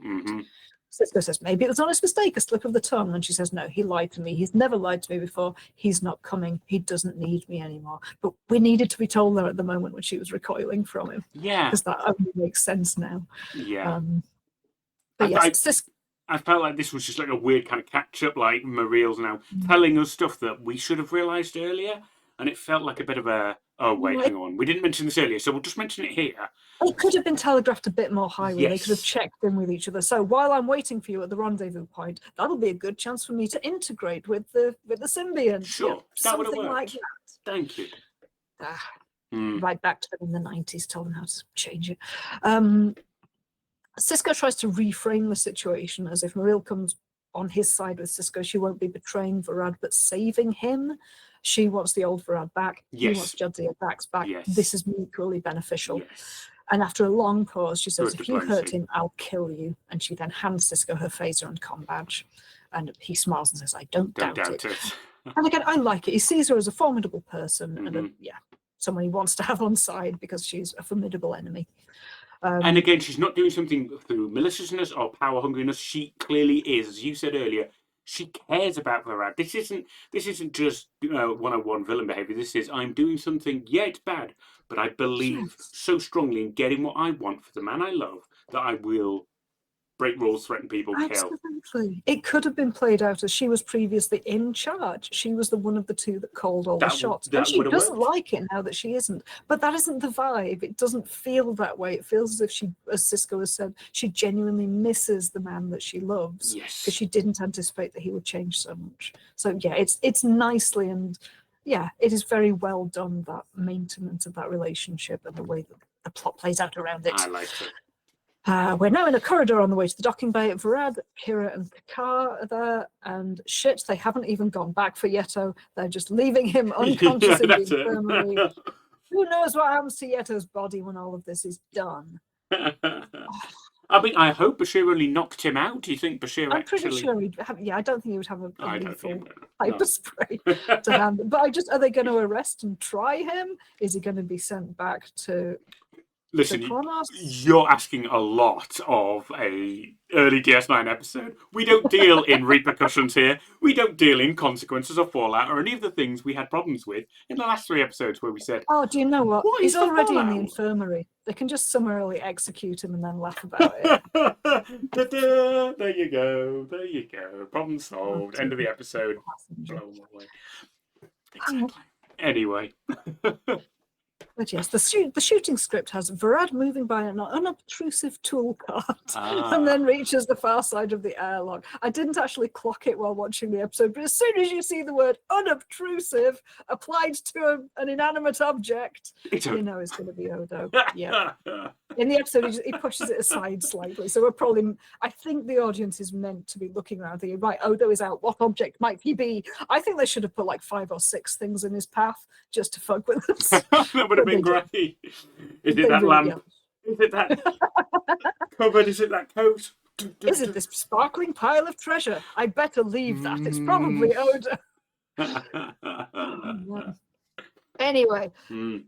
way. Sisko says, maybe it was an honest mistake, a slip of the tongue. And she says, no, he lied to me. He's never lied to me before. He's not coming. He doesn't need me anymore. But we needed to be told that at the moment when she was recoiling from him. Yeah. Because that only makes sense now. Yeah. But yes, I felt like this was just like a weird kind of catch-up, like Mariel's now telling us stuff that we should have realised earlier. And it felt like a bit of a, hang on. We didn't mention this earlier, so we'll just mention it here. It could have been telegraphed a bit more highly. Yes. They could have checked in with each other. So while I'm waiting for you at the rendezvous point, that'll be a good chance for me to integrate with the symbiont. Sure, that would have worked. Like that. Thank you. Right back to them in the 90s, tell them how to change it. Sisko tries to reframe the situation as if Mariel comes on his side with Sisko. She won't be betraying Varad, but saving him. She wants the old Varad back. He wants Jadzia Dax back. Yes. This is mutually beneficial. Yes. And after a long pause, she says, Good if you hurt diplomacy. him, I'll kill you. And she then hands Sisko her phaser and comm badge. And he smiles and says, I don't doubt it. And again, I like it. He sees her as a formidable person and someone he wants to have on side because she's a formidable enemy. And again, she's not doing something through maliciousness or power hungriness. She clearly is, as you said earlier, she cares about Varad. This isn't just 101 villain behavior. This is, I'm doing something, yeah, it's bad, but I believe so strongly in getting what I want for the man I love that I will break rules, threaten people, kill. Absolutely. It could have been played out as she was previously in charge. She was the one of the two that called all the shots. And she doesn't like it now that she isn't. But that isn't the vibe. It doesn't feel that way. It feels as if she, as Sisko has said, she genuinely misses the man that she loves. Yes. Because she didn't anticipate that he would change so much. So yeah, it's nicely and yeah, it is very well done, that maintenance of that relationship and the way that the plot plays out around it. I like it. We're now in a corridor on the way to the docking bay at Varad. Kira and Kakar are there, and shit, they haven't even gone back for Yeto. They're just leaving him unconscious in the infirmary. Who knows what happens to Yeto's body when all of this is done? I mean, I hope Bashir only knocked him out. Do you think Bashir I'm pretty sure he'd have, I don't think he would have a lethal hyper spray to hand. But are they going to arrest and try him? Is he going to be sent back to... Listen, you're asking a lot of a early DS9 episode. We don't deal in repercussions here. We don't deal in consequences or fallout or any of the things we had problems with in the last 3 episodes where we said, oh, do you know what? He's already in the infirmary. They can just summarily execute him and then laugh about it. There you go. There you go. Problem solved. End of the episode. Blow them away. Exactly. Anyway. But yes, the shooting script has Varad moving by an unobtrusive tool cart and then reaches the far side of the airlock. I didn't actually clock it while watching the episode, but as soon as you see the word unobtrusive applied to an inanimate object, you know it's going to be Odo. Yeah. In the episode, he pushes it aside slightly. So we're probably, I think the audience is meant to be looking around thinking, right, Odo is out. What object might he be? I think they should have put like 5 or 6 things in his path just to fuck with us. That would have been great. Is it that lamp? Is it that cupboard? Is it that coat? Is it this sparkling pile of treasure? I better leave that. It's probably Odo. Anyway,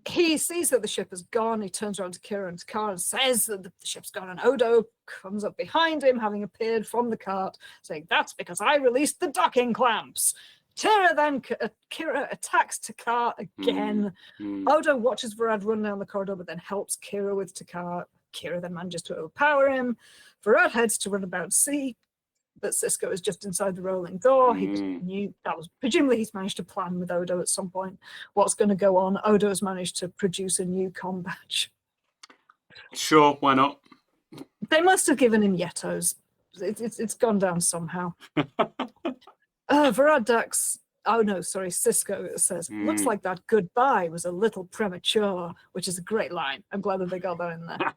he sees that the ship has gone. He turns around to Kira and Takar and says that the ship's gone, and Odo comes up behind him, having appeared from the cart, saying, that's because I released the docking clamps. Kira attacks Takar again. Odo watches Varad run down the corridor, but then helps Kira with Takar. Kira then manages to overpower him. Varad heads to run about see that Sisko is just inside the rolling door. He just knew that was, presumably he's managed to plan with Odo at some point what's going to go on. Odo has managed to produce a new comm badge. Sure, why not? They must have given him Yeto's. It's gone down somehow. Varad Dax, Sisko says, looks like that goodbye was a little premature, which is a great line. I'm glad that they got that in there.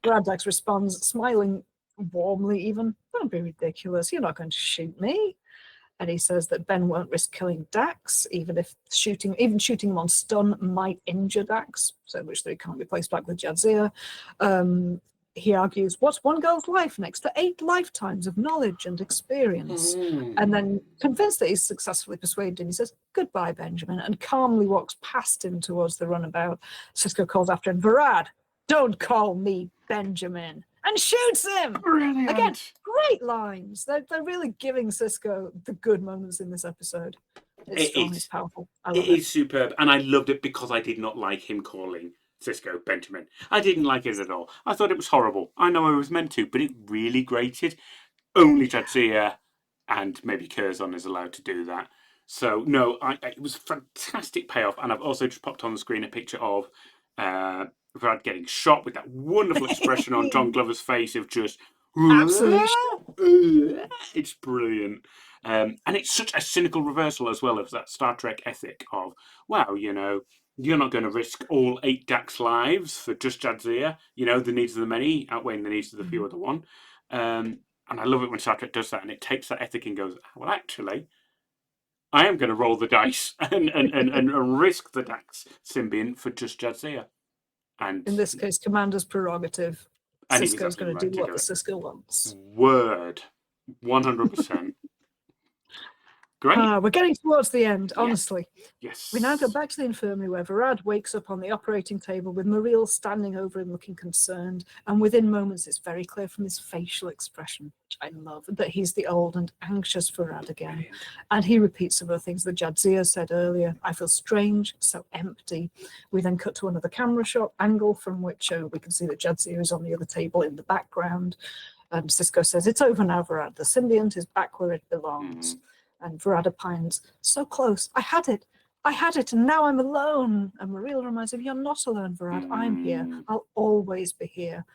Varad Dax responds, smiling warmly even, don't be ridiculous, you're not going to shoot me. And he says that Ben won't risk killing Dax, even shooting him on stun might injure Dax, so which they can't be placed back with Jadzia. He argues, what's one girl's life next to 8 lifetimes of knowledge and experience? And then, convinced that he's successfully persuaded him, he says, goodbye, Benjamin, and calmly walks past him towards the runabout. Sisko calls after him, Varad, don't call me Benjamin, and shoots him. Brilliant. Again, great lines. They're really giving Sisko the good moments in this episode. It's strong, it's powerful. It is superb, and I loved it because I did not like him calling Sisko Benjamin. I didn't like it at all. I thought it was horrible. I know I was meant to, but it really grated. Only Jadzia and maybe Curzon is allowed to do that. So, no, it was a fantastic payoff, and I've also just popped on the screen a picture of Varad getting shot with that wonderful expression on John Glover's face of just... Absolutely. It's brilliant. And it's such a cynical reversal as well of that Star Trek ethic of, wow, you know, you're not going to risk all 8 Dax lives for just Jadzia. You know, the needs of the many outweighing the needs of the few of the one. And I love it when Star Trek does that, and it takes that ethic and goes, well, actually, I am going to roll the dice and risk the Dax symbiont for just Jadzia. And in this case, Commander's prerogative. and he was Sisko's going to absolutely do right what to the do it. Sisko wants. Word. 100%. Great. We're getting towards the end, Yeah. honestly. Yes. We now go back to the infirmary where Varad wakes up on the operating table with Muriel standing over him looking concerned. And within moments, it's very clear from his facial expression, which I love, that he's the old and anxious Varad again. Brilliant. And he repeats some of the things that Jadzia said earlier. I feel strange, so empty. We then cut to another camera shot angle from which we can see that Jadzia is on the other table in the background. And Sisko says, it's over now, Varad. The symbiont is back where it belongs. And Varad opines, so close. I had it, and now I'm alone. And Muriel reminds him, you're not alone, Varad. I'm here. I'll always be here.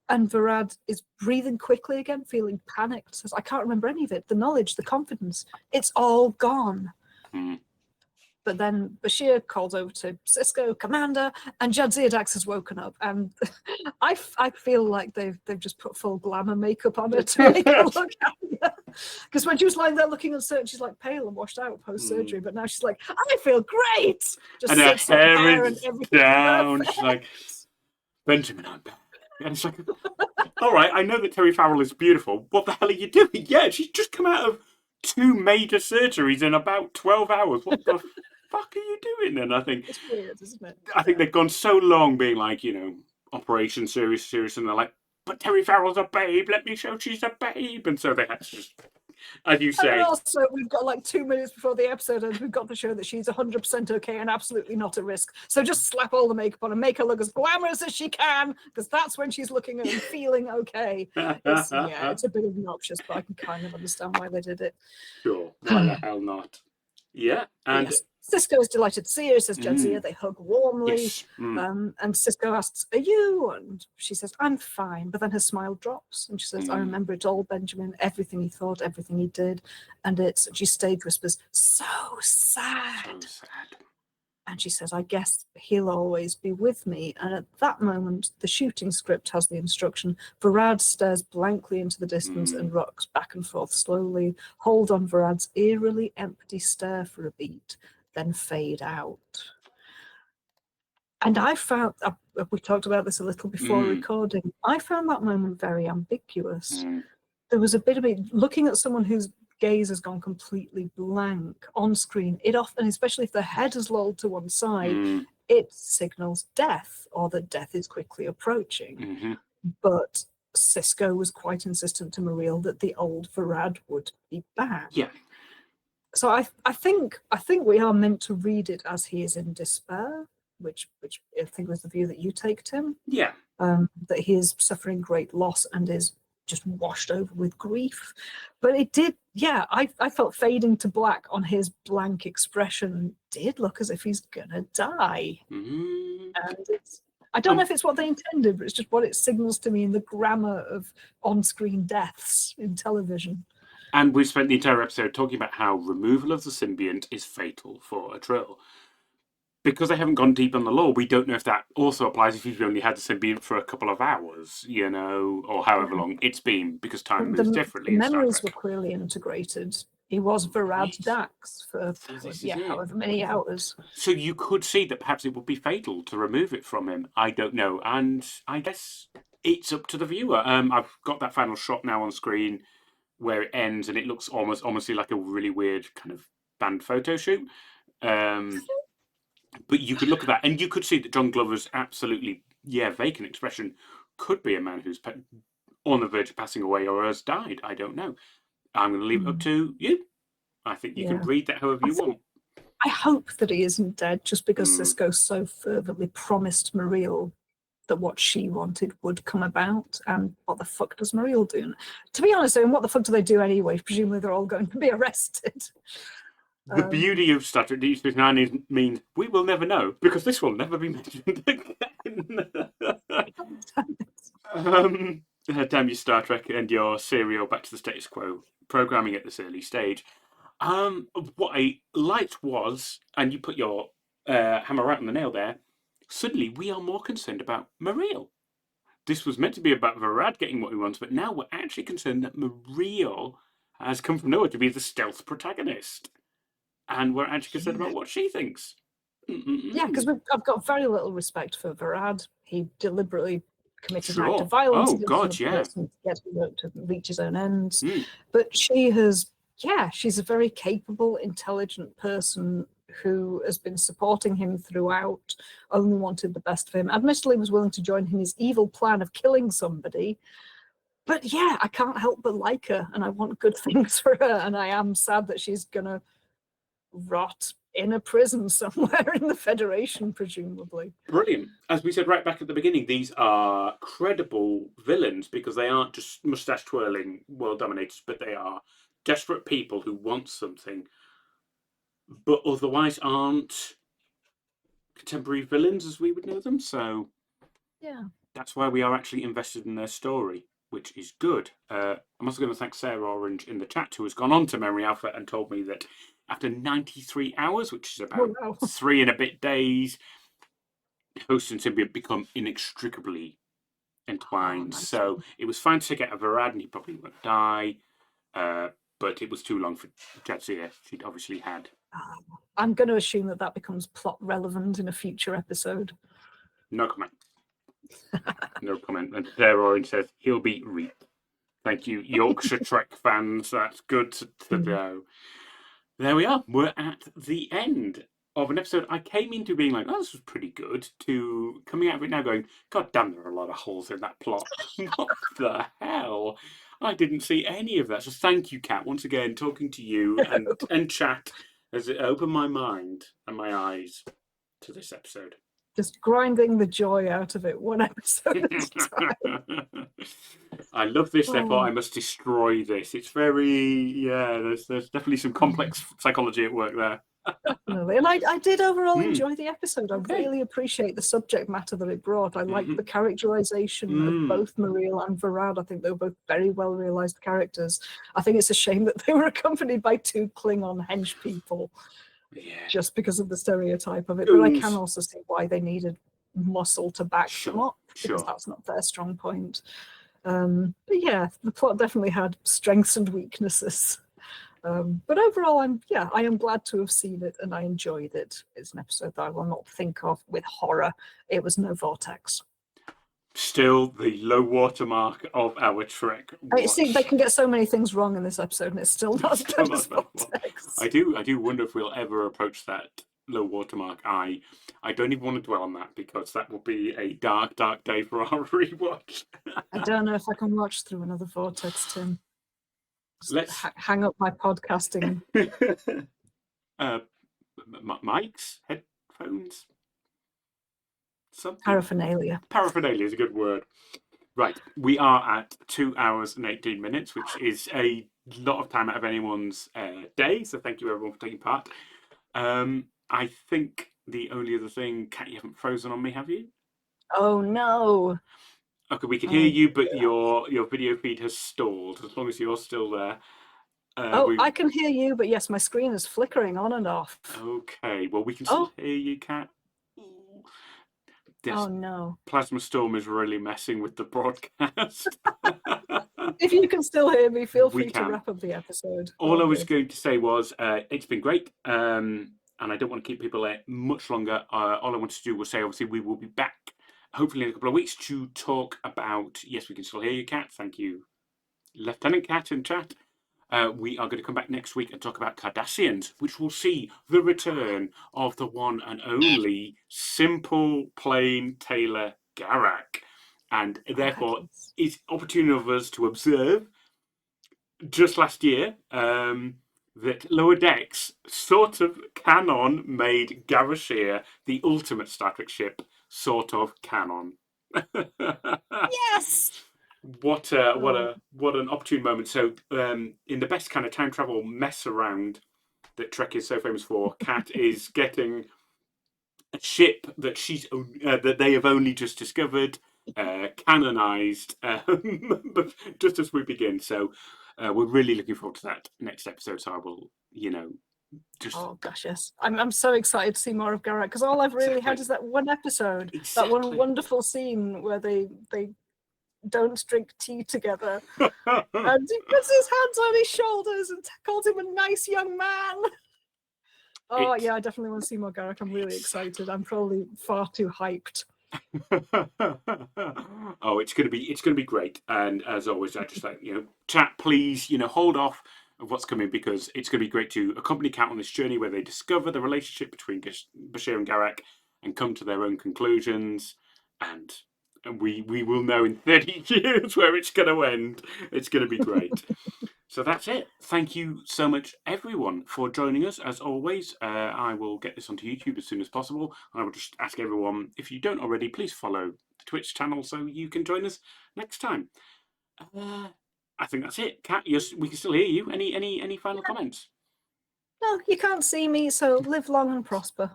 And Varad is breathing quickly again, feeling panicked. Says, I can't remember any of it. The knowledge, the confidence, it's all gone. But then Bashir calls over to Sisko, Commander, and Jadzia Dax has woken up. And I feel like they've just put full glamour makeup on her to make her look happier. Because when she was lying there looking uncertain, she's like pale and washed out post-surgery. But now she's like, I feel great! Just and her sits there hair and is everything. down. She's like, Benjamin, I'm back. And it's like, all right, I know that Terry Farrell is beautiful. What the hell are you doing? Yeah, she's just come out of 2 major surgeries in about 12 hours. What the fuck are you doing? And I think it's weird, isn't it? I think they've gone so long being like, Operation Serious, and they're like, but Terry Farrell's a babe. Let me show she's a babe. And so they had to just, as you say. And also, we've got like 2 minutes before the episode, and we've got to show that she's 100% okay and absolutely not a risk. So just slap all the makeup on and make her look as glamorous as she can, because that's when she's looking and feeling okay. It's a bit obnoxious, but I can kind of understand why they did it. Sure, why the hell not? Yeah, and yes. Sisko is delighted to see her, says Jadzia. They hug warmly. Yes. And Sisko asks, are you? And she says, I'm fine. But then her smile drops. And she says, I remember it all, Benjamin. Everything he thought, everything he did. And she stage whispers, so sad. So sad. And she says, I guess he'll always be with me. And at that moment, the shooting script has the instruction. Varad stares blankly into the distance and rocks back and forth slowly. Hold on Varad's eerily empty stare for a beat, then fade out. And I found, we talked about this a little before recording, I found that moment very ambiguous. There was a bit of it, looking at someone whose gaze has gone completely blank on screen, it often, especially if the head has lolled to one side, it signals death, or that death is quickly approaching. But Sisko was quite insistent to Muriel that the old Varad would be back. Yeah. So I think we are meant to read it as he is in despair, which I think was the view that you take, Tim. Yeah. That he is suffering great loss and is just washed over with grief. But it did, I felt fading to black on his blank expression did look as if he's gonna die. And I don't know if it's what they intended, but it's just what it signals to me in the grammar of on-screen deaths in television. And we've spent the entire episode talking about how removal of the symbiont is fatal for a Trill. Because they haven't gone deep on the lore, we don't know if that also applies if you've only had the symbiont for a couple of hours, or however long it's been, because time moves differently. The memories were clearly integrated. He was Varad Dax for however many hours. So you could see that perhaps it would be fatal to remove it from him. I don't know. And I guess it's up to the viewer. I've got that final shot now on screen where it ends, and it looks almost like a really weird kind of band photo shoot. But you could look at that, and you could see that John Glover's absolutely, vacant expression could be a man who's on the verge of passing away or has died. I don't know. I'm going to leave it up to you. I think you can read that however you want. I hope that he isn't dead, just because Sisko so fervently promised Muriel that what she wanted would come about. And what the fuck does Muriel do? To be honest, what the fuck do they do anyway? Presumably they're all going to be arrested. The beauty of Star Trek Deep Space Nine means we will never know, because this will never be mentioned again. Damn you, Star Trek, and your serial Back to the Status Quo programming at this early stage. What I liked was, and you put your hammer right on the nail there, suddenly we are more concerned about Muriel. this was meant to be about Varad getting what he wants, but now we're actually concerned that Muriel has come from nowhere to be the stealth protagonist. And we're actually concerned about what she thinks. Yeah, because I've got very little respect for Varad. He deliberately committed an act Sure. of violence Oh, against God, another yeah. person to reach his own ends. Mm. But she's a very capable, intelligent person who has been supporting him throughout, only wanted the best for him. Admittedly, was willing to join in his evil plan of killing somebody. But yeah, I can't help but like her, and I want good things for her. And I am sad that she's gonna rot in a prison somewhere in the Federation, presumably. Brilliant. As we said right back at the beginning, these are credible villains because they aren't just mustache twirling world dominators, but they are desperate people who want something, but otherwise aren't contemporary villains as we would know them. So yeah, that's why we are actually invested in their story, which is good. I'm also going to thank Sarah Orange in the chat, who has gone on to Memory Alpha and told me that after 93 hours, which is about 3 and a bit days, Host and Symbiont become inextricably entwined. nice. So it was fine to get a Varad, and he probably won't die. But it was too long for Jadzia. She'd obviously had. I'm going to assume that becomes plot relevant in a future episode. No comment. No comment. And Sarah Orange says he'll be Reap. Thank you, Yorkshire Trek fans. That's good to know. There we are. We're at the end of an episode I came into being like, oh, this was pretty good, to coming out of it now going, God damn, there are a lot of holes in that plot. What the hell? I didn't see any of that. So thank you, Kat, once again, talking to you and chat as it opened my mind and my eyes to this episode. Just grinding the joy out of it one episode at a time. I love this, therefore I must destroy this. It's very, there's definitely some complex psychology at work there. Definitely. And I did overall enjoy the episode. I really appreciate the subject matter that it brought. I liked the characterization of both Muriel and Varad. I think they were both very well realized characters. I think it's a shame that they were accompanied by 2 Klingon hench people. Yeah. Just because of the stereotype of it. But I can also see why they needed muscle to back them up, because that's not their strong point. But yeah, the plot definitely had strengths and weaknesses. But overall, I am glad to have seen it, and I enjoyed it. It's an episode that I will not think of with horror. It was no Vortex. Still the low watermark of our Trek. I see, they can get so many things wrong in this episode, and it's still not as good as Vortex. I do wonder if we'll ever approach that low watermark. I don't even want to dwell on that, because that will be a dark day for our rewatch. I don't know if I can watch through another Vortex, Tim. Let's hang up my podcasting. Mics, headphones, something. Paraphernalia. Paraphernalia is a good word. Right, we are at 2 hours and 18 minutes, which is a lot of time out of anyone's day. So thank you everyone for taking part. I think the only other thing, Kat, you haven't frozen on me, have you? Oh no. Okay, we can hear you, but your video feed has stalled. As long as you're still there. I can hear you, but yes, my screen is flickering on and off. Okay, well, we can still hear you, Kat. Oh no. Plasma Storm is really messing with the broadcast. If you can still hear me, feel free to wrap up the episode. All I was going to say was it's been great. And I don't want to keep people there much longer. All I wanted to do was say, obviously, we will be back hopefully in a couple of weeks to talk about, yes, we can still hear you, Kat. Thank you, Lieutenant Kat in chat. We are going to come back next week and talk about Cardassians, which will see the return of the one and only simple, plain Taylor Garak. And therefore, it's opportunity of us to observe, just last year, that Lower Decks sort of canon made Garashir the ultimate Star Trek ship, sort of canon. Yes! What an opportune moment. So in the best kind of time travel mess around that Trek is so famous for, Kat is getting a ship that that they have only just discovered, canonized, just as we begin. So we're really looking forward to that next episode. So I will, just... Oh gosh, yes. I'm so excited to see more of Garak, because all I've really had is that one episode, that one wonderful scene where they don't drink tea together. And he puts his hands on his shoulders and calls him a nice young man. Oh, yeah, I definitely want to see more Garak. I'm really excited. I'm probably far too hyped. Oh, it's gonna be great. And as always, I just chat, please, hold off of what's coming, because it's gonna be great to accompany Kat on this journey where they discover the relationship between Bashir and Garak and come to their own conclusions. And we will know in 30 years where it's gonna end. It's gonna be great. So that's it. Thank you so much, everyone, for joining us. As always, I will get this onto YouTube as soon as possible. I will just ask everyone, if you don't already, please follow the Twitch channel so you can join us next time. I think that's it. Kat, we can still hear you. Any final comments? No, you can't see me, so live long and prosper.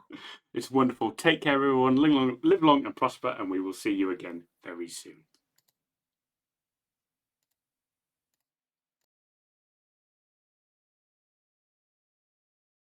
It's wonderful. Take care, everyone. Live long and prosper, and we will see you again very soon.